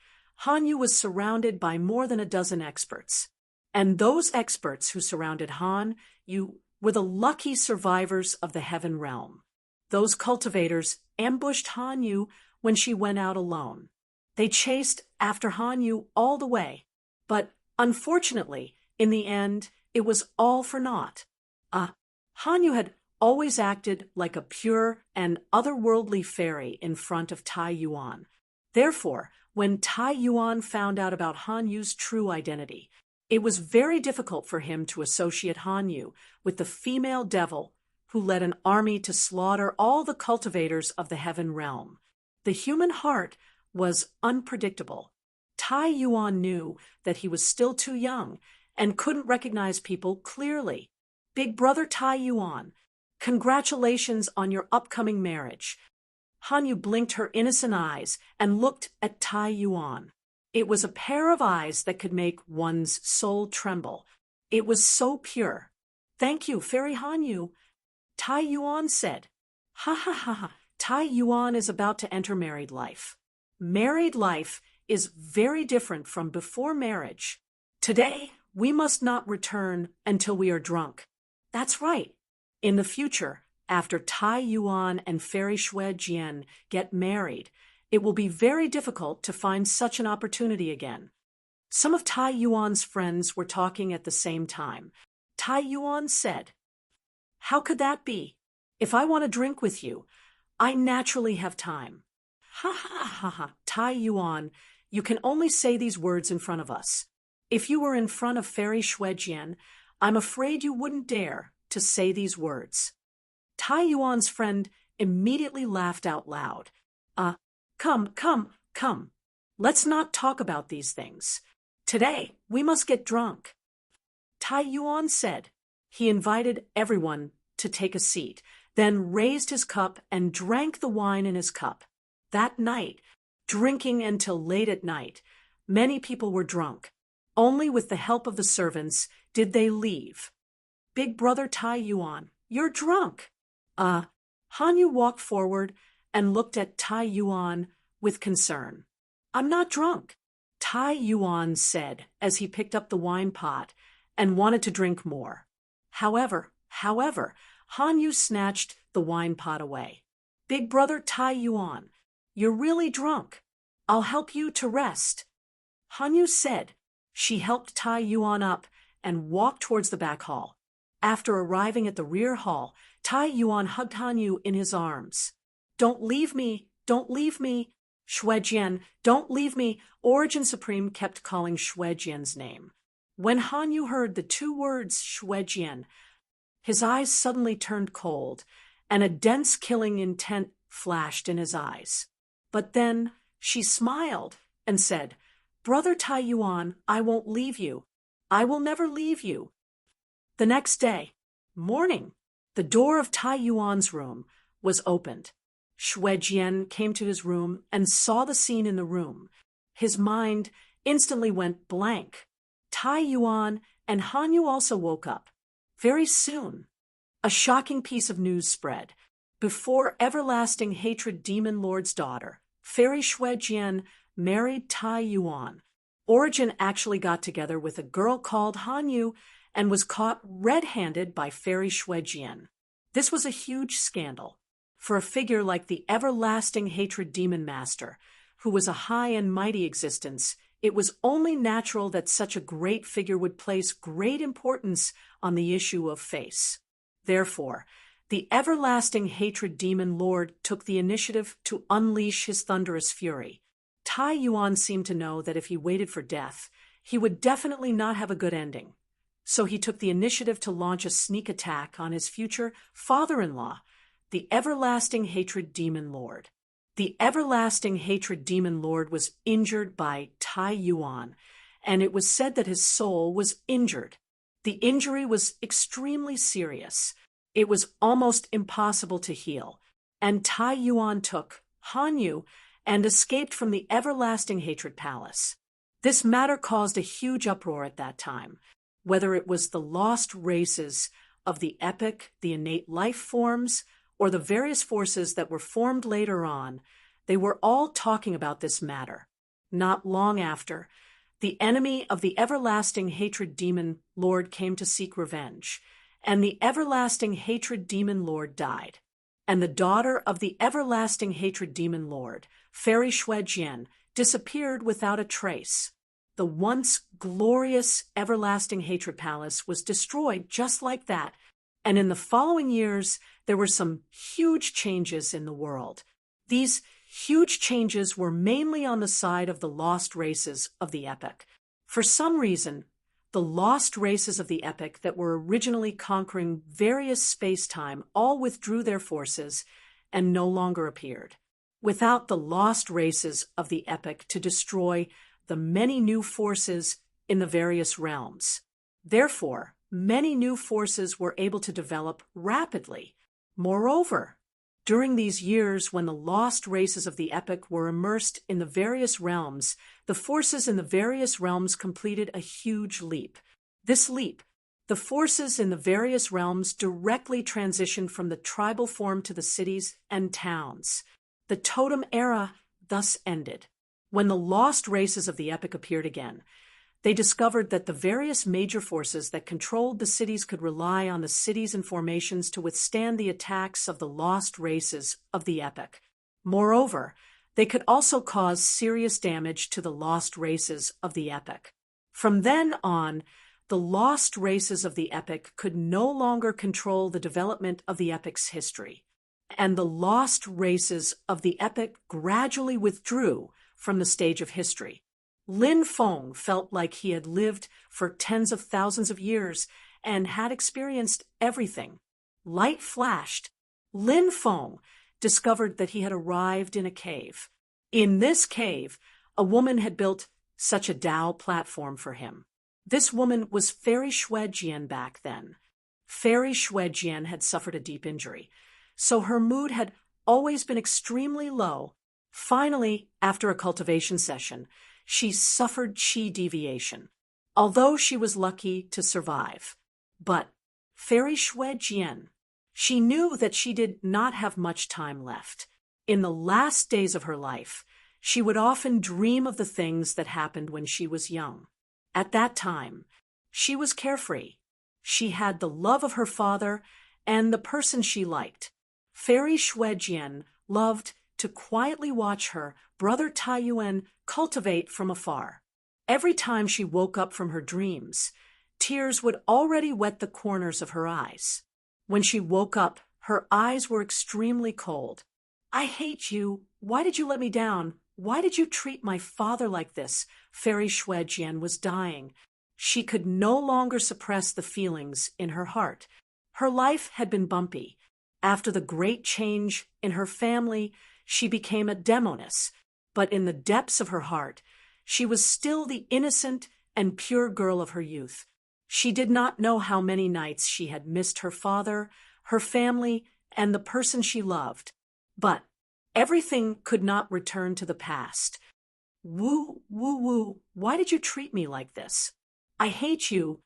Han Yu was surrounded by more than a dozen experts. And those experts who surrounded Han Yu were the lucky survivors of the heaven realm. Those cultivators ambushed Han Yu when she went out alone. They chased after Han Yu all the way, but unfortunately, in the end, it was all for naught. Han Yu had always acted like a pure and otherworldly fairy in front of Tai Yuan. Therefore, when Tai Yuan found out about Han Yu's true identity, it was very difficult for him to associate Han Yu with the female devil who led an army to slaughter all the cultivators of the heaven realm. The human heart was unpredictable. Tai Yuan knew that he was still too young and couldn't recognize people clearly. Big brother Tai Yuan, congratulations on your upcoming marriage. Han Yu blinked her innocent eyes and looked at Tai Yuan. It was a pair of eyes that could make one's soul tremble. It was so pure. Thank you, Fairy Han Yu, Tai Yuan said. Ha ha ha ha. Tai Yuan is about to enter married life. Married life is very different from before marriage. Today, we must not return until we are drunk. That's right. In the future, after Tai Yuan and Fairy Xue Jian get married, it will be very difficult to find such an opportunity again. Some of Tai Yuan's friends were talking at the same time. Tai Yuan said, "How could that be? If I want to drink with you, I naturally have time." Ha ha ha ha. Tai Yuan, you can only say these words in front of us. If you were in front of Fairy Xue Jian, I'm afraid you wouldn't dare to say these words. Tai Yuan's friend immediately laughed out loud. Come. Let's not talk about these things. Today, we must get drunk. Tai Yuan said. He invited everyone to take a seat, then raised his cup and drank the wine in his cup. That night, drinking until late at night, many people were drunk. Only with the help of the servants did they leave. Big brother Tai Yuan, you're drunk. Han Yu walked forward and looked at Tai Yuan with concern. I'm not drunk, Tai Yuan said as he picked up the wine pot and wanted to drink more. However, Han Yu snatched the wine pot away. Big brother Tai Yuan, you're really drunk. I'll help you to rest. Han Yu said. She helped Tai Yuan up and walked towards the back hall. After arriving at the rear hall, Tai Yuan hugged Han Yu in his arms. Don't leave me, Xue Jian, don't leave me. Origin Supreme kept calling Xue Jian's name. When Han Yu heard the two words Xue Jian, his eyes suddenly turned cold, and a dense killing intent flashed in his eyes. But then she smiled and said, Brother Tai Yuan, I won't leave you. I will never leave you. The next day, morning, the door of Tai Yuan's room was opened. Xue Jian came to his room and saw the scene in the room. His mind instantly went blank. Tai Yuan and Han Yu also woke up. Very soon, a shocking piece of news spread. Before everlasting hatred demon lord's daughter, Fairy Xue Jian married Tai Yuan. Origin actually got together with a girl called Han Yu and was caught red-handed by Fairy Xue Jian. This was a huge scandal. For a figure like the everlasting hatred demon master, who was a high and mighty existence, it was only natural that such a great figure would place great importance on the issue of face. Therefore, the everlasting hatred demon lord took the initiative to unleash his thunderous fury. Tai Yuan seemed to know that if he waited for death, he would definitely not have a good ending. So he took the initiative to launch a sneak attack on his future father-in-law, the Everlasting Hatred Demon Lord. The Everlasting Hatred Demon Lord was injured by Tai Yuan, and it was said that his soul was injured. The injury was extremely serious. It was almost impossible to heal, and Tai Yuan took Han Yu and escaped from the Everlasting Hatred Palace. This matter caused a huge uproar at that time. Whether it was the lost races of the epic, the innate life forms, or the various forces that were formed later on, they were all talking about this matter. Not long after, the enemy of the Everlasting Hatred Demon Lord came to seek revenge, and the Everlasting Hatred Demon Lord died. And the daughter of the Everlasting Hatred Demon Lord, Fairy Shuejian, disappeared without a trace. The once glorious Everlasting Hatred Palace was destroyed just like that, and in the following years, there were some huge changes in the world. These huge changes were mainly on the side of the lost races of the epic. For some reason, the lost races of the epic that were originally conquering various space-time all withdrew their forces and no longer appeared. Without the lost races of the epic to destroy the many new forces in the various realms. Therefore, many new forces were able to develop rapidly. Moreover, during these years when the lost races of the epic were immersed in the various realms, the forces in the various realms completed a huge leap. This leap, the forces in the various realms directly transitioned from the tribal form to the cities and towns. The totem era thus ended. When the lost races of the epic appeared again, they discovered that the various major forces that controlled the cities could rely on the cities and formations to withstand the attacks of the lost races of the epic. Moreover, they could also cause serious damage to the lost races of the epic. From then on, the lost races of the epic could no longer control the development of the epic's history, and the lost races of the epic gradually withdrew from the stage of history. Lin Feng felt like he had lived for tens of thousands of years and had experienced everything. Light flashed. Lin Feng discovered that he had arrived in a cave. In this cave, a woman had built such a Dao platform for him. This woman was Fairy Shuejian back then. Fairy Shuejian had suffered a deep injury, so her mood had always been extremely low. Finally, after a cultivation session, she suffered qi deviation, although she was lucky to survive. But Fairy Shuejian, she knew that she did not have much time left. In the last days of her life, she would often dream of the things that happened when she was young. At that time, she was carefree. She had the love of her father and the person she liked. Fairy Shuejian loved to quietly watch her brother Tai Yuan cultivate from afar. Every time she woke up from her dreams, tears would already wet the corners of her eyes. When she woke up, her eyes were extremely cold. "I hate you. Why did you let me down? Why did you treat my father like this?" Fairy Shuejian was dying. She could no longer suppress the feelings in her heart. Her life had been bumpy. After the great change in her family, she became a demoness, but in the depths of her heart, she was still the innocent and pure girl of her youth. She did not know how many nights she had missed her father, her family, and the person she loved. But everything could not return to the past. "Woo, woo, woo, why did you treat me like this? I hate you.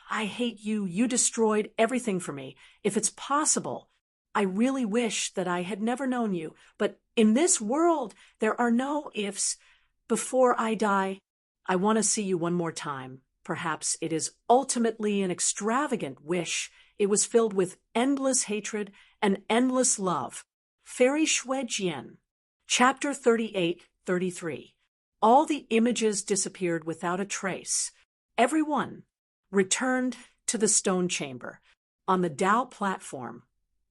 I hate you. You destroyed everything for me. If it's possible, I really wish that I had never known you. But in this world, there are no ifs. Before I die, I want to see you one more time. Perhaps it is ultimately an extravagant wish. It was filled with endless hatred and endless love." Fairy Shuejian. Chapter 38-33. All the images disappeared without a trace. Everyone returned to the stone chamber. On the Dao platform,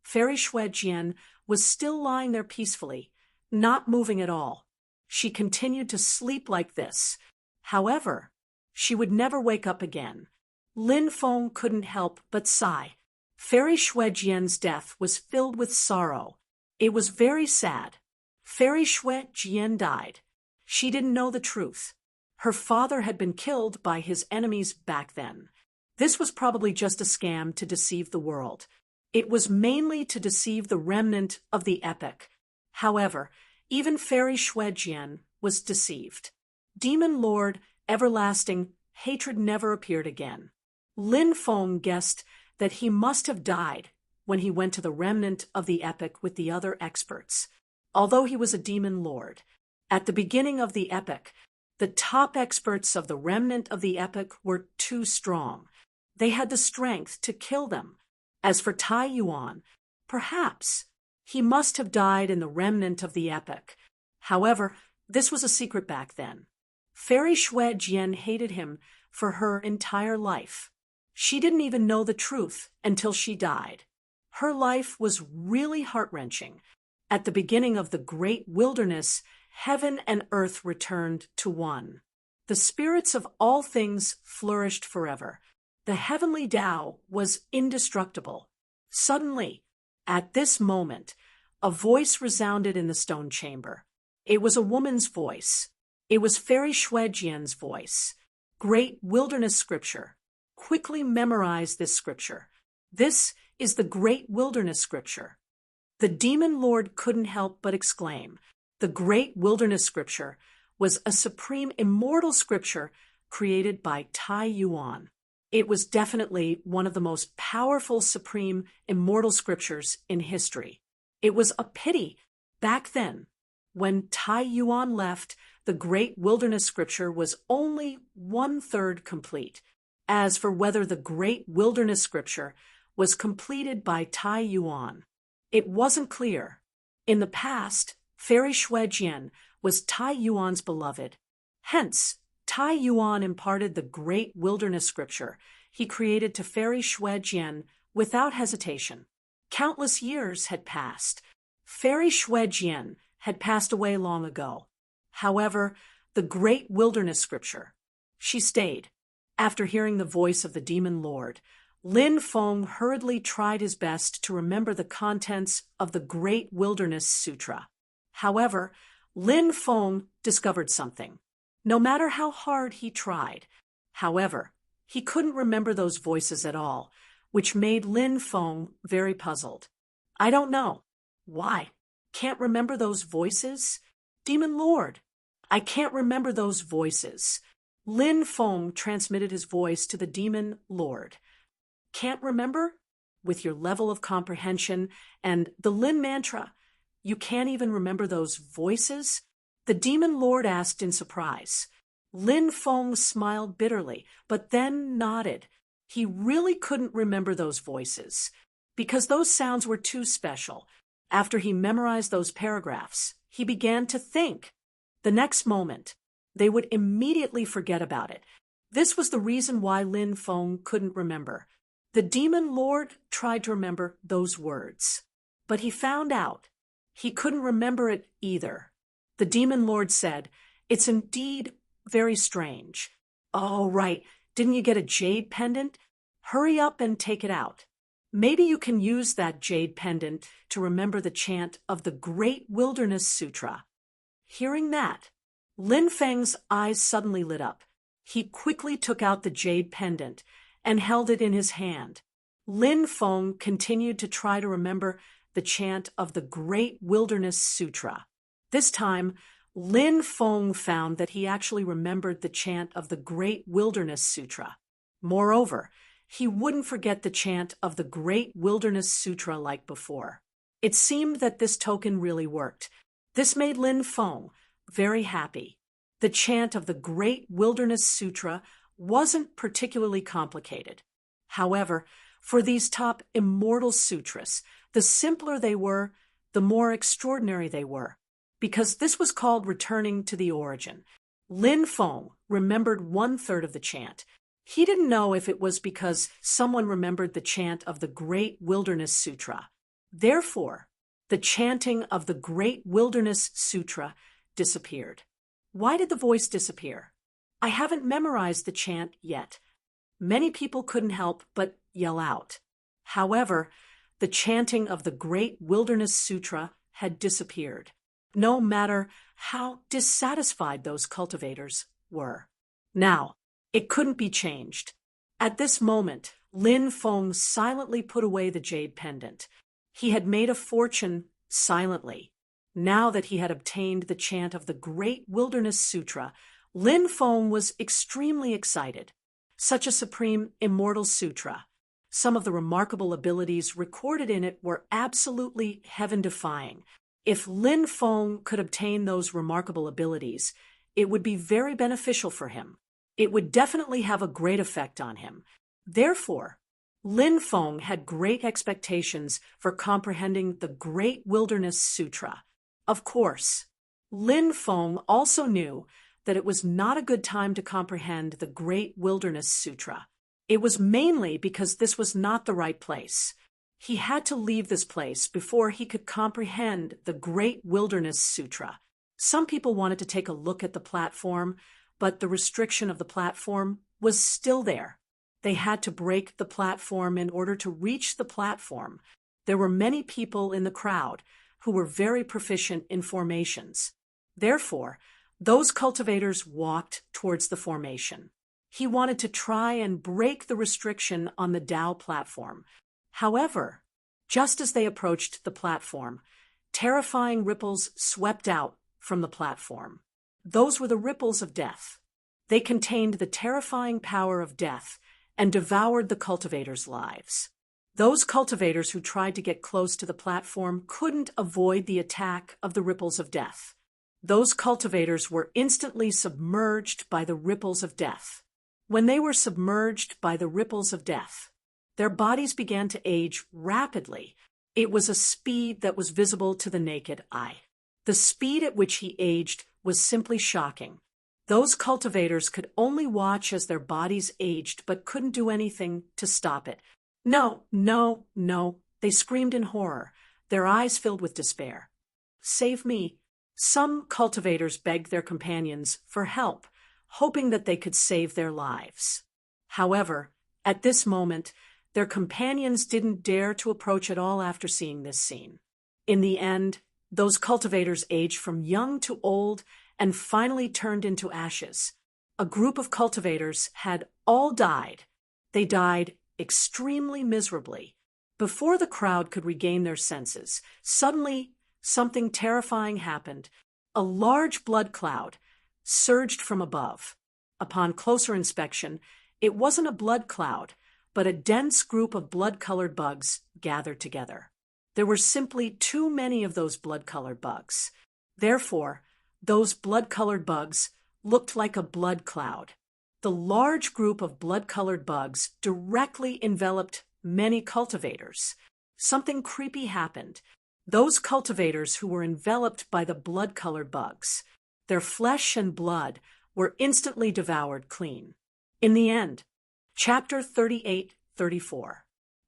Fairy Shuejian was still lying there peacefully, not moving at all. She continued to sleep like this. However, She would never wake up again. Lin Feng couldn't help but sigh. Fairy Shui Jian's death was filled with sorrow. It was very sad. Fairy Shui Jian died. She didn't know the truth. Her father had been killed by his enemies back then. This was probably just a scam to deceive the world. It was mainly to deceive the remnant of the epic. However, even Fairy Shui Jian was deceived. Demon Lord, everlasting, hatred never appeared again. Lin Feng guessed that he must have died when he went to the remnant of the epic with the other experts. Although he was a demon lord, at the beginning of the epic, the top experts of the remnant of the epic were too strong. They had the strength to kill them. As for Tai Yuan, perhaps he must have died in the remnant of the epic. However, this was a secret back then. Fairy Shui Jian hated him for her entire life. She didn't even know the truth until she died. Her life was really heart-wrenching. At the beginning of the great wilderness, heaven and earth returned to one. The spirits of all things flourished forever. The heavenly Tao was indestructible. Suddenly, at this moment, a voice resounded in the stone chamber. It was a woman's voice. It was Fairy Shui Jian's voice. Great wilderness scripture. Quickly memorize this scripture. This is the great wilderness scripture. The demon lord couldn't help but exclaim. The great wilderness scripture was a supreme immortal scripture created by Tai Yuan. It was definitely one of the most powerful supreme immortal scriptures in history. It was a pity back then, when Tai Yuan left, the great wilderness scripture was only 1/3 complete. As for whether the great wilderness scripture was completed by Tai Yuan, it wasn't clear. In the past, Fairy Shui Jian was Tai Yuan's beloved. Hence, Tai Yuan imparted the great wilderness scripture he created to Fairy Shui Jian without hesitation. Countless years had passed. Fairy Shui Jian had passed away long ago. However, the great wilderness scripture, she stayed. After hearing the voice of the demon lord, Lin Feng hurriedly tried his best to remember the contents of the Great Wilderness Sutra. However, Lin Feng discovered something. No matter how hard he tried, however, he couldn't remember those voices at all, which made Lin Feng very puzzled. I don't know. Why? Can't remember those voices? Demon Lord, I can't remember those voices. Lin Feng transmitted his voice to the Demon Lord. Can't remember? With your level of comprehension and the Lin mantra, you can't even remember those voices? The Demon Lord asked in surprise. Lin Feng smiled bitterly, but then nodded. He really couldn't remember those voices, because those sounds were too special. After he memorized those paragraphs, he began to think. The next moment, they would immediately forget about it. This was the reason why Lin Feng couldn't remember. The Demon Lord tried to remember those words, but he found out he couldn't remember it either. The Demon Lord said, "It's indeed very strange. Oh, right. Didn't you get a jade pendant? Hurry up and take it out. Maybe you can use that jade pendant to remember the chant of the Great Wilderness Sutra." Hearing that, Lin Feng's eyes suddenly lit up. He quickly took out the jade pendant and held it in his hand. Lin Feng continued to try to remember the chant of the Great Wilderness Sutra. This time, Lin Feng found that he actually remembered the chant of the Great Wilderness Sutra. Moreover, he wouldn't forget the chant of the Great Wilderness Sutra like before. It seemed that this token really worked. This made Lin Feng very happy. The chant of the Great Wilderness Sutra wasn't particularly complicated. However, for these top immortal sutras, the simpler they were, the more extraordinary they were, because this was called returning to the origin. Lin Feng remembered 1/3 of the chant. He didn't know if it was because someone remembered the chant of the Great Wilderness Sutra. Therefore, the chanting of the Great Wilderness Sutra disappeared. Why did the voice disappear? I haven't memorized the chant yet. Many people couldn't help but yell out. However, the chanting of the Great Wilderness Sutra had disappeared, no matter how dissatisfied those cultivators were. Now, it couldn't be changed. At this moment, Lin Feng silently put away the jade pendant. He had made a fortune silently. Now that he had obtained the chant of the Great Wilderness Sutra, Lin Feng was extremely excited. Such a supreme, immortal sutra. Some of the remarkable abilities recorded in it were absolutely heaven-defying. If Lin Feng could obtain those remarkable abilities, it would be very beneficial for him. It would definitely have a great effect on him. Therefore, Lin Feng had great expectations for comprehending the Great Wilderness Sutra. Of course, Lin Feng also knew that it was not a good time to comprehend the Great Wilderness Sutra. It was mainly because this was not the right place. He had to leave this place before he could comprehend the Great Wilderness Sutra. Some people wanted to take a look at the platform, but the restriction of the platform was still there. They had to break the platform in order to reach the platform. There were many people in the crowd who were very proficient in formations. Therefore, those cultivators walked towards the formation. He wanted to try and break the restriction on the Tao platform. However, just as they approached the platform, terrifying ripples swept out from the platform. Those were the ripples of death. They contained the terrifying power of death and devoured the cultivators' lives. Those cultivators who tried to get close to the platform couldn't avoid the attack of the ripples of death. Those cultivators were instantly submerged by the ripples of death. When they were submerged by the ripples of death, their bodies began to age rapidly. It was a speed that was visible to the naked eye. The speed at which he aged was simply shocking. Those cultivators could only watch as their bodies aged but couldn't do anything to stop it. No, no, no, they screamed in horror, their eyes filled with despair. Save me. Some cultivators begged their companions for help, hoping that they could save their lives. However, at this moment, their companions didn't dare to approach at all after seeing this scene. In the end, those cultivators aged from young to old and finally turned into ashes. A group of cultivators had all died. They died extremely miserably. Before the crowd could regain their senses, suddenly something terrifying happened. A large blood cloud surged from above. Upon closer inspection, it wasn't a blood cloud, but a dense group of blood-colored bugs gathered together. There were simply too many of those blood-colored bugs. Therefore, those blood-colored bugs looked like a blood cloud. The large group of blood-colored bugs directly enveloped many cultivators. Something creepy happened. Those cultivators who were enveloped by the blood-colored bugs, their flesh and blood were instantly devoured clean. In the end, Chapter 38-34.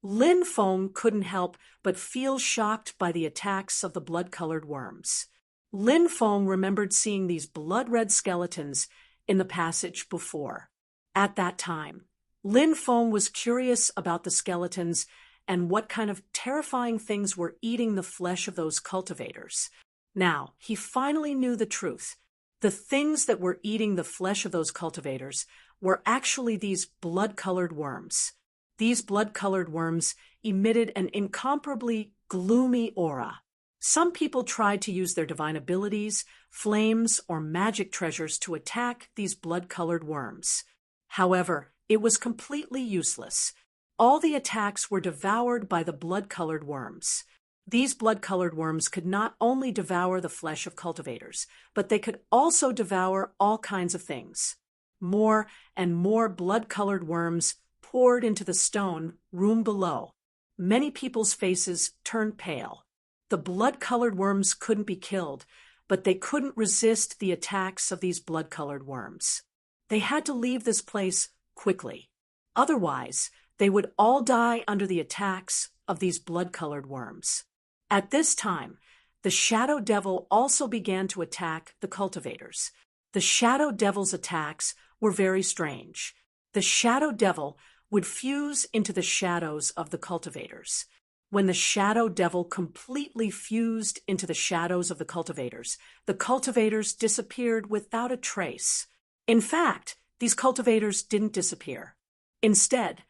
Lin Feng couldn't help but feel shocked by the attacks of the blood-colored worms. Lin Feng remembered seeing these blood-red skeletons in the passage before. At that time, Lin Feng was curious about the skeletons and what kind of terrifying things were eating the flesh of those cultivators. Now, he finally knew the truth. The things that were eating the flesh of those cultivators were actually these blood-colored worms. These blood-colored worms emitted an incomparably gloomy aura. Some people tried to use their divine abilities, flames, or magic treasures to attack these blood-colored worms. However, it was completely useless. All the attacks were devoured by the blood-colored worms. These blood-colored worms could not only devour the flesh of cultivators, but they could also devour all kinds of things. More and more blood-colored worms poured into the stone room below. Many people's faces turned pale. The blood-colored worms couldn't be killed, but they couldn't resist the attacks of these blood-colored worms. They had to leave this place quickly. Otherwise, they would all die under the attacks of these blood-colored worms. At this time, the Shadow Devil also began to attack the cultivators. The Shadow Devil's attacks were very strange. The shadow devil would fuse into the shadows of the cultivators. When the shadow devil completely fused into the shadows of the cultivators disappeared without a trace. In fact, these cultivators didn't disappear. Instead,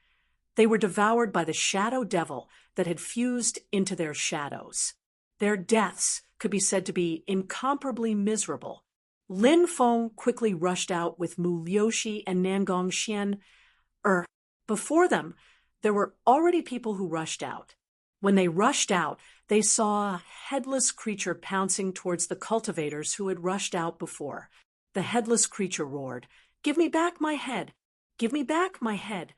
they were devoured by the shadow devil that had fused into their shadows. Their deaths could be said to be incomparably miserable. Lin Feng quickly rushed out with Mu Liuxi and Nangong Xian. Before them, there were already people who rushed out. When they rushed out, they saw a headless creature pouncing towards the cultivators who had rushed out before. The headless creature roared, "Give me back my head! Give me back my head!"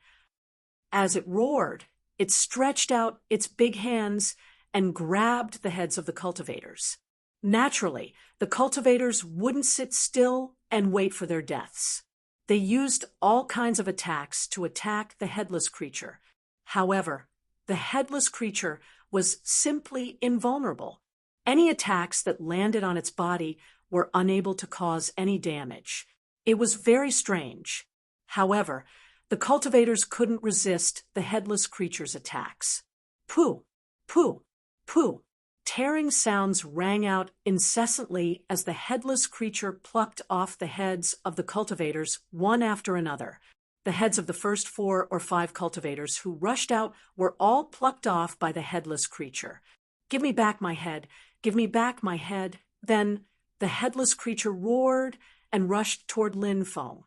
As it roared, it stretched out its big hands and grabbed the heads of the cultivators. Naturally, the cultivators wouldn't sit still and wait for their deaths. They used all kinds of attacks to attack the headless creature. However, the headless creature was simply invulnerable. Any attacks that landed on its body were unable to cause any damage. It was very strange. However, the cultivators couldn't resist the headless creature's attacks. Pooh, pooh, pooh. Tearing sounds rang out incessantly as the headless creature plucked off the heads of the cultivators one after another. The heads of the first 4 or 5 cultivators who rushed out were all plucked off by the headless creature. "Give me back my head! Give me back my head!" Then the headless creature roared and rushed toward Lin Feng.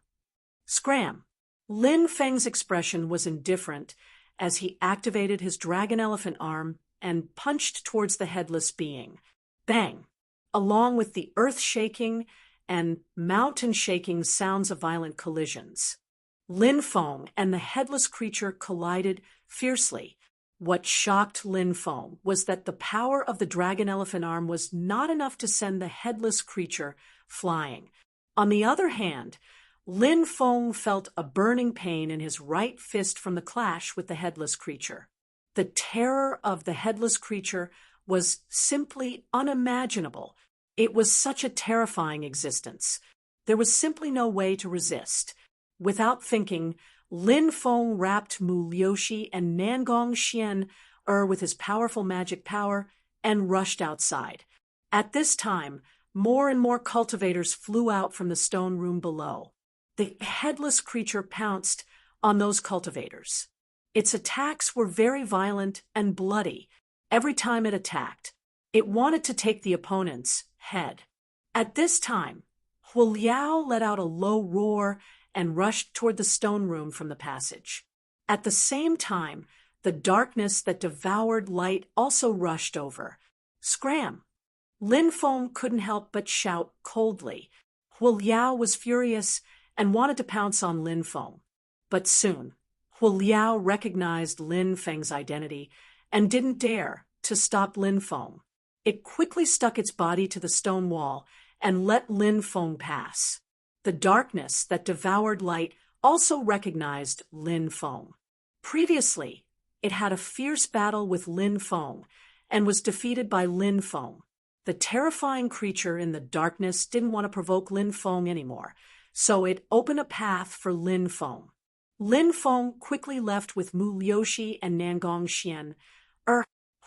Scram! Lin Feng's expression was indifferent as he activated his dragon elephant arm and punched towards the headless being. Bang! Along with the earth-shaking and mountain-shaking sounds of violent collisions. Lin Feng and the headless creature collided fiercely. What shocked Lin Feng was that the power of the dragon elephant arm was not enough to send the headless creature flying. On the other hand, Lin Feng felt a burning pain in his right fist from the clash with the headless creature. The terror of the headless creature was simply unimaginable. It was such a terrifying existence. There was simply no way to resist. Without thinking, Lin Feng wrapped Mu Liuxi and Nangong Xian with his powerful magic power and rushed outside. At this time, more and more cultivators flew out from the stone room below. The headless creature pounced on those cultivators. Its attacks were very violent and bloody. Every time it attacked, it wanted to take the opponent's head. At this time, Hu Liao let out a low roar and rushed toward the stone room from the passage. At the same time, the darkness that devoured light also rushed over. Scram! Lin Feng couldn't help but shout coldly. Hu Liao was furious and wanted to pounce on Lin Feng. But soon, Hu Liao recognized Lin Feng's identity and didn't dare to stop Lin Feng. It quickly stuck its body to the stone wall and let Lin Feng pass. The darkness that devoured light also recognized Lin Feng. Previously, it had a fierce battle with Lin Feng and was defeated by Lin Feng. The terrifying creature in the darkness didn't want to provoke Lin Feng anymore, so it opened a path for Lin Feng. Lin Feng quickly left with Mu Liuxi and Nangong Xian.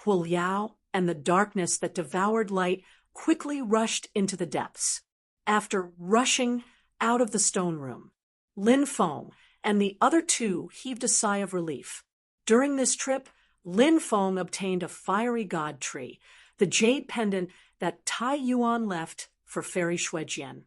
Hu Liao and the darkness that devoured light quickly rushed into the depths. After rushing out of the stone room, Lin Feng and the other 2 heaved a sigh of relief. During this trip, Lin Feng obtained a fiery god tree, the jade pendant that Tai Yuan left for Fairy Shuejian,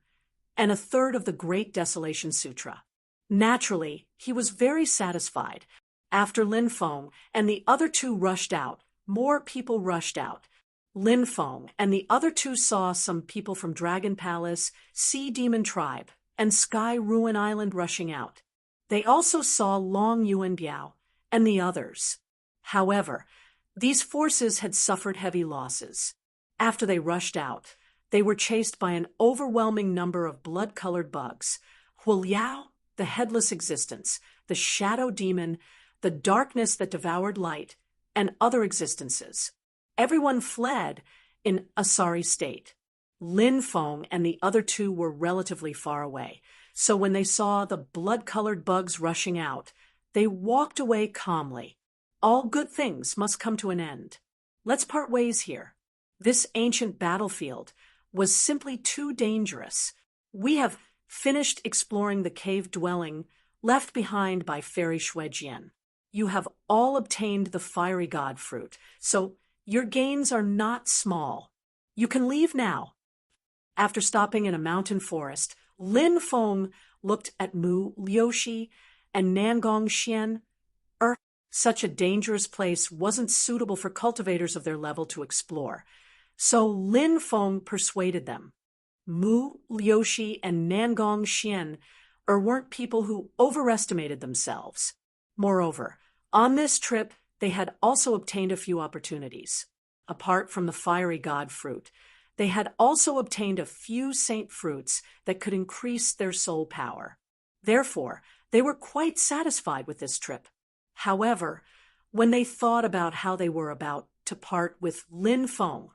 and a third of the Great Desolation Sutra. Naturally, he was very satisfied. After Lin Feng and the other 2 rushed out, more people rushed out. Lin Feng and the other 2 saw some people from Dragon Palace, Sea Demon Tribe, and Sky Ruin Island rushing out. They also saw Long Yuan Biao and the others. However, these forces had suffered heavy losses. After they rushed out, they were chased by an overwhelming number of blood-colored bugs. Hu Liao, the headless existence, the shadow demon, the darkness that devoured light, and other existences. Everyone fled in a sorry state. Lin Feng and the other 2 were relatively far away, So when they saw the blood-colored bugs rushing out, they walked away calmly. All good things must come to an end. Let's part ways here. This ancient battlefield was simply too dangerous. We have finished exploring the cave dwelling left behind by Fairy Shuejian. You have all obtained the fiery god fruit, so your gains are not small. You can leave now. After stopping in a mountain forest, Lin Feng looked at Mu Liuxi and Nangong Xian. Such a dangerous place wasn't suitable for cultivators of their level to explore, so Lin Feng persuaded them. Mu Liuxi and Nangong Xian weren't people who overestimated themselves. Moreover, on this trip, they had also obtained a few opportunities. Apart from the fiery god fruit, they had also obtained a few saint fruits that could increase their soul power. Therefore, they were quite satisfied with this trip. However, when they thought about how they were about to part with Lin Feng,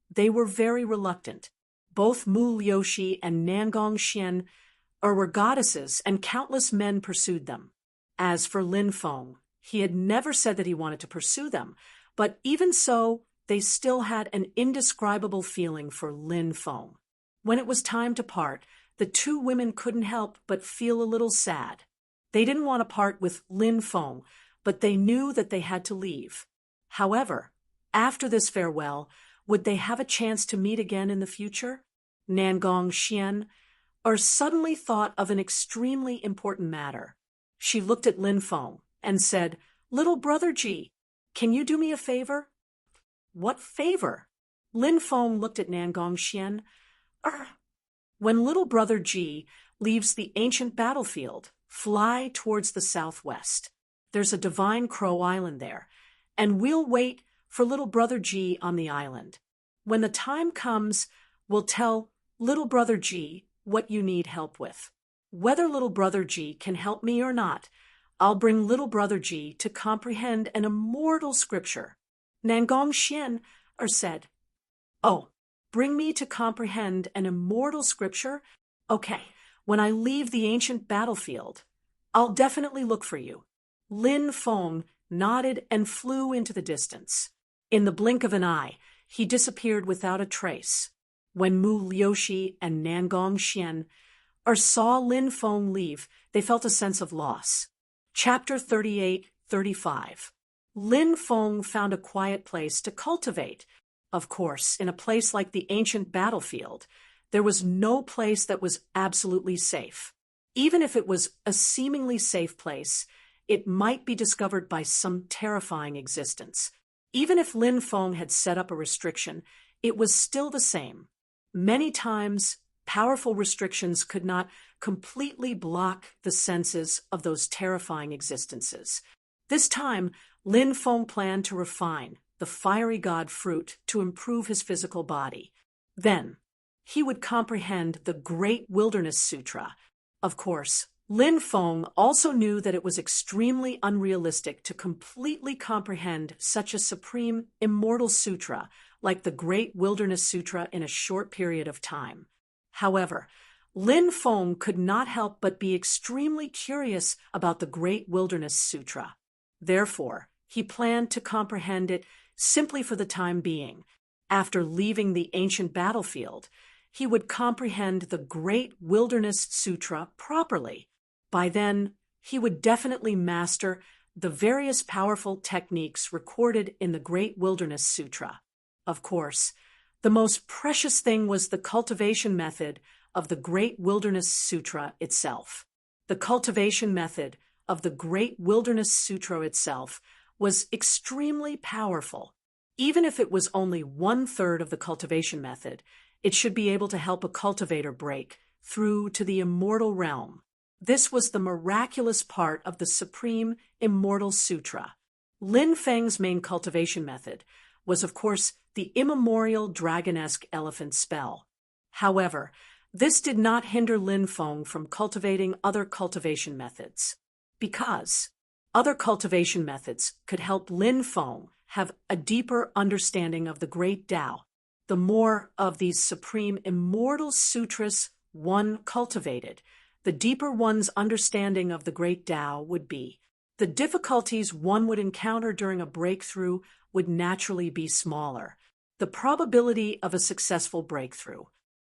they were very reluctant. Both Mu Liuxi and Nangong Xian were goddesses, and countless men pursued them. As for Lin Feng, he had never said that he wanted to pursue them, but even so, they still had an indescribable feeling for Lin Feng. When it was time to part, the two women couldn't help but feel a little sad. They didn't want to part with Lin Feng, but they knew that they had to leave. However, after this farewell, would they have a chance to meet again in the future? Nangong Xian suddenly thought of an extremely important matter. She looked at Lin Feng and said, "Little brother Ji, can you do me a favor?" "What favor?" Lin Feng looked at Nangong Xian. When little brother Ji leaves the ancient battlefield, fly towards the southwest. There's a divine crow island there, and we'll wait for little brother Ji on the island. When the time comes, we'll tell little brother Ji what you need help with. Whether little brother Ji can help me or not, I'll bring little brother Ji to comprehend an immortal scripture. Nangong Xian said, "Oh, bring me to comprehend an immortal scripture? Okay, when I leave the ancient battlefield, I'll definitely look for you." Lin Feng nodded and flew into the distance. In the blink of an eye, he disappeared without a trace. When Mu Liuxi and Nangong Xian saw Lin Feng leave, they felt a sense of loss. Chapter 38-35. Lin Feng found a quiet place to cultivate. Of course, in a place like the ancient battlefield, there was no place that was absolutely safe. Even if it was a seemingly safe place, it might be discovered by some terrifying existence. Even if Lin Feng had set up a restriction, it was still the same. Many times, powerful restrictions could not completely block the senses of those terrifying existences. This time, Lin Feng planned to refine the fiery god fruit to improve his physical body. Then, he would comprehend the Great Wilderness Sutra. Of course, Lin Feng also knew that it was extremely unrealistic to completely comprehend such a supreme, immortal sutra like the Great Wilderness Sutra in a short period of time. However, Lin Feng could not help but be extremely curious about the Great Wilderness Sutra. Therefore, he planned to comprehend it simply for the time being. After leaving the ancient battlefield, he would comprehend the Great Wilderness Sutra properly. By then, he would definitely master the various powerful techniques recorded in the Great Wilderness Sutra. Of course, the most precious thing was the cultivation method of the Great Wilderness Sutra itself. The cultivation method of the Great Wilderness Sutra itself was extremely powerful. Even if it was only 1/3 of the cultivation method, it should be able to help a cultivator break through to the immortal realm. This was the miraculous part of the Supreme Immortal Sutra. Lin Feng's main cultivation method was, of course, the immemorial dragonesque elephant spell. However, this did not hinder Lin Feng from cultivating other cultivation methods, because other cultivation methods could help Lin Feng have a deeper understanding of the great Tao. The more of these supreme immortal sutras one cultivated, the deeper one's understanding of the great Tao would be. The difficulties one would encounter during a breakthrough would naturally be smaller. The probability of a successful breakthrough.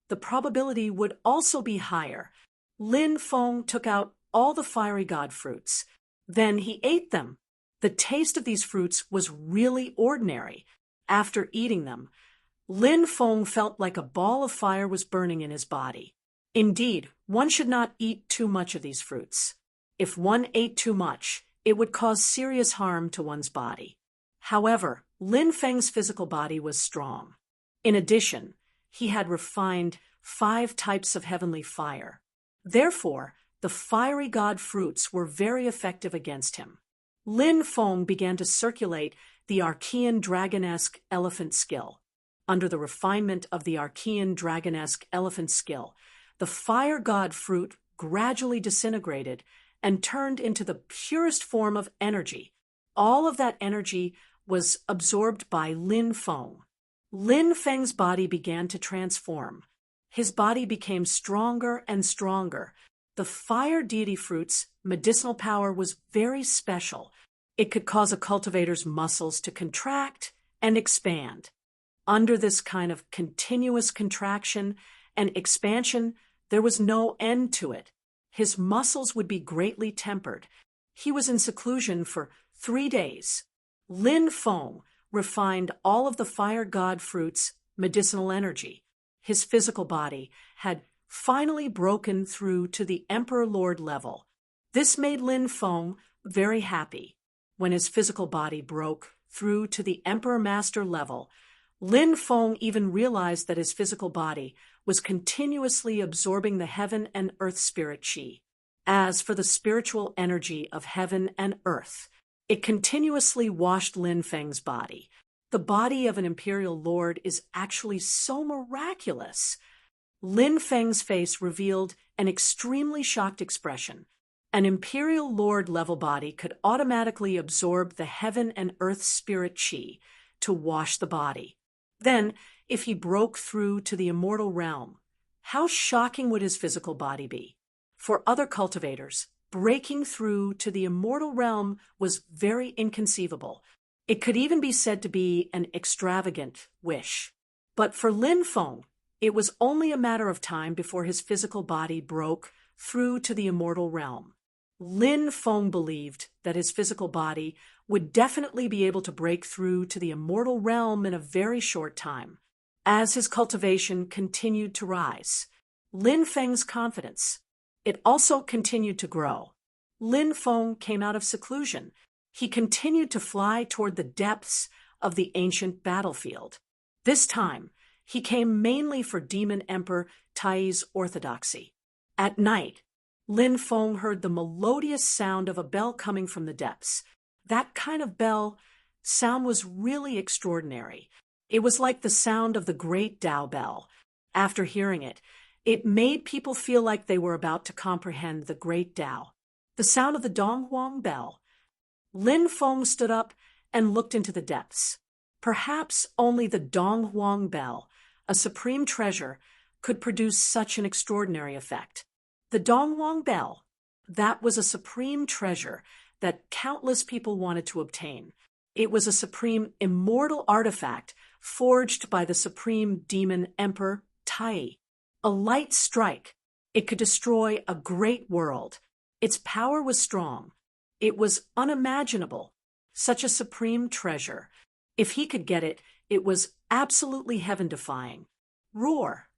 The probability would also be higher. Lin Feng took out all the fiery god fruits. Then he ate them. The taste of these fruits was really ordinary. After eating them, Lin Feng felt like a ball of fire was burning in his body. Indeed, one should not eat too much of these fruits. If one ate too much, it would cause serious harm to one's body. However, Lin Feng's physical body was strong. In addition, he had refined 5 types of heavenly fire. Therefore, the fiery god fruits were very effective against him. Lin Feng began to circulate the Archean dragonesque elephant skill. Under the refinement of the Archean dragonesque elephant skill, the fire god fruit gradually disintegrated and turned into the purest form of energy. All of that energy was absorbed by Lin Feng. Lin Feng's body began to transform. His body became stronger and stronger. The fire deity fruit's medicinal power was very special. It could cause a cultivator's muscles to contract and expand. Under this kind of continuous contraction and expansion, there was no end to it. His muscles would be greatly tempered. He was in seclusion for 3 days. Lin Feng refined all of the fire god fruit's medicinal energy. His physical body had finally broken through to the Emperor Lord level. This made Lin Feng very happy. When his physical body broke through to the Emperor Master level, Lin Feng even realized that his physical body was continuously absorbing the heaven and earth spirit chi. As for the spiritual energy of heaven and earth, it continuously washed Lin Feng's body. The body of an imperial lord is actually so miraculous. Lin Feng's face revealed an extremely shocked expression. An imperial lord level body could automatically absorb the heaven and earth spirit chi to wash the body. Then, if he broke through to the immortal realm, how shocking would his physical body be? For other cultivators, breaking through to the immortal realm was very inconceivable. It could even be said to be an extravagant wish. But for Lin Feng, it was only a matter of time before his physical body broke through to the immortal realm. Lin Feng believed that his physical body would definitely be able to break through to the immortal realm in a very short time. As his cultivation continued to rise, Lin Feng's confidence, it also continued to grow. Lin Feng came out of seclusion. He continued to fly toward the depths of the ancient battlefield. This time, he came mainly for Demon Emperor Tai's orthodoxy. At night, Lin Feng heard the melodious sound of a bell coming from the depths. That kind of bell sound was really extraordinary. It was like the sound of the great Tao bell. After hearing it, it made people feel like they were about to comprehend the great Tao. The sound of the Donghuang bell. Lin Feng stood up and looked into the depths. Perhaps only the Donghuang bell, a supreme treasure, could produce such an extraordinary effect. The Donghuang bell, that was a supreme treasure that countless people wanted to obtain. It was a supreme immortal artifact forged by the supreme demon emperor Tai. A light strike. It could destroy a great world. Its power was strong. It was unimaginable. Such a supreme treasure. If he could get it, it was absolutely heaven-defying. Roar.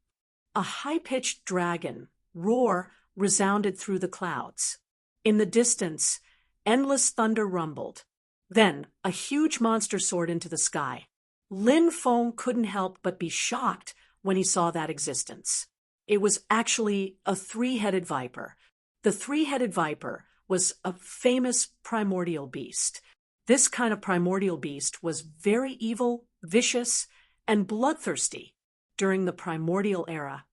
A high-pitched dragon roar resounded through the clouds. In the distance, endless thunder rumbled. Then a huge monster soared into the sky. Lin Feng couldn't help but be shocked when he saw that existence. It was actually a 3-headed viper. The 3-headed viper was a famous primordial beast. This kind of primordial beast was very evil, vicious, and bloodthirsty. During the primordial era,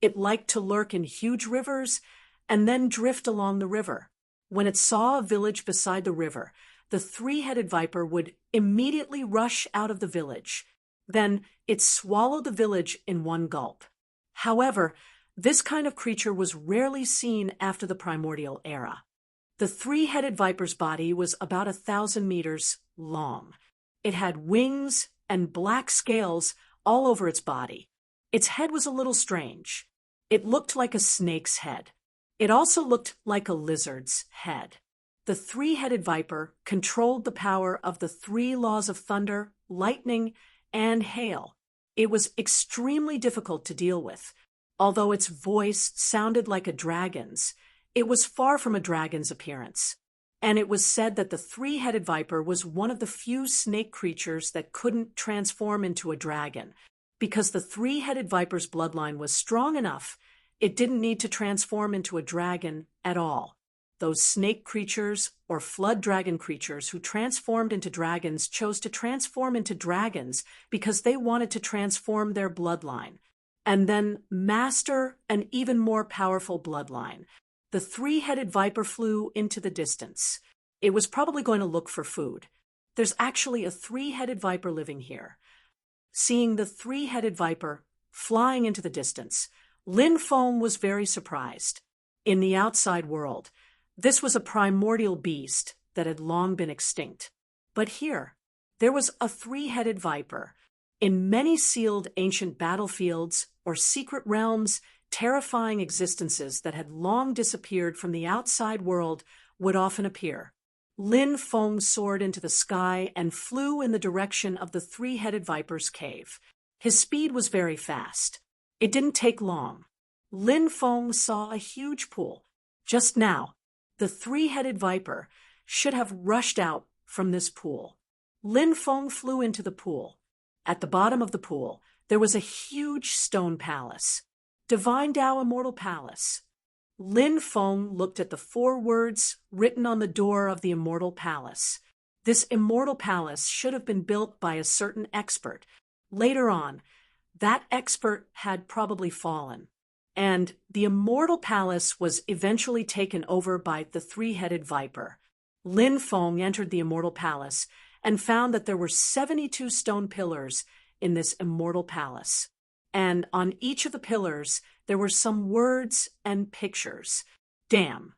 it liked to lurk in huge rivers and then drift along the river. When it saw a village beside the river, the 3-headed viper would immediately rush out of the village. Then it swallowed the village in one gulp. However, This kind of creature was rarely seen after the primordial era. The three-headed viper's body was about 1,000 meters long. It had wings and black scales all over its body. Its head was a little strange. It looked like a snake's head. It also looked like a lizard's head. The three-headed viper controlled the power of the three laws of thunder, lightning, and hail. It was extremely difficult to deal with. Although its voice sounded like a dragon's, it was far from a dragon's appearance. And it was said that the three-headed viper was one of the few snake creatures that couldn't transform into a dragon, because the three-headed viper's bloodline was strong enough, it didn't need to transform into a dragon at all. Those snake creatures or flood dragon creatures who transformed into dragons chose to transform into dragons because they wanted to transform their bloodline and then master an even more powerful bloodline. The three-headed viper flew into the distance. It was probably going to look for food. There's actually a three-headed viper living here. Seeing the three-headed viper flying into the distance, Lin Feng was very surprised. In the outside world, this was a primordial beast that had long been extinct. But here, there was a three-headed viper. In many sealed ancient battlefields or secret realms, terrifying existences that had long disappeared from the outside world would often appear. Lin Feng soared into the sky and flew in the direction of the three-headed viper's cave. His speed was very fast. It didn't take long. Lin Feng saw a huge pool. Just now, the three-headed viper should have rushed out from this pool. Lin Feng flew into the pool. At the bottom of the pool, there was a huge stone palace. Divine Tao Immortal Palace. Lin Feng looked at the 4 words written on the door of the Immortal Palace. This Immortal Palace should have been built by a certain expert. Later on, that expert had probably fallen, and the Immortal Palace was eventually taken over by the three-headed viper. Lin Feng entered the Immortal Palace and found that there were 72 stone pillars in this Immortal Palace. And on each of the pillars, there were some words and pictures. Damn,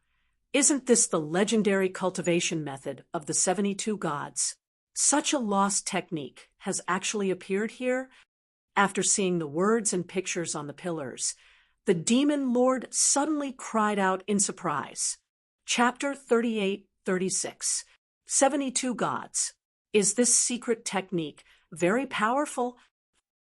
isn't this the legendary cultivation method of the 72 gods? Such a lost technique has actually appeared here. After seeing the words and pictures on the pillars, the demon lord suddenly cried out in surprise. Chapter 38-36. 72 Gods. Is this secret technique very powerful?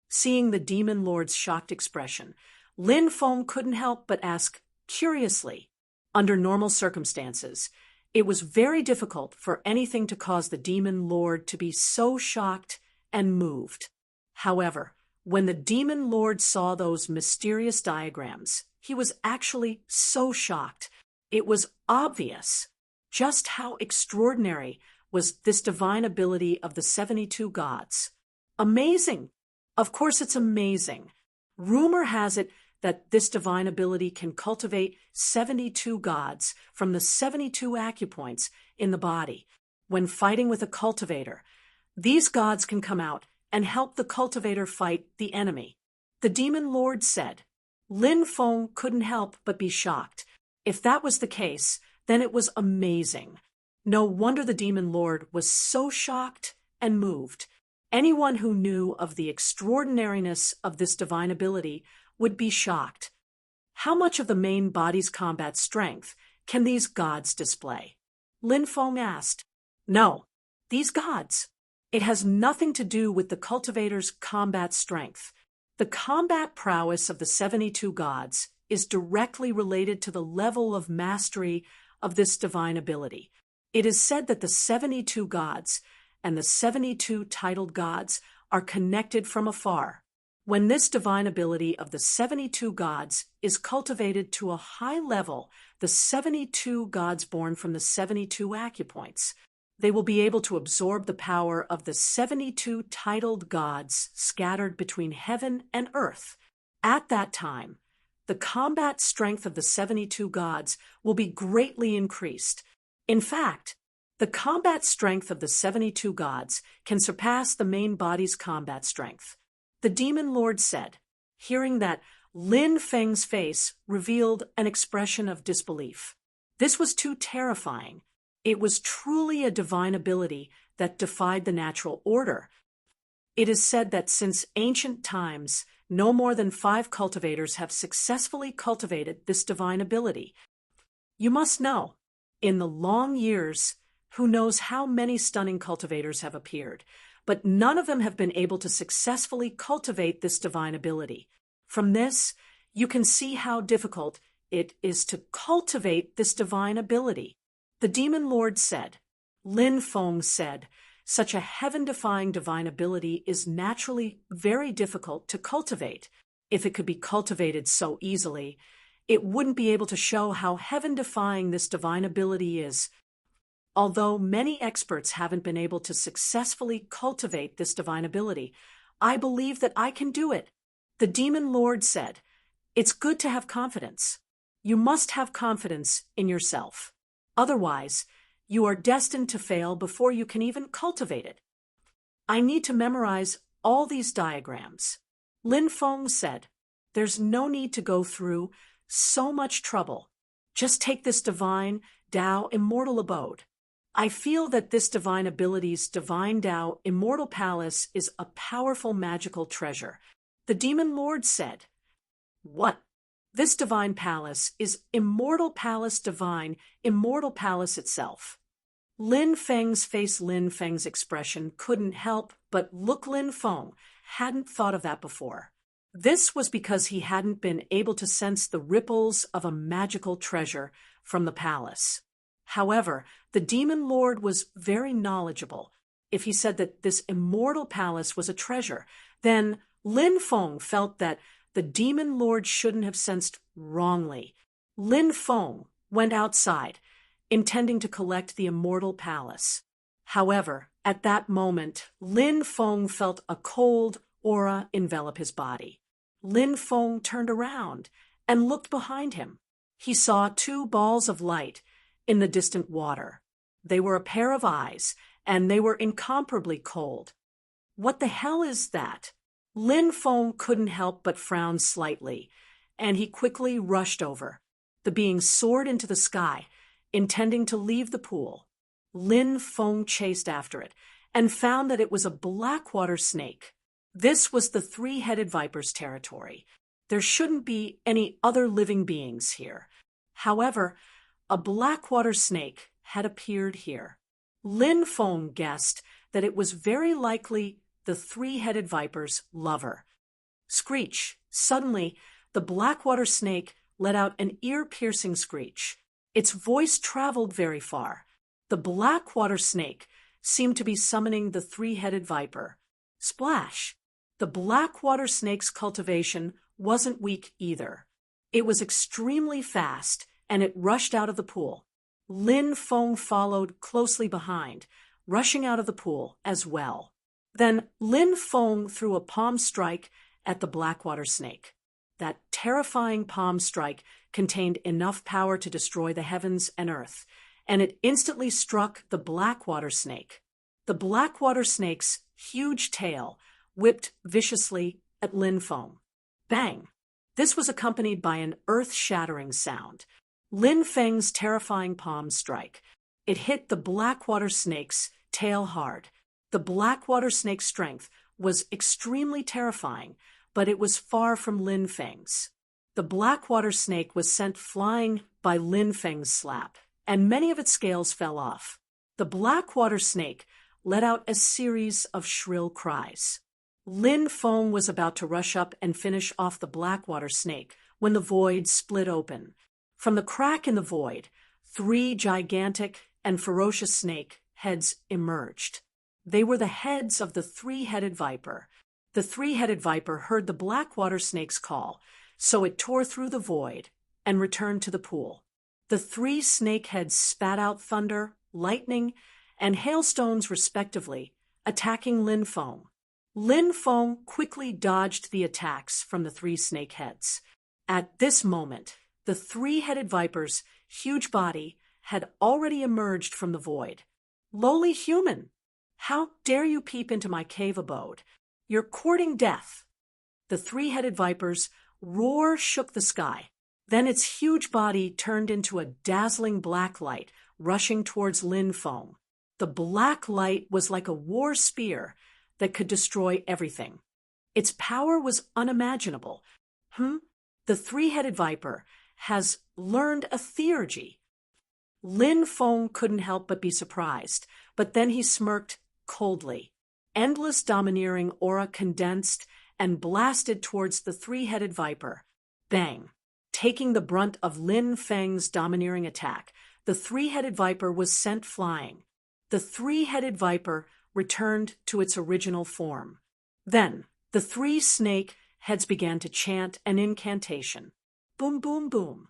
Seeing the demon lord's shocked expression, Lin Feng couldn't help but ask curiously. Under normal circumstances, it was very difficult for anything to cause the demon lord to be so shocked and moved. However, when the demon lord saw those mysterious diagrams, he was actually so shocked. It was obvious just how extraordinary was this divine ability of the 72 gods. Amazing! Of course it's amazing. Rumor has it that this divine ability can cultivate 72 gods from the 72 acupoints in the body. When fighting with a cultivator, these gods can come out and help the cultivator fight the enemy. The demon lord said. Lin Feng couldn't help but be shocked. If that was the case, then it was amazing. No wonder the demon lord was so shocked and moved. Anyone who knew of the extraordinariness of this divine ability would be shocked. How much of the main body's combat strength can these gods display? Lin Feng asked. No, these gods. It has nothing to do with the cultivator's combat strength. The combat prowess of the 72 gods is directly related to the level of mastery of this divine ability. It is said that the 72 gods and the 72 titled gods are connected from afar. When this divine ability of the 72 gods is cultivated to a high level, the 72 gods born from the 72 acupoints, they will be able to absorb the power of the 72 titled gods scattered between heaven and earth. At that time, the combat strength of the 72 gods will be greatly increased. In fact, the combat strength of the 72 gods can surpass the main body's combat strength. The demon lord said. Hearing that, Lin Feng's face revealed an expression of disbelief. This was too terrifying. It was truly a divine ability that defied the natural order. It is said that since ancient times, no more than 5 cultivators have successfully cultivated this divine ability. You must know, in the long years, who knows how many stunning cultivators have appeared, but none of them have been able to successfully cultivate this divine ability. From this, you can see how difficult it is to cultivate this divine ability. The demon lord said, Lin Feng said, such a heaven-defying divine ability is naturally very difficult to cultivate. If it could be cultivated so easily, it wouldn't be able to show how heaven-defying this divine ability is. Although many experts haven't been able to successfully cultivate this divine ability, I believe that I can do it. The demon lord said, It's good to have confidence. You must have confidence in yourself. Otherwise, you are destined to fail before you can even cultivate it. I need to memorize all these diagrams. Lin Feng said, There's no need to go through so much trouble. Just take this divine Tao immortal abode. I feel that this divine ability's divine Tao immortal palace is a powerful magical treasure. The demon lord said, What? This divine palace is immortal palace divine, immortal palace itself. Lin Feng's face, Lin Feng's expression couldn't help but look. Lin Feng hadn't thought of that before. This was because he hadn't been able to sense the ripples of a magical treasure from the palace. However, the demon lord was very knowledgeable. If he said that this immortal palace was a treasure, then Lin Feng felt that the demon lord shouldn't have sensed wrongly. Lin Feng went outside, intending to collect the immortal palace. However, at that moment, Lin Feng felt a cold aura envelop his body. Lin Feng turned around and looked behind him. He saw 2 balls of light in the distant water. They were a pair of eyes, and they were incomparably cold. What the hell is that? Lin Feng couldn't help but frown slightly, and he quickly rushed over. The being soared into the sky, intending to leave the pool. Lin Feng chased after it, and found that it was a blackwater snake. This was the 3-headed viper's territory. There shouldn't be any other living beings here. However, a blackwater snake had appeared here. Lin Feng guessed that it was very likely the 3-headed viper's lover. Screech! Suddenly, the blackwater snake let out an ear-piercing screech. Its voice traveled very far. The blackwater snake seemed to be summoning the 3-headed viper. Splash! The blackwater snake's cultivation wasn't weak either. It was extremely fast, and it rushed out of the pool. Lin Feng followed closely behind, rushing out of the pool as well. Then Lin Feng threw a palm strike at the blackwater snake. That terrifying palm strike contained enough power to destroy the heavens and earth, and it instantly struck the blackwater snake. The blackwater snake's huge tail whipped viciously at Lin Feng. Bang! This was accompanied by an earth-shattering sound. Lin Feng's terrifying palm strike. It hit the blackwater snake's tail hard. The blackwater snake's strength was extremely terrifying, but it was far from Lin Feng's. The blackwater snake was sent flying by Lin Feng's slap, and many of its scales fell off. The blackwater snake let out a series of shrill cries. Lin Feng was about to rush up and finish off the blackwater snake when the void split open. From the crack in the void, 3 gigantic and ferocious snake heads emerged. They were the heads of the 3-headed viper. The 3-headed viper heard the blackwater snake's call, so it tore through the void and returned to the pool. The 3 snake heads spat out thunder, lightning, and hailstones respectively, attacking Lin Feng. Lin Feng quickly dodged the attacks from the 3 snake heads. At this moment, the 3-headed viper's huge body had already emerged from the void. Lowly human! How dare you peep into my cave abode? You're courting death! The 3-headed viper's roar shook the sky. Then its huge body turned into a dazzling black light, rushing towards Lin Feng. The black light was like a war spear that could destroy everything. Its power was unimaginable. The three-headed viper has learned a theurgy. Lin Feng couldn't help but be surprised, but then he smirked coldly. Endless domineering aura condensed and blasted towards the three-headed viper. Bang! Taking the brunt of Lin Feng's domineering attack, the three-headed viper was sent flying. The three-headed viper returned to its original form. Then, the three snake heads began to chant an incantation. Boom, boom, boom.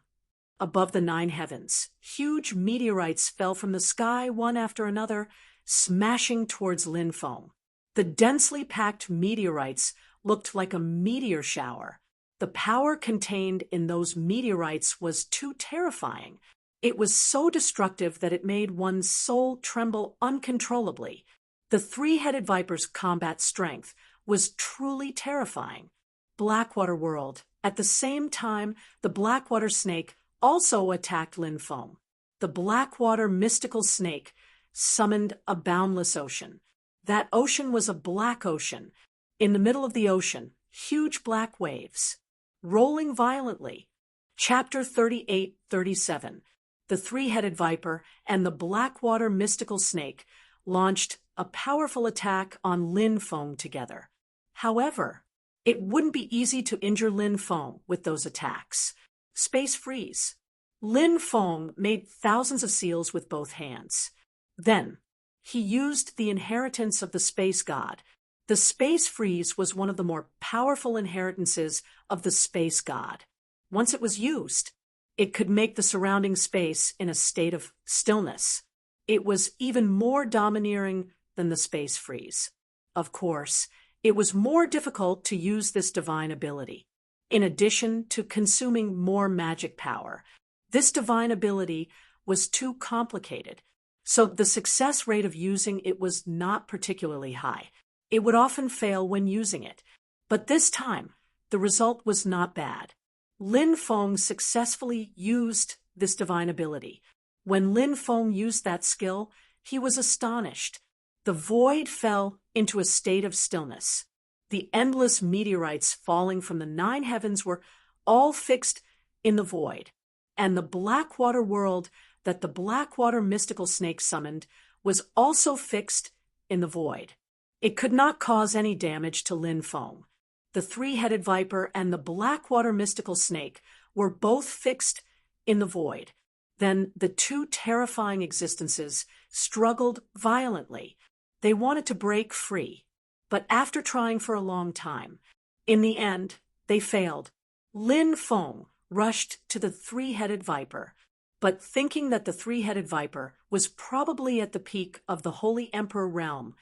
Above the 9 heavens, huge meteorites fell from the sky one after another, smashing towards Lin Feng. The densely packed meteorites looked like a meteor shower. The power contained in those meteorites was too terrifying. It was so destructive that it made one's soul tremble uncontrollably. The three-headed viper's combat strength was truly terrifying. Blackwater World. At the same time, the Blackwater snake also attacked Lin Feng. The Blackwater mystical snake summoned a boundless ocean. That ocean was a black ocean. In the middle of the ocean, huge black waves, rolling violently. Chapter 38-37. The three-headed viper and the Blackwater mystical snake launched a powerful attack on Lin Feng together. However, it wouldn't be easy to injure Lin Feng with those attacks. Space freeze. Lin Feng made thousands of seals with both hands. Then, he used the inheritance of the space god. The space freeze was one of the more powerful inheritances of the space god. Once it was used, it could make the surrounding space in a state of stillness. It was even more domineering than the space freeze. Of course, it was more difficult to use this divine ability. In addition to consuming more magic power, this divine ability was too complicated, so the success rate of using it was not particularly high. It would often fail when using it, but this time, the result was not bad. Lin Feng successfully used this divine ability. When Lin Feng used that skill, he was astonished. The void fell into a state of stillness. The endless meteorites falling from the 9 heavens were all fixed in the void, and the Blackwater world that the Blackwater mystical snake summoned was also fixed in the void. It could not cause any damage to Lin Feng. The three-headed viper and the Blackwater mystical snake were both fixed in the void. Then the two terrifying existences struggled violently. They wanted to break free, but after trying for a long time, in the end, they failed. Lin Feng rushed to the three-headed viper, but thinking that the three-headed viper was probably at the peak of the Holy Emperor realm,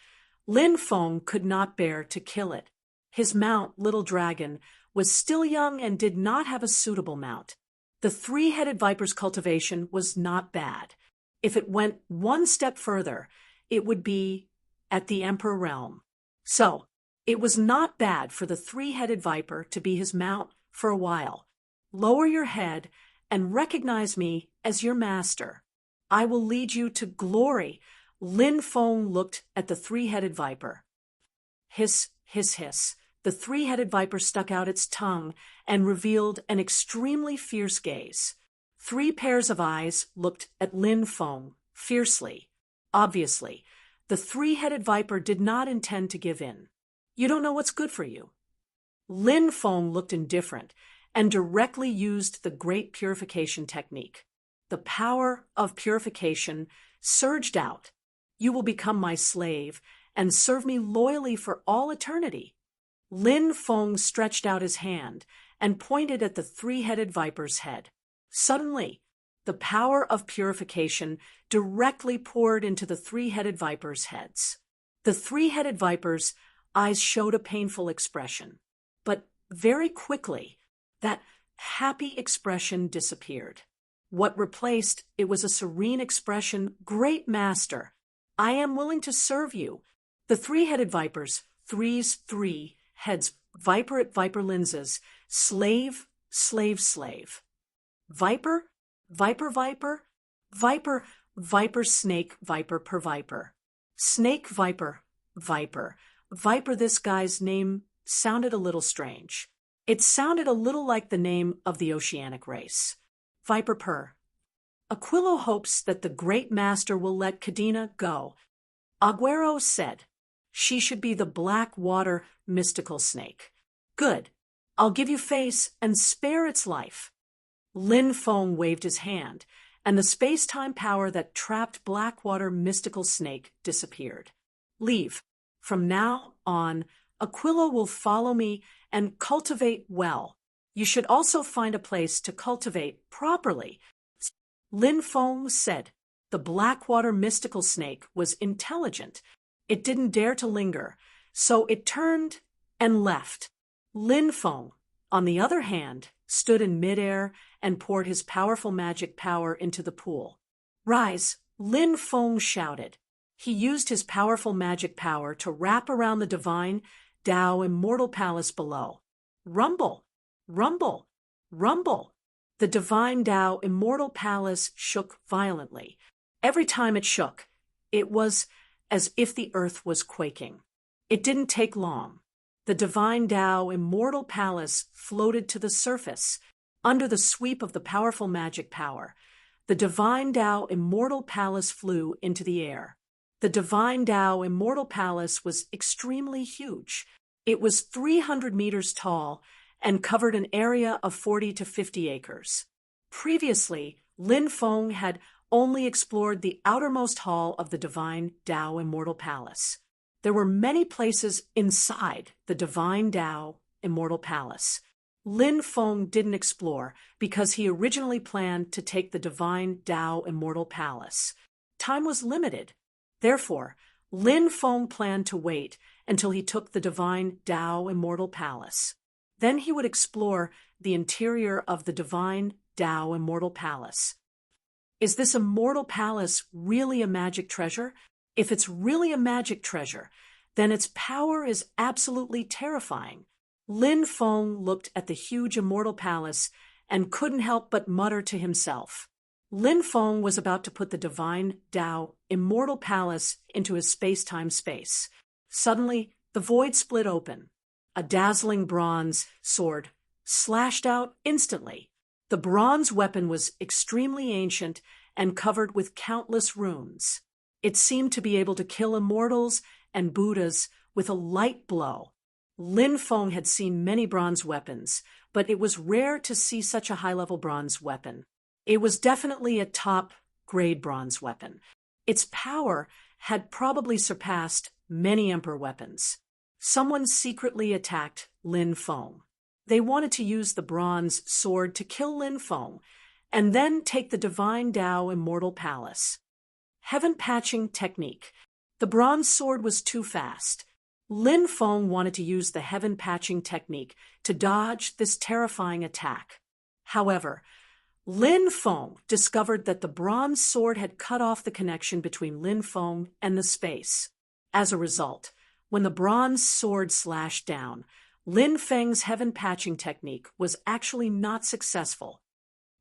Lin Feng could not bear to kill it. His mount, Little Dragon, was still young and did not have a suitable mount. The three-headed viper's cultivation was not bad. If it went one step further, it would be at the Emperor realm. So, it was not bad for the three-headed viper to be his mount for a while. Lower your head and recognize me as your master. I will lead you to glory. Lin Feng looked at the three-headed viper. Hiss, hiss, hiss. The three-headed viper stuck out its tongue and revealed an extremely fierce gaze. 3 pairs of eyes looked at Lin Feng fiercely. Obviously, the three-headed viper did not intend to give in. You don't know what's good for you. Lin Feng looked indifferent and directly used the great purification technique. The power of purification surged out. You will become my slave and serve me loyally for all eternity. Lin Feng stretched out his hand and pointed at the three-headed viper's head. Suddenly, the power of purification directly poured into the three-headed viper's heads. The three-headed viper's eyes showed a painful expression, but very quickly, that happy expression disappeared. What replaced it was a serene expression. Great master, I am willing to serve you. The three-headed viper's 3 heads viper at viper lenses, slave, slave, slave. Viper, viper, viper, viper, viper, snake, viper per viper. Snake, viper, viper, viper. This guy's name sounded a little strange. It sounded a little like the name of the oceanic race. Viper per. Aquilo hopes that the great master will let Cadena go. Aguero said she should be the black water mystical snake. Good. I'll give you face and spare its life. Lin Feng waved his hand, and the space-time power that trapped Blackwater mystical snake disappeared. Leave. From now on, Aquilo will follow me and cultivate well. You should also find a place to cultivate properly. Lin Feng said the Blackwater mystical snake was intelligent. It didn't dare to linger, so it turned and left. Lin Feng, on the other hand, stood in midair and poured his powerful magic power into the pool. Rise, Lin Feng shouted. He used his powerful magic power to wrap around the divine Tao immortal palace below. Rumble, rumble, rumble. The divine Tao immortal palace shook violently. Every time it shook, it was as if the earth was quaking. It didn't take long. The divine Tao immortal palace floated to the surface. Under the sweep of the powerful magic power, the divine Tao immortal palace flew into the air. The divine Tao immortal palace was extremely huge. It was 300 meters tall and covered an area of 40 to 50 acres. Previously, Lin Feng had only explored the outermost hall of the divine Tao immortal palace. There were many places inside the divine Tao immortal palace. Lin Feng didn't explore because he originally planned to take the divine Tao immortal palace. Time was limited. Therefore, Lin Feng planned to wait until he took the divine Tao immortal palace. Then he would explore the interior of the divine Tao immortal palace. Is this immortal palace really a magic treasure? If it's really a magic treasure, then its power is absolutely terrifying. Lin Feng looked at the huge immortal palace and couldn't help but mutter to himself. Lin Feng was about to put the divine Tao immortal palace into his space-time space. Suddenly, the void split open. A dazzling bronze sword slashed out instantly. The bronze weapon was extremely ancient and covered with countless runes. It seemed to be able to kill immortals and Buddhas with a light blow. Lin Feng had seen many bronze weapons, but it was rare to see such a high-level bronze weapon. It was definitely a top-grade bronze weapon. Its power had probably surpassed many emperor weapons. Someone secretly attacked Lin Feng. They wanted to use the bronze sword to kill Lin Feng and then take the divine Tao immortal palace. Heaven patching technique. The bronze sword was too fast. Lin Feng wanted to use the heaven patching technique to dodge this terrifying attack. However, Lin Feng discovered that the bronze sword had cut off the connection between Lin Feng and the space. As a result, when the bronze sword slashed down, Lin Feng's heaven patching technique was actually not successful.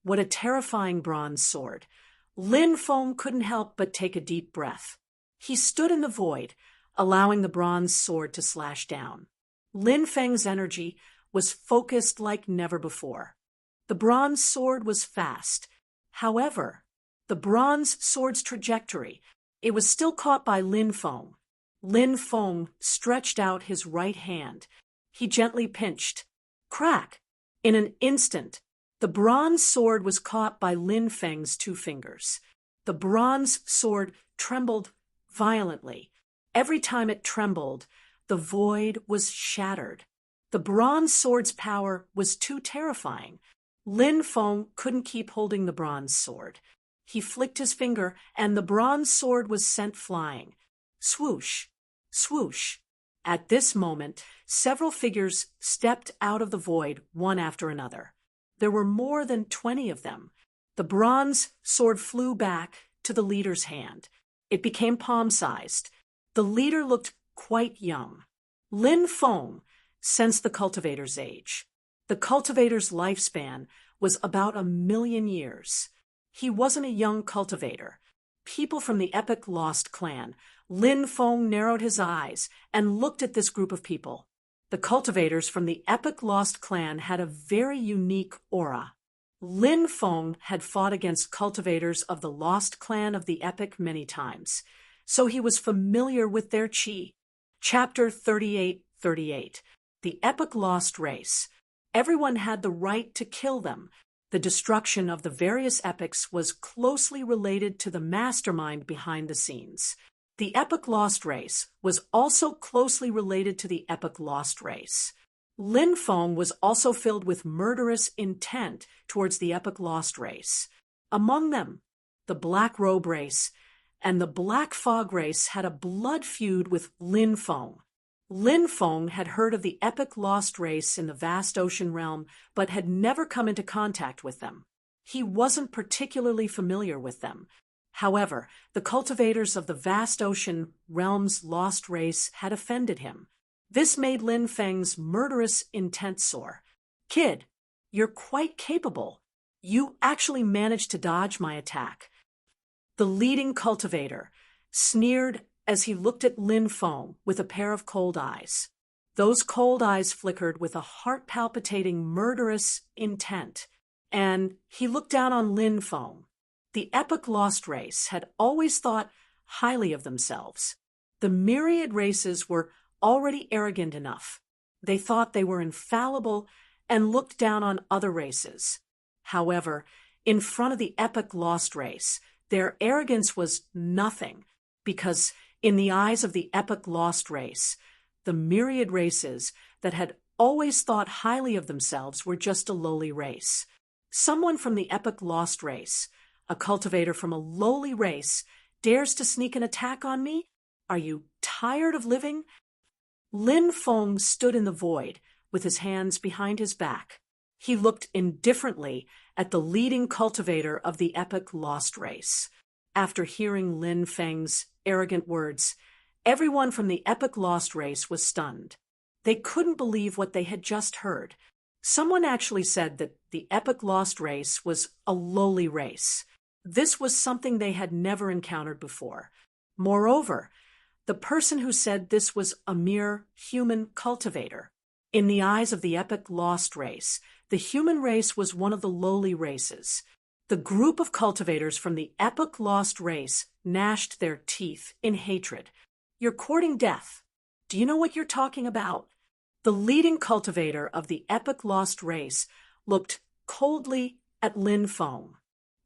What a terrifying bronze sword! Lin Feng couldn't help but take a deep breath. He stood in the void, allowing the bronze sword to slash down. Lin Feng's energy was focused like never before. The bronze sword was fast. However, the bronze sword's trajectory, it was still caught by Lin Feng. Lin Feng stretched out his right hand. He gently pinched. Crack! In an instant, the bronze sword was caught by Lin Feng's two fingers. The bronze sword trembled violently. Every time it trembled, the void was shattered. The bronze sword's power was too terrifying. Lin Feng couldn't keep holding the bronze sword. He flicked his finger, and the bronze sword was sent flying. Swoosh! Swoosh! At this moment, several figures stepped out of the void, one after another. There were more than 20 of them. The bronze sword flew back to the leader's hand. It became palm-sized. The leader looked quite young. Lin Feng since the cultivator's age. The cultivator's lifespan was about 1,000,000 years. He wasn't a young cultivator. People from the epic Lost clan. Lin Feng narrowed his eyes and looked at this group of people. The cultivators from the epic Lost clan had a very unique aura. Lin Feng had fought against cultivators of the Lost clan of the epic many times, so he was familiar with their chi. Chapter 38:38. The epic Lost race. Everyone had the right to kill them. The destruction of the various epics was closely related to the mastermind behind the scenes. The epic Lost race was also closely related to the epic Lost race. Lin Feng was also filled with murderous intent towards the epic Lost race. Among them, the Black Robe race and the Black Fog race had a blood feud with Lin Feng. Lin Feng had heard of the epic Lost race in the vast ocean realm, but had never come into contact with them. He wasn't particularly familiar with them. However, the cultivators of the vast ocean realm's lost race had offended him. This made Lin Feng's murderous intent soar. "Kid, you're quite capable. You actually managed to dodge my attack." The leading cultivator sneered as he looked at Lin Feng with a pair of cold eyes. Those cold eyes flickered with a heart-palpitating, murderous intent, and he looked down on Lin Feng. The epic Lost race had always thought highly of themselves. The myriad races were already arrogant enough. They thought they were infallible and looked down on other races. However, in front of the epic Lost race, their arrogance was nothing, because in the eyes of the epic Lost race, the myriad races that had always thought highly of themselves were just a lowly race. Someone from the epic Lost race, a cultivator from a lowly race, dares to sneak an attack on me? Are you tired of living? Lin Feng stood in the void with his hands behind his back. He looked indifferently at the leading cultivator of the epic Lost race. After hearing Lin Feng's arrogant words, everyone from the epic Lost race was stunned. They couldn't believe what they had just heard. Someone actually said that the epic Lost race was a lowly race. This was something they had never encountered before. Moreover, the person who said this was a mere human cultivator. In the eyes of the epic Lost race, the human race was one of the lowly races. The group of cultivators from the epic Lost race gnashed their teeth in hatred. "You're courting death. Do you know what you're talking about?" The leading cultivator of the epic Lost race looked coldly at Lin Feng.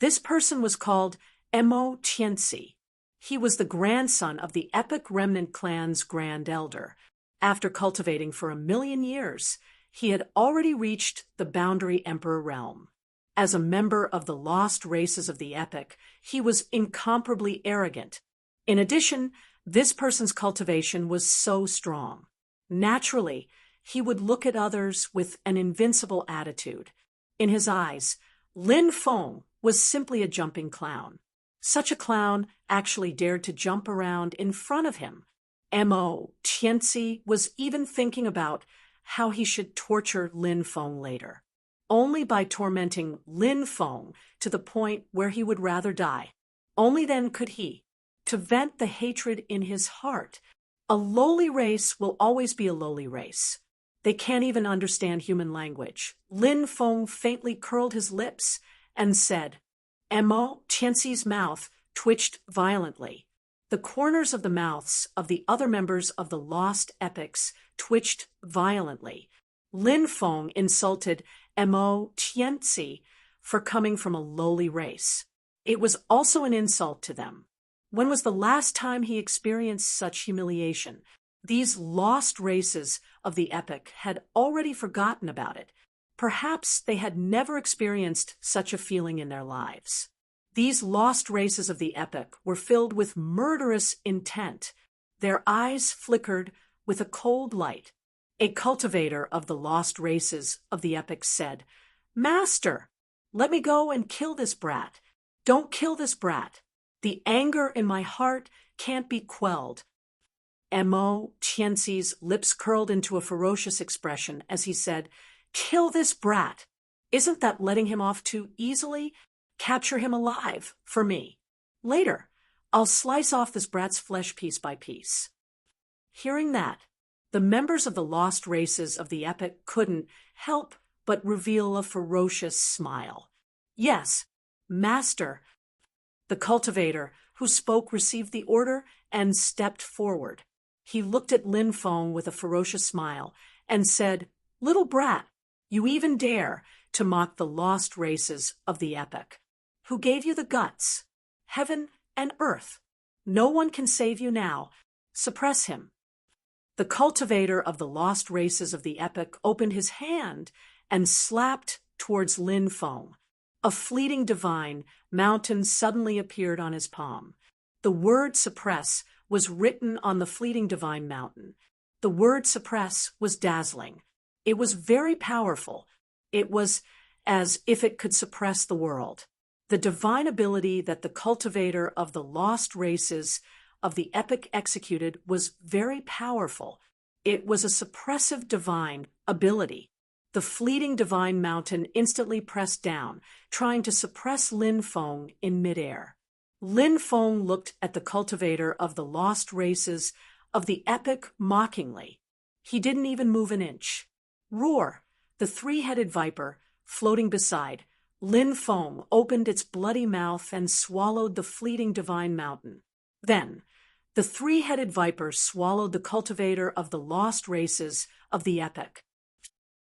This person was called Mo Tianxi. He was the grandson of the epic remnant clan's grand elder. After cultivating for 1,000,000 years, he had already reached the boundary emperor realm. As a member of the lost races of the epic, he was incomparably arrogant. In addition, this person's cultivation was so strong. Naturally, he would look at others with an invincible attitude. In his eyes, Lin Feng was simply a jumping clown. Such a clown actually dared to jump around in front of him. Mo Tianxi was even thinking about how he should torture Lin Feng later. Only by tormenting Lin Feng to the point where he would rather die. Only then could he, to vent the hatred in his heart. A lowly race will always be a lowly race. They can't even understand human language. Lin Feng faintly curled his lips and said, Mo Tianxi's mouth twitched violently. The corners of the mouths of the other members of the lost epics twitched violently. Lin Feng insulted Mo Tianxi for coming from a lowly race. It was also an insult to them. When was the last time he experienced such humiliation? These lost races of the epic had already forgotten about it. Perhaps they had never experienced such a feeling in their lives. These lost races of the epic were filled with murderous intent. Their eyes flickered with a cold light. A cultivator of the lost races of the epic said, "Master, let me go and kill this brat. Don't kill this brat. The anger in my heart can't be quelled." Mo Tianxi's lips curled into a ferocious expression as he said, "Kill this brat. Isn't that letting him off too easily? Capture him alive, for me. Later, I'll slice off this brat's flesh piece by piece." Hearing that, the members of the lost races of the epic couldn't help but reveal a ferocious smile. Yes, Master, the cultivator who spoke received the order and stepped forward. He looked at Lin Feng with a ferocious smile and said, "Little brat, you even dare to mock the lost races of the epic. Who gave you the guts? Heaven and earth. No one can save you now. Suppress him." The cultivator of the lost races of the epic opened his hand and slapped towards Lin Feng. A fleeting divine mountain suddenly appeared on his palm. The word suppress was written on the fleeting divine mountain. The word suppress was dazzling. It was very powerful. It was as if it could suppress the world. The divine ability that the cultivator of the lost races of the epic executed was very powerful. It was a suppressive divine ability. The fleeting divine mountain instantly pressed down, trying to suppress Lin Feng in midair. Lin Feng looked at the cultivator of the lost races of the epic mockingly. He didn't even move an inch. Roar, the three-headed viper, floating beside, Lin Feng opened its bloody mouth and swallowed the fleeting divine mountain. Then, the three-headed viper swallowed the cultivator of the lost races of the epic.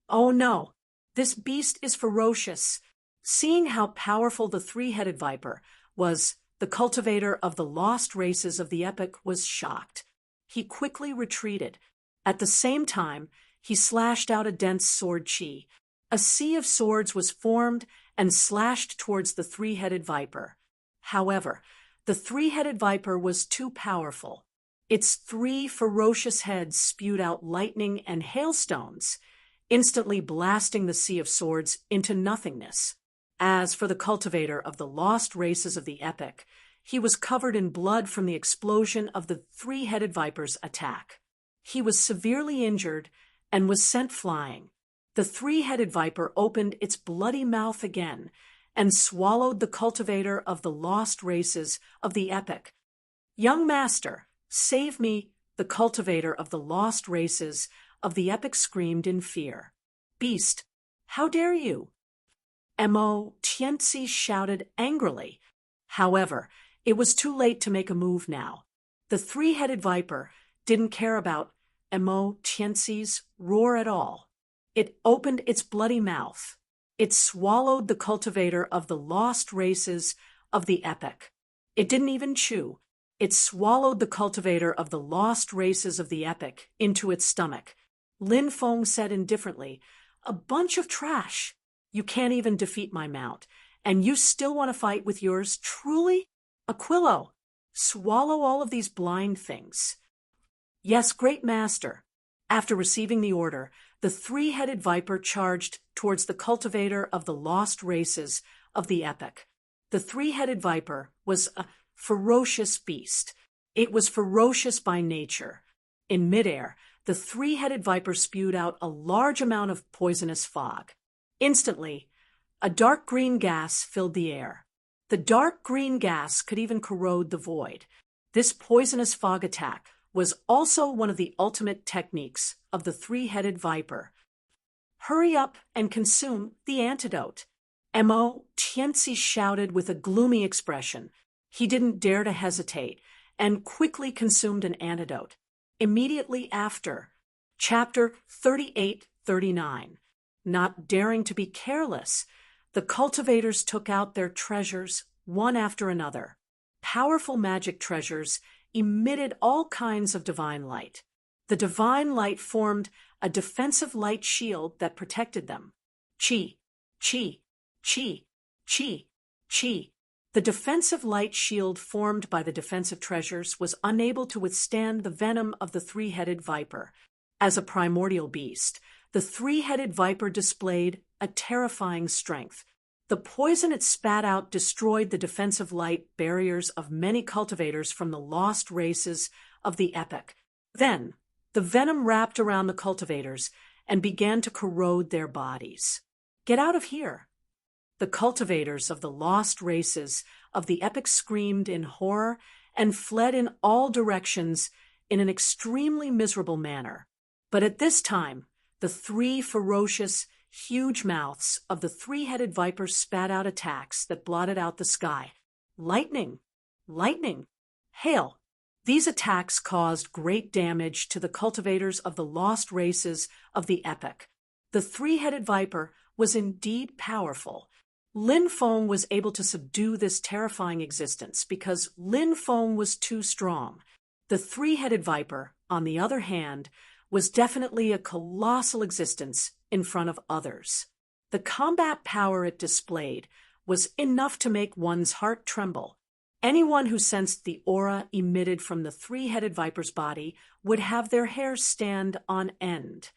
"Oh no, this beast is ferocious." Seeing how powerful the three-headed viper was, the cultivator of the lost races of the epic was shocked. He quickly retreated. At the same time, he slashed out a dense sword chi. A sea of swords was formed and slashed towards the three-headed viper. However, the three-headed viper was too powerful. Its three ferocious heads spewed out lightning and hailstones, instantly blasting the sea of swords into nothingness. As for the cultivator of the lost races of the epic, he was covered in blood from the explosion of the three-headed viper's attack. He was severely injured and was sent flying. The three-headed viper opened its bloody mouth again and swallowed the cultivator of the lost races of the epic. "Young master, save me!" the cultivator of the lost races of the epic screamed in fear. "Beast, how dare you?" Mo Tianxi shouted angrily. However, it was too late to make a move now. The three-headed viper didn't care about Mo Tianxi's roar at all. It opened its bloody mouth. It swallowed the cultivator of the lost races of the epic. It didn't even chew. It swallowed the cultivator of the lost races of the epic into its stomach. Lin Feng said indifferently, "A bunch of trash. You can't even defeat my mount, and you still want to fight with yours, truly? Aquilo, swallow all of these blind things." "Yes, great master." After receiving the order, the three-headed viper charged towards the cultivator of the lost races of the epic. The three-headed viper was a ferocious beast. It was ferocious by nature. In midair, the three-headed viper spewed out a large amount of poisonous fog. Instantly, a dark green gas filled the air. The dark green gas could even corrode the void. This poisonous fog attack was also one of the ultimate techniques of the three-headed viper. "Hurry up and consume the antidote." Mo Tianxi shouted with a gloomy expression. He didn't dare to hesitate and quickly consumed an antidote. Immediately after, chapter 38-39. Not daring to be careless, the cultivators took out their treasures one after another. Powerful magic treasures emitted all kinds of divine light. The divine light formed a defensive light shield that protected them. Chi, chi, chi, chi, chi. The defensive light shield formed by the defensive treasures was unable to withstand the venom of the three-headed viper. As a primordial beast, the three-headed viper displayed a terrifying strength. The poison it spat out destroyed the defensive light barriers of many cultivators from the lost races of the epic. Then, the venom wrapped around the cultivators and began to corrode their bodies. "Get out of here!" The cultivators of the lost races of the epic screamed in horror and fled in all directions in an extremely miserable manner. But at this time, the three ferocious, huge mouths of the three-headed viper spat out attacks that blotted out the sky. Lightning! Lightning! Hail! These attacks caused great damage to the cultivators of the lost races of the epic. The three-headed viper was indeed powerful. Lin Feng was able to subdue this terrifying existence because Lin Feng was too strong. The three-headed viper, on the other hand, was definitely a colossal existence in front of others. The combat power it displayed was enough to make one's heart tremble. Anyone who sensed the aura emitted from the three-headed viper's body would have their hair stand on end.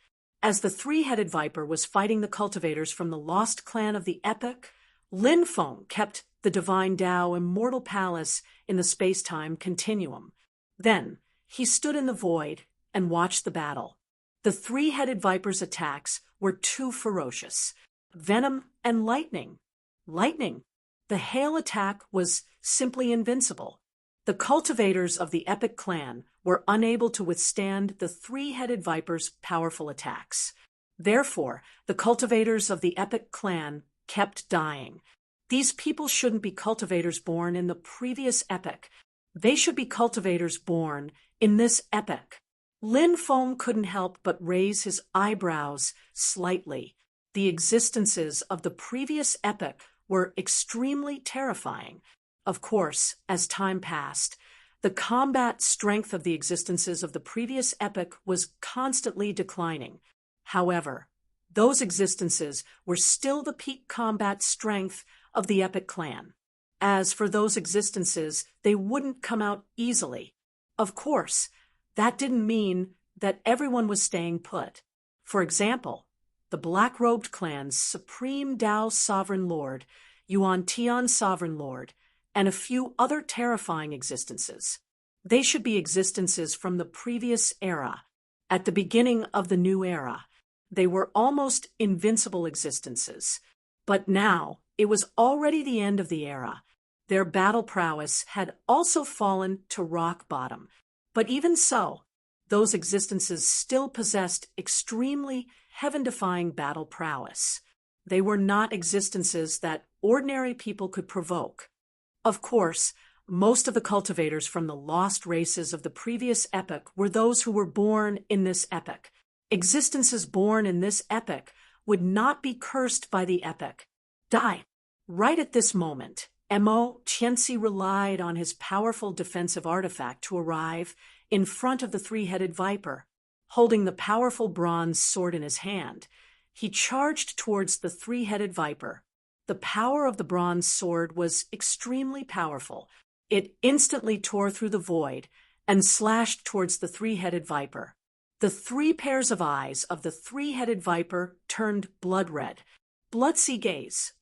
As the three-headed viper was fighting the cultivators from the lost clan of the epic, Lin Feng kept the divine Tao immortal palace in the space-time continuum. Then, he stood in the void and watched the battle. The three-headed viper's attacks were too ferocious. Venom and lightning. Lightning. The hail attack was simply invincible. The cultivators of the epic clan were unable to withstand the three-headed viper's powerful attacks. Therefore, the cultivators of the epic clan kept dying. These people shouldn't be cultivators born in the previous epic. They should be cultivators born in this epic. Lin Feng couldn't help but raise his eyebrows slightly. The existences of the previous epic were extremely terrifying. Of course, as time passed, the combat strength of the existences of the previous epic was constantly declining. However, those existences were still the peak combat strength of the epic clan. As for those existences, they wouldn't come out easily. Of course, that didn't mean that everyone was staying put. For example, the black-robed clan's Supreme Tao Sovereign Lord, Yuan Tian Sovereign Lord, and a few other terrifying existences. They should be existences from the previous era. At the beginning of the new era, they were almost invincible existences. But now, it was already the end of the era. Their battle prowess had also fallen to rock bottom. But even so, those existences still possessed extremely heaven-defying battle prowess. They were not existences that ordinary people could provoke. Of course, most of the cultivators from the lost races of the previous epoch were those who were born in this epoch. Existences born in this epoch would not be cursed by the epoch. Die. Right at this moment, Mo Tianxi relied on his powerful defensive artifact to arrive in front of the three-headed viper. Holding the powerful bronze sword in his hand, he charged towards the three-headed viper. The power of the bronze sword was extremely powerful. It instantly tore through the void and slashed towards the three-headed viper. The three pairs of eyes of the three-headed viper turned blood red. Blood-sea gaze.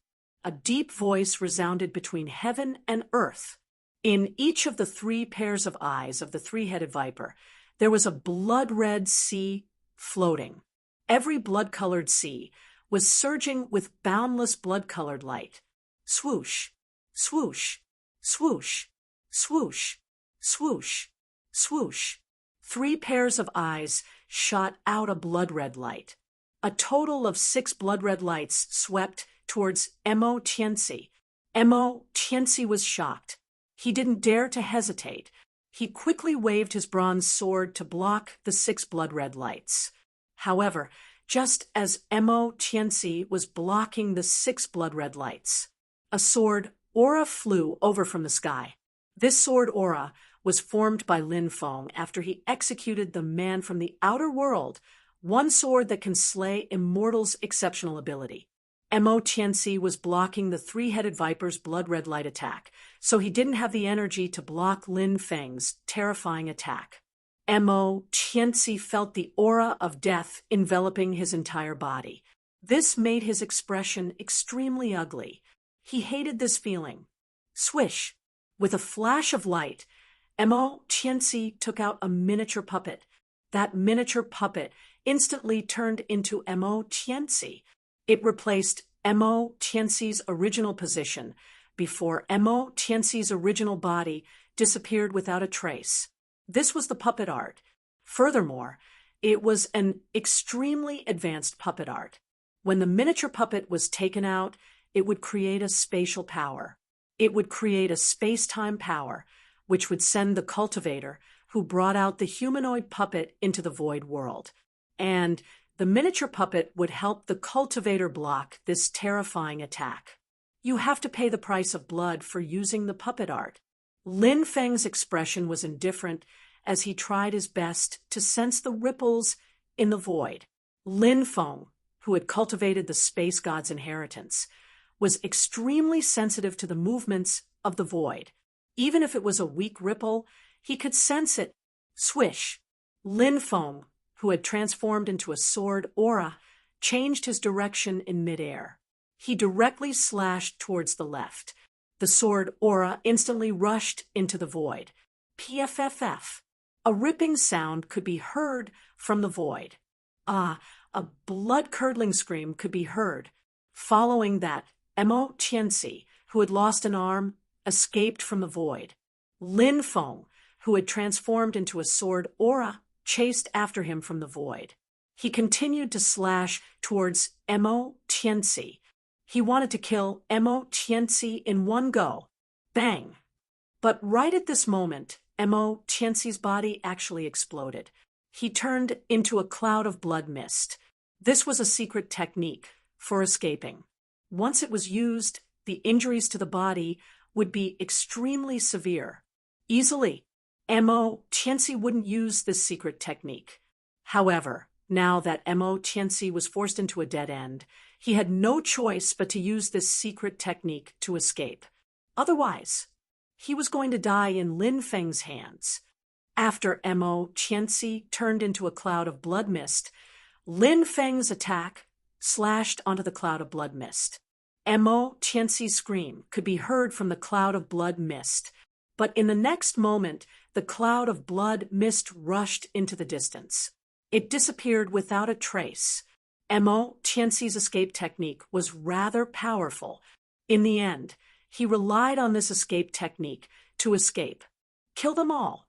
A deep voice resounded between heaven and earth. In each of the three pairs of eyes of the three-headed viper, there was a blood-red sea floating. Every blood-colored sea was surging with boundless blood-colored light. Swoosh, swoosh, swoosh, swoosh, swoosh, swoosh. Three pairs of eyes shot out a blood-red light. A total of 6 blood-red lights swept towards Mo Tianxi. Mo Tianxi was shocked. He didn't dare to hesitate. He quickly waved his bronze sword to block the 6 blood-red lights. However, just as Mo Tianxi was blocking the 6 blood-red lights, a sword aura flew over from the sky. This sword aura was formed by Lin Feng after he executed the man from the outer world, one sword that can slay immortals' exceptional ability. Mo Tianxi was blocking the three-headed viper's blood-red light attack, so he didn't have the energy to block Lin Feng's terrifying attack. Mo Tianxi felt the aura of death enveloping his entire body. This made his expression extremely ugly. He hated this feeling. Swish! With a flash of light, Mo Tianxi took out a miniature puppet. that miniature puppet instantly turned into Mo Tianzi. It replaced Mo Tianzi's original position before Mo Tianzi's original body disappeared without a trace. This was the puppet art. Furthermore, it was an extremely advanced puppet art. When the miniature puppet was taken out, it would create a spatial power. It would create a space-time power, which would send the cultivator who brought out the humanoid puppet into the void world. And the miniature puppet would help the cultivator block this terrifying attack. You have to pay the price of blood for using the puppet art. Lin Feng's expression was indifferent as he tried his best to sense the ripples in the void. Lin Feng, who had cultivated the space god's inheritance, was extremely sensitive to the movements of the void. Even if it was a weak ripple, he could sense it. Swish! Lin Feng, who had transformed into a sword aura, changed his direction in midair. He directly slashed towards the left. The sword aura instantly rushed into the void. PFFF. A ripping sound could be heard from the void. A blood-curdling scream could be heard. Following that, Mo Tianzi, who had lost an arm, escaped from the void. Lin Feng, who had transformed into a sword aura, chased after him from the void. He continued to slash towards Mo Tianzi. He wanted to kill Mo Tianzi in one go. Bang! But right at this moment, Mo Tianzi's body actually exploded. He turned into a cloud of blood mist. This was a secret technique for escaping. Once it was used, the injuries to the body would be extremely severe. Easily, Mo Tianzi wouldn't use this secret technique. However, now that Mo Tianzi was forced into a dead end, he had no choice but to use this secret technique to escape. Otherwise, he was going to die in Lin Feng's hands. After Mo Tianzi turned into a cloud of blood mist, Lin Feng's attack slashed onto the cloud of blood mist. Mo Tianzi's scream could be heard from the cloud of blood mist, but in the next moment, the cloud of blood mist rushed into the distance. It disappeared without a trace. Mo Tianzi's escape technique was rather powerful. In the end, he relied on this escape technique to escape. Kill them all.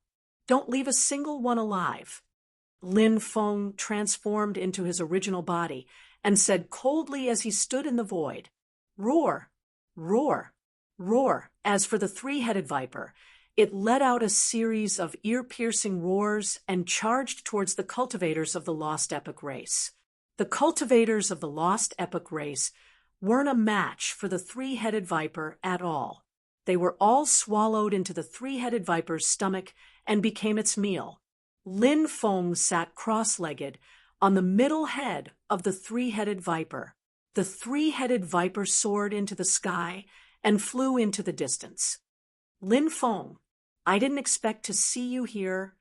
Don't leave a single one alive. Lin Feng transformed into his original body and said coldly as he stood in the void, "Roar, roar, roar." As for the three-headed viper, it let out a series of ear-piercing roars and charged towards the cultivators of the Lost Epoch race. The cultivators of the Lost Epoch race weren't a match for the three-headed viper at all. They were all swallowed into the three-headed viper's stomach and became its meal. Lin Feng sat cross-legged on the middle head of the three-headed viper. The three-headed viper soared into the sky and flew into the distance. Lin Feng, I didn't expect to see you here.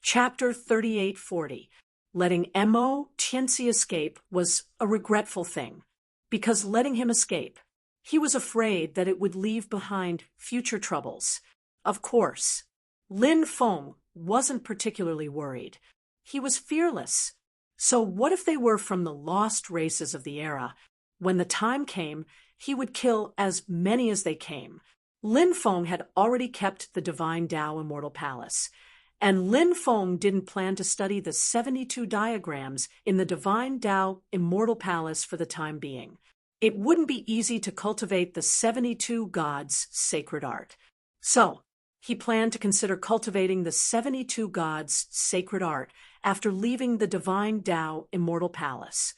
Chapter 3840. Letting Mo Tianzi escape was a regretful thing, because letting him escape, he was afraid that it would leave behind future troubles. Of course, Lin Feng wasn't particularly worried. He was fearless. So what if they were from the lost races of the era? When the time came, he would kill as many as they came. Lin Feng had already kept the Divine Tao Immortal Palace, and Lin Feng didn't plan to study the 72 diagrams in the Divine Tao Immortal Palace for the time being. It wouldn't be easy to cultivate the 72 gods' sacred art. So, he planned to consider cultivating the 72 gods' sacred art after leaving the Divine Tao Immortal Palace.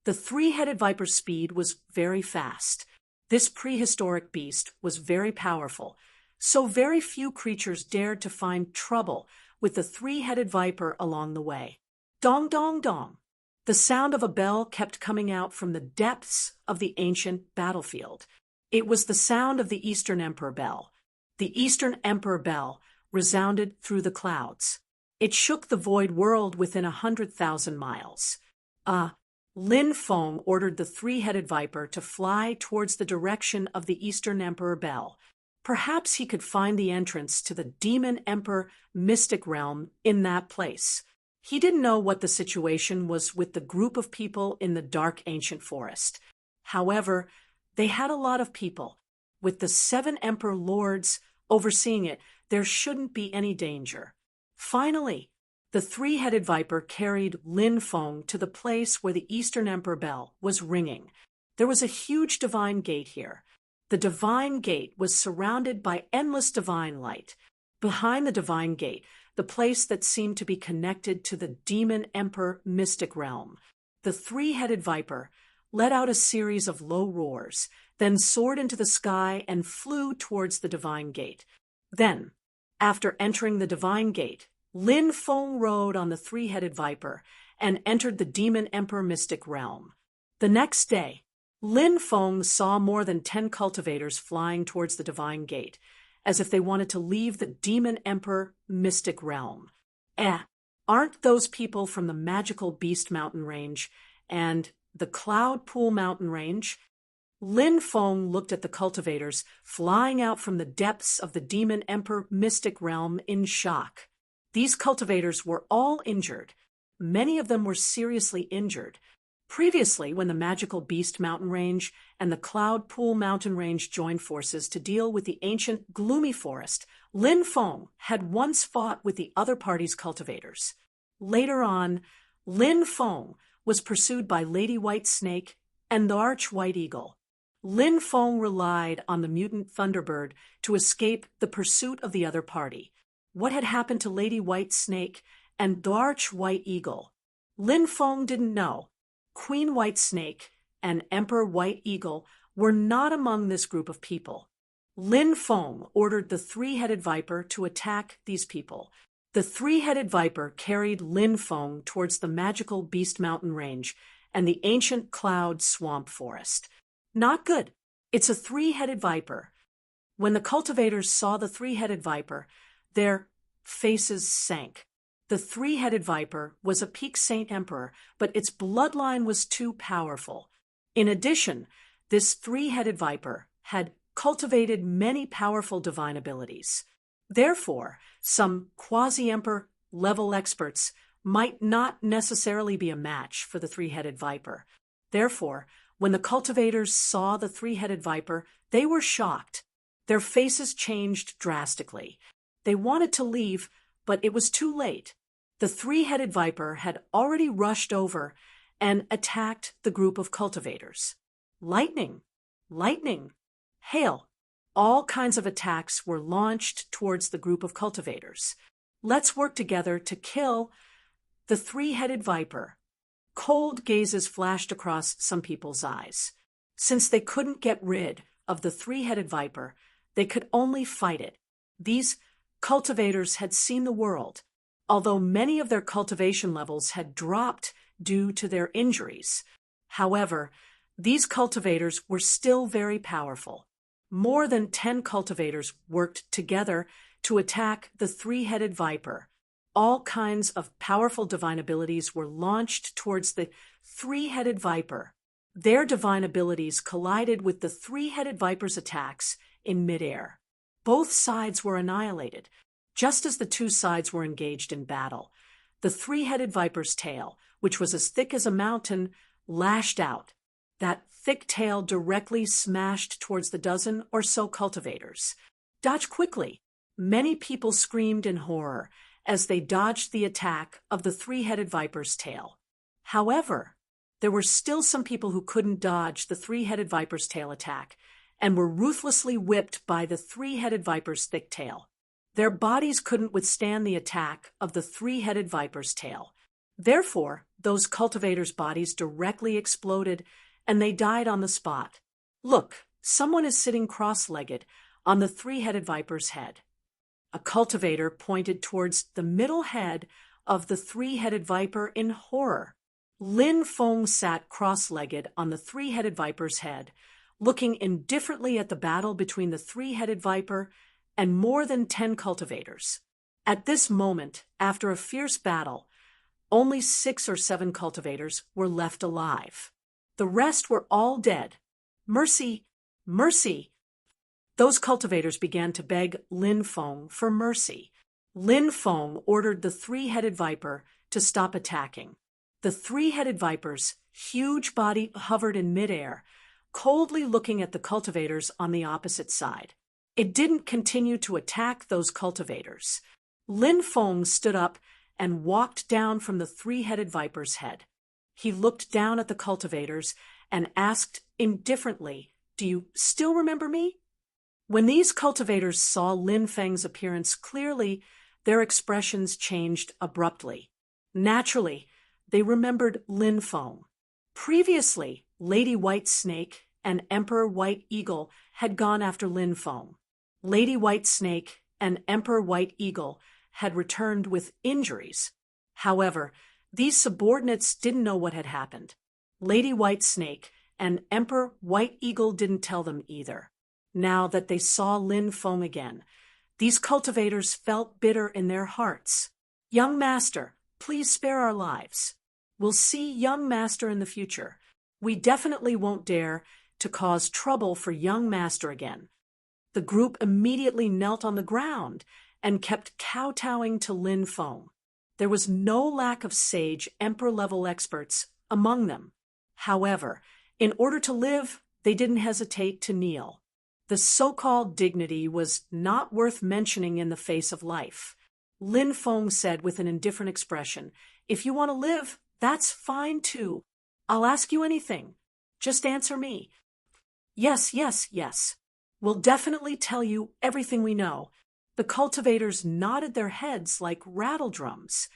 The three-headed viper's speed was very fast. This prehistoric beast was very powerful, so very few creatures dared to find trouble with the three-headed viper along the way. Dong, dong, dong. The sound of a bell kept coming out from the depths of the ancient battlefield. It was the sound of the Eastern Emperor bell. The Eastern Emperor bell resounded through the clouds. It shook the void world within 100,000 miles. Lin Feng ordered the three-headed viper to fly towards the direction of the Eastern Emperor bell. Perhaps he could find the entrance to the Demon Emperor mystic realm in that place. He didn't know what the situation was with the group of people in the dark ancient forest. However, they had a lot of people. With the 7 emperor lords overseeing it, there shouldn't be any danger. Finally, the 3-headed viper carried Lin Feng to the place where the Eastern Emperor bell was ringing. There was a huge divine gate here. The divine gate was surrounded by endless divine light. Behind the divine gate, the place that seemed to be connected to the demon emperor mystic realm, the 3-headed viper let out a series of low roars, then soared into the sky and flew towards the divine gate. Then, after entering the divine gate, Lin Feng rode on the 3-headed viper and entered the demon emperor mystic realm. The next day, Lin Feng saw more than 10 cultivators flying towards the divine gate, as if they wanted to leave the demon emperor mystic realm. Aren't those people from the magical beast mountain range and the cloud pool mountain range? Lin Feng looked at the cultivators flying out from the depths of the demon emperor mystic realm in shock. These cultivators were all injured. Many of them were seriously injured. Previously, when the magical beast mountain range and the cloud pool mountain range joined forces to deal with the ancient gloomy forest, Lin Feng had once fought with the other party's cultivators. Later on, Lin Feng was pursued by Lady White Snake and the Arch White Eagle. Lin Feng relied on the mutant Thunderbird to escape the pursuit of the other party. What had happened to Lady White Snake and the Arch White Eagle? Lin Feng didn't know. Queen White Snake and Emperor White Eagle were not among this group of people. Lin Feng ordered the 3-headed viper to attack these people. The 3-headed viper carried Lin Feng towards the magical Beast Mountain Range and the ancient Cloud Swamp Forest. Not good. It's a 3-headed viper. When the cultivators saw the 3-headed viper, their faces sank. The 3-headed viper was a peak saint emperor, but its bloodline was too powerful. In addition, this 3-headed viper had cultivated many powerful divine abilities. Therefore, some quasi-emperor level experts might not necessarily be a match for the 3-headed viper. Therefore, when the cultivators saw the 3-headed viper, they were shocked. Their faces changed drastically. They wanted to leave, but it was too late. The 3-headed viper had already rushed over and attacked the group of cultivators. Lightning, hail, all kinds of attacks were launched towards the group of cultivators. Let's work together to kill the 3-headed viper. Cold gazes flashed across some people's eyes. Since they couldn't get rid of the 3-headed viper, they could only fight it. These cultivators had seen the world, although many of their cultivation levels had dropped due to their injuries. However, these cultivators were still very powerful. More than 10 cultivators worked together to attack the 3-headed viper. All kinds of powerful divine abilities were launched towards the 3-headed viper. Their divine abilities collided with the 3-headed viper's attacks in midair. Both sides were annihilated. Just as the two sides were engaged in battle, the 3-headed viper's tail, which was as thick as a mountain, lashed out. That thick tail directly smashed towards the dozen or so cultivators. Dodge quickly! Many people screamed in horror as they dodged the attack of the 3-headed viper's tail. However, there were still some people who couldn't dodge the 3-headed viper's tail attack and were ruthlessly whipped by the 3-headed viper's thick tail. Their bodies couldn't withstand the attack of the 3-headed viper's tail. Therefore, those cultivators' bodies directly exploded and they died on the spot. Look, someone is sitting cross-legged on the 3-headed viper's head. A cultivator pointed towards the middle head of the 3-headed viper in horror. Lin Feng sat cross-legged on the 3-headed viper's head, looking indifferently at the battle between the 3-headed viper and more than 10 cultivators. At this moment, after a fierce battle, only 6 or 7 cultivators were left alive. The rest were all dead. Mercy! Mercy! Those cultivators began to beg Lin Feng for mercy. Lin Feng ordered the 3-headed viper to stop attacking. The three-headed viper's huge body hovered in midair, coldly looking at the cultivators on the opposite side. It didn't continue to attack those cultivators. Lin Feng stood up and walked down from the three-headed viper's head. He looked down at the cultivators and asked indifferently, "Do you still remember me?" When these cultivators saw Lin Feng's appearance clearly, their expressions changed abruptly. Naturally, they remembered Lin Feng. Previously, Lady White Snake and Emperor White Eagle had gone after Lin Feng. Lady White Snake and Emperor White Eagle had returned with injuries. However, these subordinates didn't know what had happened. Lady White Snake and Emperor White Eagle didn't tell them either. Now that they saw Lin Feng again, these cultivators felt bitter in their hearts. "Young master, please spare our lives. We'll see young master in the future. We definitely won't dare to cause trouble for young master again." The group immediately knelt on the ground and kept kowtowing to Lin Feng. There was no lack of sage emperor-level experts among them. However, in order to live, they didn't hesitate to kneel. The so-called dignity was not worth mentioning in the face of life. Lin Feng said with an indifferent expression, "If you want to live, that's fine too. I'll ask you anything. Just answer me." "Yes, yes, yes. We'll definitely tell you everything we know." The cultivators nodded their heads like rattle drums.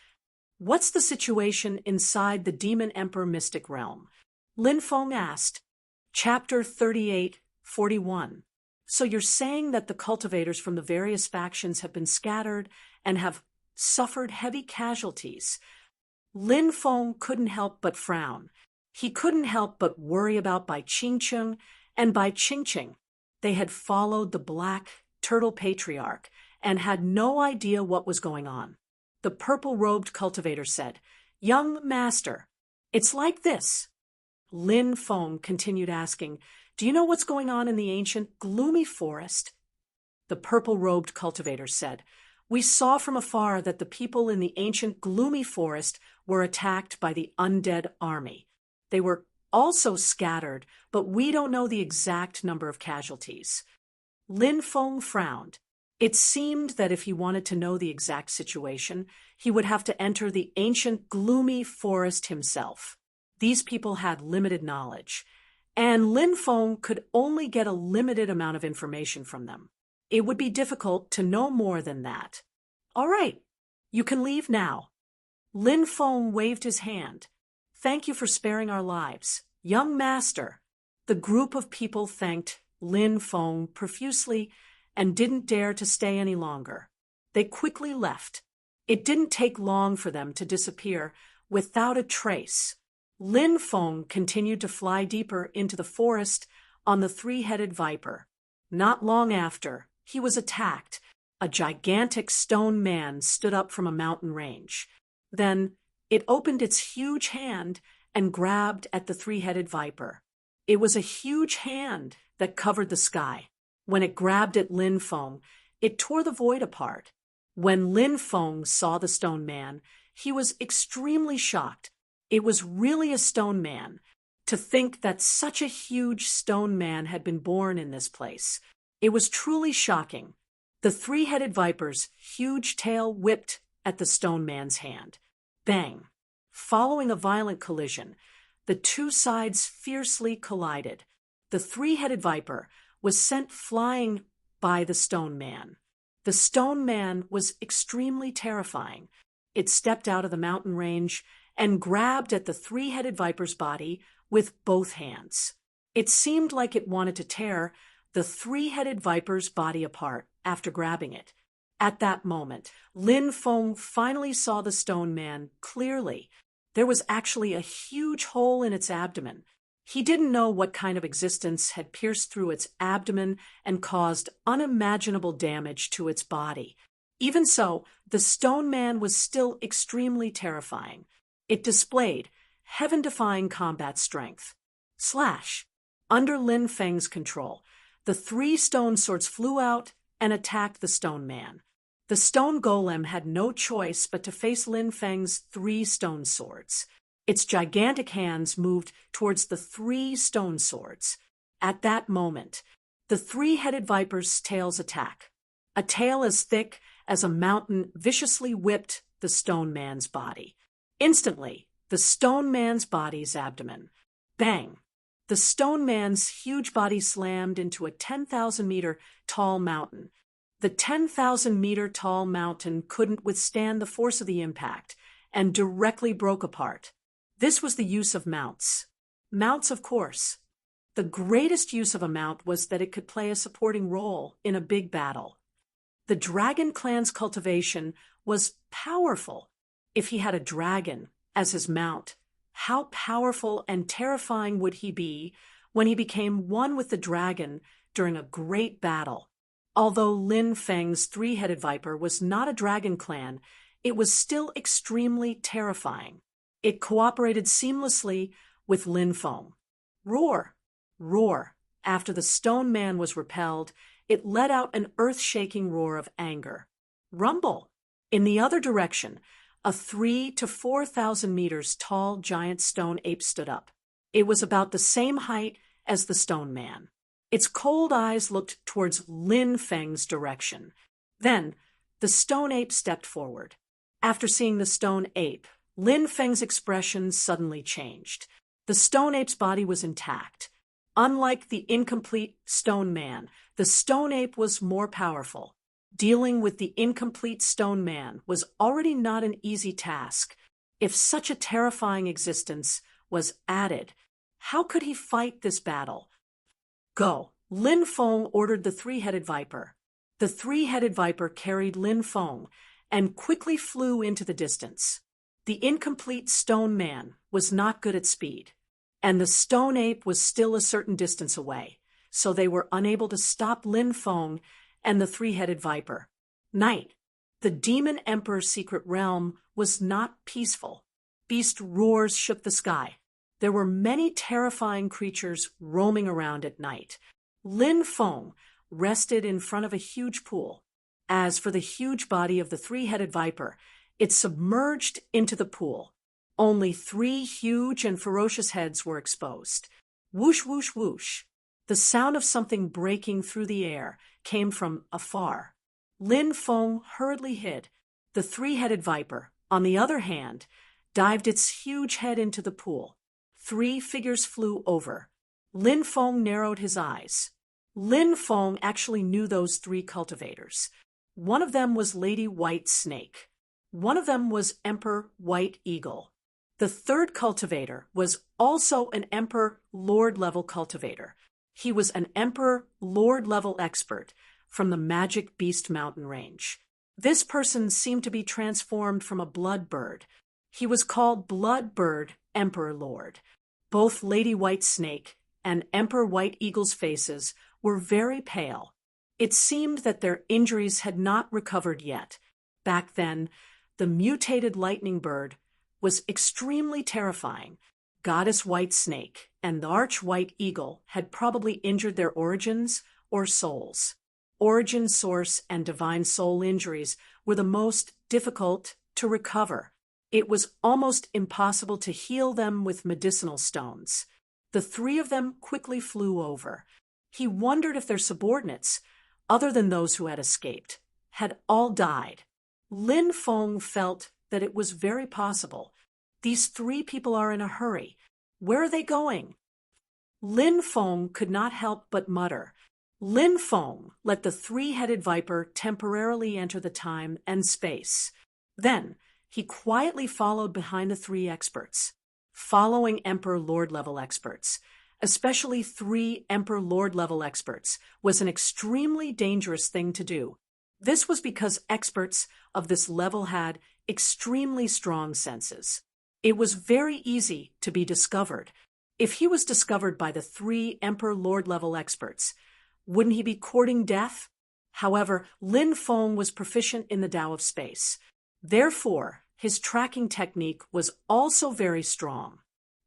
"What's the situation inside the Demon Emperor Mystic Realm?" Lin Feng asked. Chapter 38:41. "So you're saying that the cultivators from the various factions have been scattered and have suffered heavy casualties?" Lin Feng couldn't help but frown. He couldn't help but worry about Bai Qingqing and Bai Qingqing. They had followed the Black Turtle Patriarch and had no idea what was going on. The purple-robed cultivator said, "Young master, it's like this." Lin Feng continued asking, "Do you know what's going on in the ancient, gloomy forest?" The purple-robed cultivator said, "We saw from afar that the people in the ancient, gloomy forest were attacked by the undead army. They were also scattered, but we don't know the exact number of casualties." Lin Feng frowned. It seemed that if he wanted to know the exact situation, he would have to enter the ancient, gloomy forest himself. These people had limited knowledge, and Lin Feng could only get a limited amount of information from them. It would be difficult to know more than that. "All right, you can leave now." Lin Feng waved his hand. "Thank you for sparing our lives, young master." The group of people thanked Lin Feng profusely and didn't dare to stay any longer. They quickly left. It didn't take long for them to disappear without a trace. Lin Feng continued to fly deeper into the forest on the three-headed viper. Not long after, he was attacked. A gigantic stone man stood up from a mountain range. Then it opened its huge hand and grabbed at the three-headed viper. It was a huge hand that covered the sky. When it grabbed at Lin Feng, it tore the void apart. When Lin Feng saw the stone man, he was extremely shocked. It was really a stone man. To think that such a huge stone man had been born in this place. It was truly shocking. The three-headed viper's huge tail whipped at the stone man's hand. Bang! Following a violent collision, the two sides fiercely collided. The three-headed viper was sent flying by the stone man. The stone man was extremely terrifying. It stepped out of the mountain range and grabbed at the three-headed viper's body with both hands. It seemed like it wanted to tear the three-headed viper's body apart after grabbing it. At that moment, Lin Feng finally saw the stone man clearly. There was actually a huge hole in its abdomen. He didn't know what kind of existence had pierced through its abdomen and caused unimaginable damage to its body. Even so, the stone man was still extremely terrifying. It displayed heaven-defying combat strength. Slash! Under Lin Feng's control, the three stone swords flew out and attacked the stone man. The The stone golem had no choice but to face Lin Feng's 3 stone swords. Its gigantic hands moved towards the 3 stone swords. At that moment, the 3-headed viper's tail's attack. A tail as thick as a mountain viciously whipped the stone man's body. Instantly, the stone man's body's abdomen. Bang! The stone man's huge body slammed into a 10,000-meter tall mountain. The 10,000-meter tall mountain couldn't withstand the force of the impact and directly broke apart. This was the use of mounts. Mounts, of course. The greatest use of a mount was that it could play a supporting role in a big battle. The dragon clan's cultivation was powerful. If he had a dragon as his mount, how powerful and terrifying would he be when he became one with the dragon during a great battle? Although Lin Feng's 3-headed viper was not a dragon clan, it was still extremely terrifying. It cooperated seamlessly with Lin Feng. Roar! Roar! After the stone man was repelled, it let out an earth-shaking roar of anger. Rumble! In the other direction, a 3,000 to 4,000 meters tall giant stone ape stood up. It was about the same height as the stone man. Its cold eyes looked towards Lin Feng's direction. Then, the stone ape stepped forward. After seeing the stone ape, Lin Feng's expression suddenly changed. The stone ape's body was intact. Unlike the incomplete stone man, the stone ape was more powerful. Dealing with the incomplete stone man was already not an easy task. If such a terrifying existence was added, how could he fight this battle? Go! Lin Feng ordered the 3-headed viper. The 3-headed viper carried Lin Feng and quickly flew into the distance. The incomplete stone man was not good at speed, and the stone ape was still a certain distance away, so they were unable to stop Lin Feng and the 3-headed viper. Night. The demon emperor's secret realm was not peaceful. Beast roars shook the sky. There were many terrifying creatures roaming around at night. Lin Feng rested in front of a huge pool. As for the huge body of the 3-headed viper, it submerged into the pool. Only 3 huge and ferocious heads were exposed. Whoosh, whoosh, whoosh. The sound of something breaking through the air came from afar. Lin Feng hurriedly hid. The 3-headed viper, on the other hand, dived its huge head into the pool. 3 figures flew over. Lin Feng narrowed his eyes. Lin Feng actually knew those 3 cultivators. One of them was Lady White Snake. One of them was Emperor White Eagle. The 3rd cultivator was also an Emperor Lord-level cultivator. He was an Emperor Lord-level expert from the Magic Beast Mountain range. This person seemed to be transformed from a blood bird. He was called Blood Bird Emperor Lord. Both Lady White Snake and Emperor White Eagle's faces were very pale. It seemed that their injuries had not recovered yet. Back then, the mutated lightning bird was extremely terrifying. Goddess White Snake and the Arch White Eagle had probably injured their origins or souls. Origin, source, and divine soul injuries were the most difficult to recover. It was almost impossible to heal them with medicinal stones. The 3 of them quickly flew over. He wondered if their subordinates, other than those who had escaped, had all died. Lin Feng felt that it was very possible. These 3 people are in a hurry. Where are they going? Lin Feng could not help but mutter. Lin Feng let the 3-headed viper temporarily enter the time and space. Then, he quietly followed behind the 3 experts. Following Emperor Lord-level experts, especially 3 Emperor Lord-level experts, was an extremely dangerous thing to do. This was because experts of this level had extremely strong senses. It was very easy to be discovered. If he was discovered by the 3 Emperor Lord-level experts, wouldn't he be courting death? However, Lin Feng was proficient in the Tao of space. Therefore, his tracking technique was also very strong.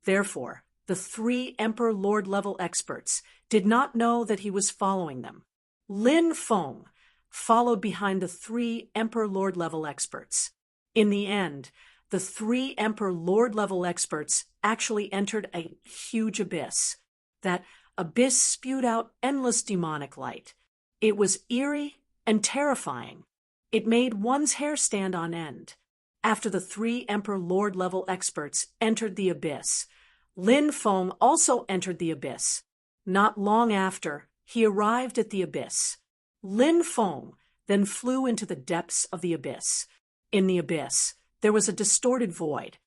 Therefore, the 3 Emperor Lord-level experts did not know that he was following them. Lin Feng followed behind the 3 Emperor-Lord level experts. In the end, the 3 Emperor-Lord level experts actually entered a huge abyss. That abyss spewed out endless demonic light. It was eerie and terrifying. It made one's hair stand on end. After the 3 Emperor-Lord level experts entered the abyss, Lin Feng also entered the abyss. Not long after, he arrived at the abyss. Lin Feng then flew into the depths of the abyss. In the abyss, there was a distorted void.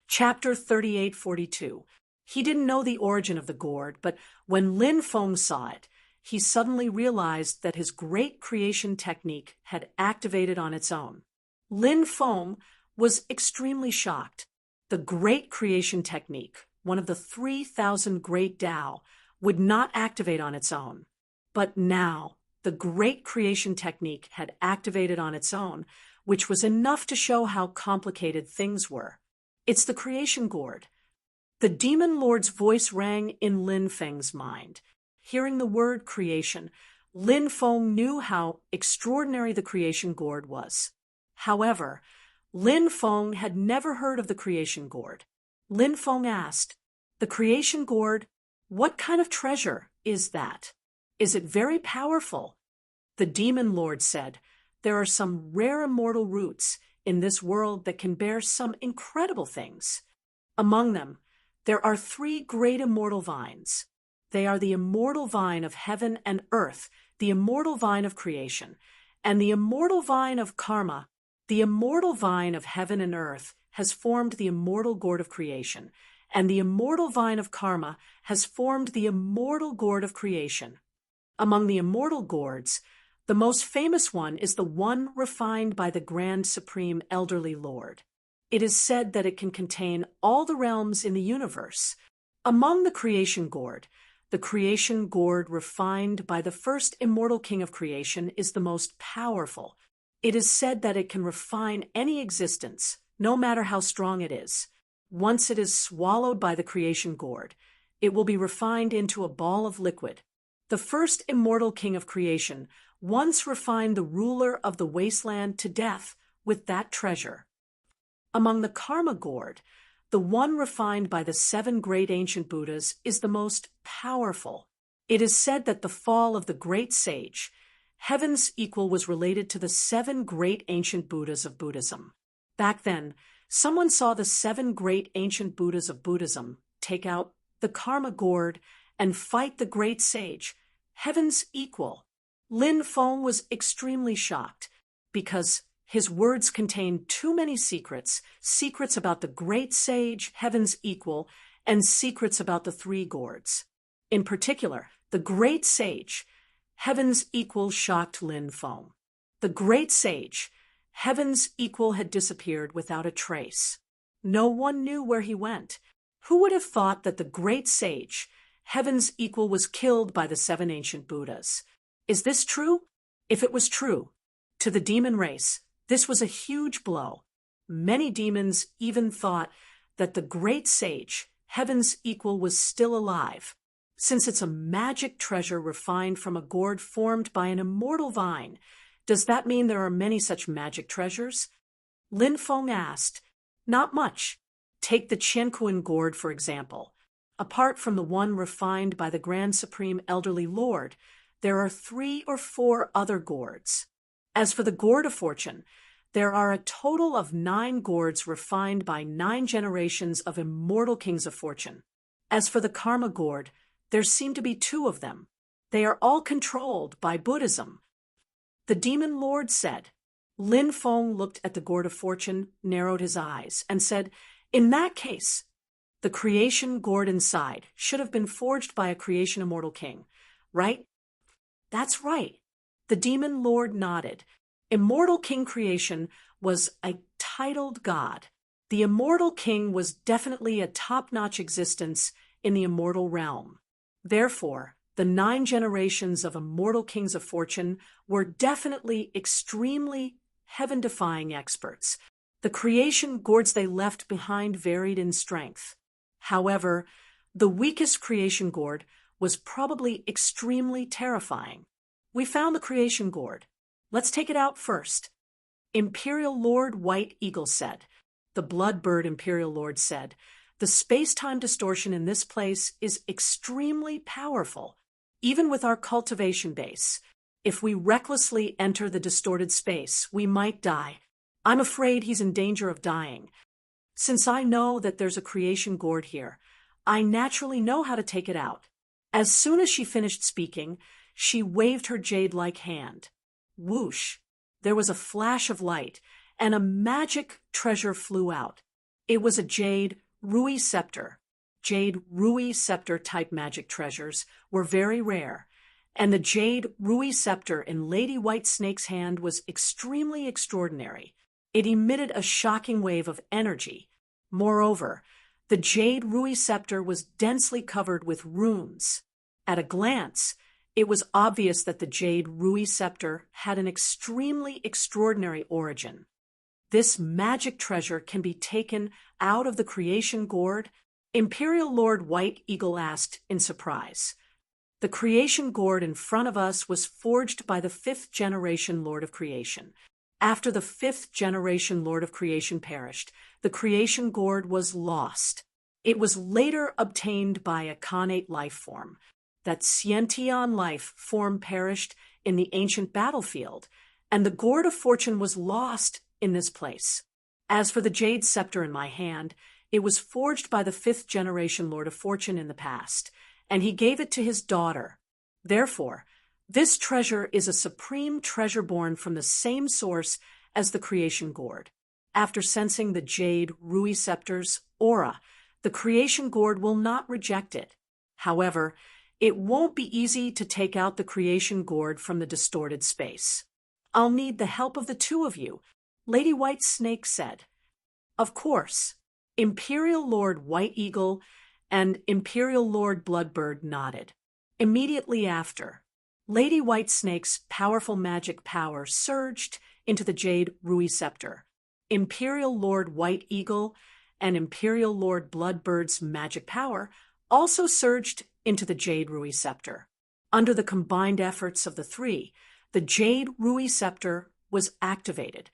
Chapter 3842. He didn't know the origin of the gourd, but when Lin Feng saw it, he suddenly realized that his great creation technique had activated on its own. Lin Feng was extremely shocked. The great creation technique, one of the 3,000 great Tao, would not activate on its own. But now, the great creation technique had activated on its own, which was enough to show how complicated things were. It's the creation gourd. The demon lord's voice rang in Lin Feng's mind. Hearing the word creation, Lin Feng knew how extraordinary the creation gourd was. However, Lin Feng had never heard of the creation gourd. Lin Feng asked, "The creation gourd, what kind of treasure is that? Is it very powerful?" The demon lord said, "There are some rare immortal roots in this world that can bear some incredible things. Among them, there are 3 great immortal vines. They are the immortal vine of heaven and earth, the immortal vine of creation, and the immortal vine of karma. The immortal vine of heaven and earth has formed the immortal gourd of creation, and the immortal vine of karma has formed the immortal gourd of creation. Among the immortal gourds, the most famous one is the one refined by the Grand Supreme Elderly Lord. It is said that it can contain all the realms in the universe. Among the creation gourd refined by the first immortal king of creation is the most powerful. It is said that it can refine any existence, no matter how strong it is. Once it is swallowed by the creation gourd, it will be refined into a ball of liquid. The first immortal king of creation once refined the ruler of the wasteland to death with that treasure. Among the karma gourd, the one refined by the 7 great ancient Buddhas is the most powerful. It is said that the fall of the great sage, heaven's equal, was related to the 7 great ancient Buddhas of Buddhism. Back then, someone saw the 7 great ancient Buddhas of Buddhism take out the karma gourd and fight the great sage, heaven's equal. Lin Feng was extremely shocked because his words contained too many secrets about the great sage, heaven's equal, and secrets about the 3 gourds. In particular, the great sage, heaven's equal, shocked Lin Feng. The great sage, heaven's equal, had disappeared without a trace. No one knew where he went. Who would have thought that the great sage, heaven's equal, was killed by the 7 ancient Buddhas? Is this true? If it was true, to the demon race, this was a huge blow. Many demons even thought that the great sage, heaven's equal, was still alive. Since it's a magic treasure refined from a gourd formed by an immortal vine, does that mean there are many such magic treasures? Lin Feng asked. Not much. Take the Qianquan gourd, for example. Apart from the one refined by the Grand Supreme Elderly Lord, there are 3 or 4 other gourds. As for the gourd of fortune, there are a total of 9 gourds refined by 9 generations of immortal kings of fortune. As for the karma gourd, there seem to be 2 of them. They are all controlled by Buddhism. The demon lord said. Lin Feng looked at the gourd of fortune, narrowed his eyes, and said, "In that case, the creation gourd inside should have been forged by a creation immortal king, right?" "That's right." The demon lord nodded. Immortal king creation was a titled god. The immortal king was definitely a top-notch existence in the immortal realm. Therefore, the 9 generations of immortal kings of fortune were definitely extremely heaven-defying experts. The creation gourds they left behind varied in strength. However, the weakest creation gourd was probably extremely terrifying. We found the creation gourd. Let's take it out first. Imperial Lord White Eagle said. The Bloodbird Imperial Lord said, "The space-time distortion in this place is extremely powerful, even with our cultivation base. If we recklessly enter the distorted space, we might die. I'm afraid he's in danger of dying. Since I know that there's a creation gourd here, I naturally know how to take it out." As soon as she finished speaking, she waved her jade-like hand. Whoosh! There was a flash of light, and a magic treasure flew out. It was a jade Rui scepter. Jade Rui scepter-type magic treasures were very rare, and the jade Rui scepter in Lady Whitesnake's hand was extremely extraordinary. It emitted a shocking wave of energy. Moreover, the jade Rui scepter was densely covered with runes. At a glance, it was obvious that the jade Rui scepter had an extremely extraordinary origin. This magic treasure can be taken out of the creation gourd? Imperial Lord White Eagle asked in surprise. The creation gourd in front of us was forged by the 5th generation Lord of Creation. After the 5th generation Lord of Creation perished, the creation gourd was lost. It was later obtained by a Khanate life form. That Sciention life form perished in the ancient battlefield, and the gourd of fortune was lost in this place. As for the jade scepter in my hand, it was forged by the 5th generation Lord of Fortune in the past, and he gave it to his daughter. Therefore, this treasure is a supreme treasure born from the same source as the creation gourd. After sensing the jade Rui scepter's aura, the creation gourd will not reject it. However, it won't be easy to take out the creation gourd from the distorted space. I'll need the help of the two of you, Lady Whitesnake said. Of course. Imperial Lord White Eagle and Imperial Lord Bloodbird nodded. Immediately after, Lady Whitesnake's powerful magic power surged into the jade Rui scepter. Imperial Lord White Eagle and Imperial Lord Bloodbird's magic power also surged into the jade Rui scepter. Under the combined efforts of the three, the jade Rui scepter was activated.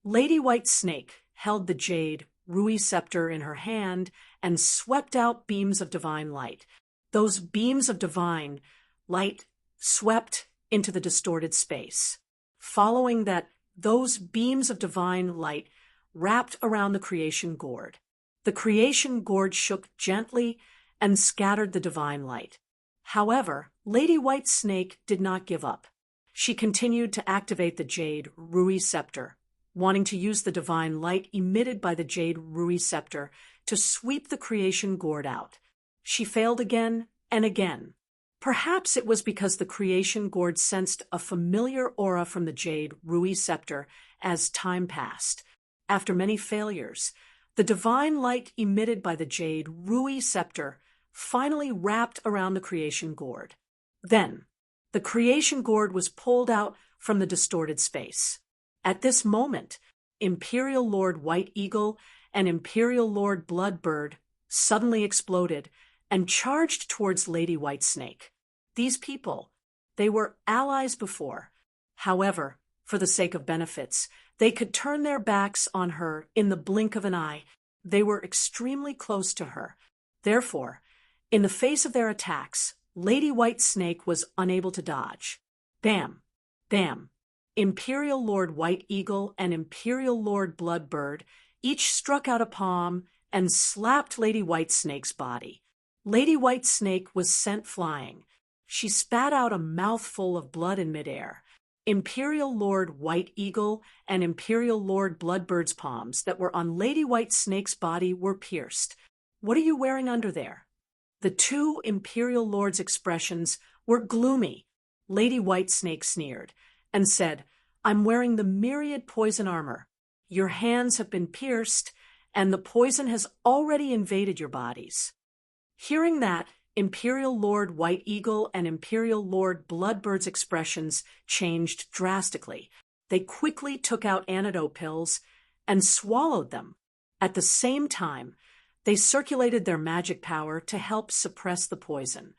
Lady Whitesnake held the jade Rui scepter in her hand and swept out beams of divine light. Those beams of divine light swept into the distorted space. Following that, those beams of divine light wrapped around the creation gourd. The creation gourd shook gently and scattered the divine light. However, Lady Whitesnake did not give up. She continued to activate the jade Rui scepter, wanting to use the divine light emitted by the jade Rui scepter to sweep the creation gourd out. She failed again and again. Perhaps it was because the creation gourd sensed a familiar aura from the jade Rui scepter as time passed. After many failures, the divine light emitted by the jade Rui scepter finally wrapped around the creation gourd. Then, the creation gourd was pulled out from the distorted space. At this moment, Imperial Lord White Eagle and Imperial Lord Bloodbird suddenly exploded and charged towards Lady Whitesnake. These people, they were allies before. However, for the sake of benefits, they could turn their backs on her in the blink of an eye. They were extremely close to her. Therefore, in the face of their attacks, Lady Whitesnake was unable to dodge. Bam! Bam! Imperial Lord White Eagle and Imperial Lord Bloodbird each struck out a palm and slapped Lady Whitesnake's body. Lady Whitesnake was sent flying. She spat out a mouthful of blood in midair. Imperial Lord White Eagle and Imperial Lord Bloodbird's palms that were on Lady Whitesnake's body were pierced. "What are you wearing under there?" The two Imperial Lords' expressions were gloomy. Lady Whitesnake sneered and said, "I'm wearing the myriad poison armor. Your hands have been pierced, and the poison has already invaded your bodies." Hearing that, Imperial Lord White Eagle and Imperial Lord Bloodbird's expressions changed drastically. They quickly took out antidote pills and swallowed them. At the same time, they circulated their magic power to help suppress the poison.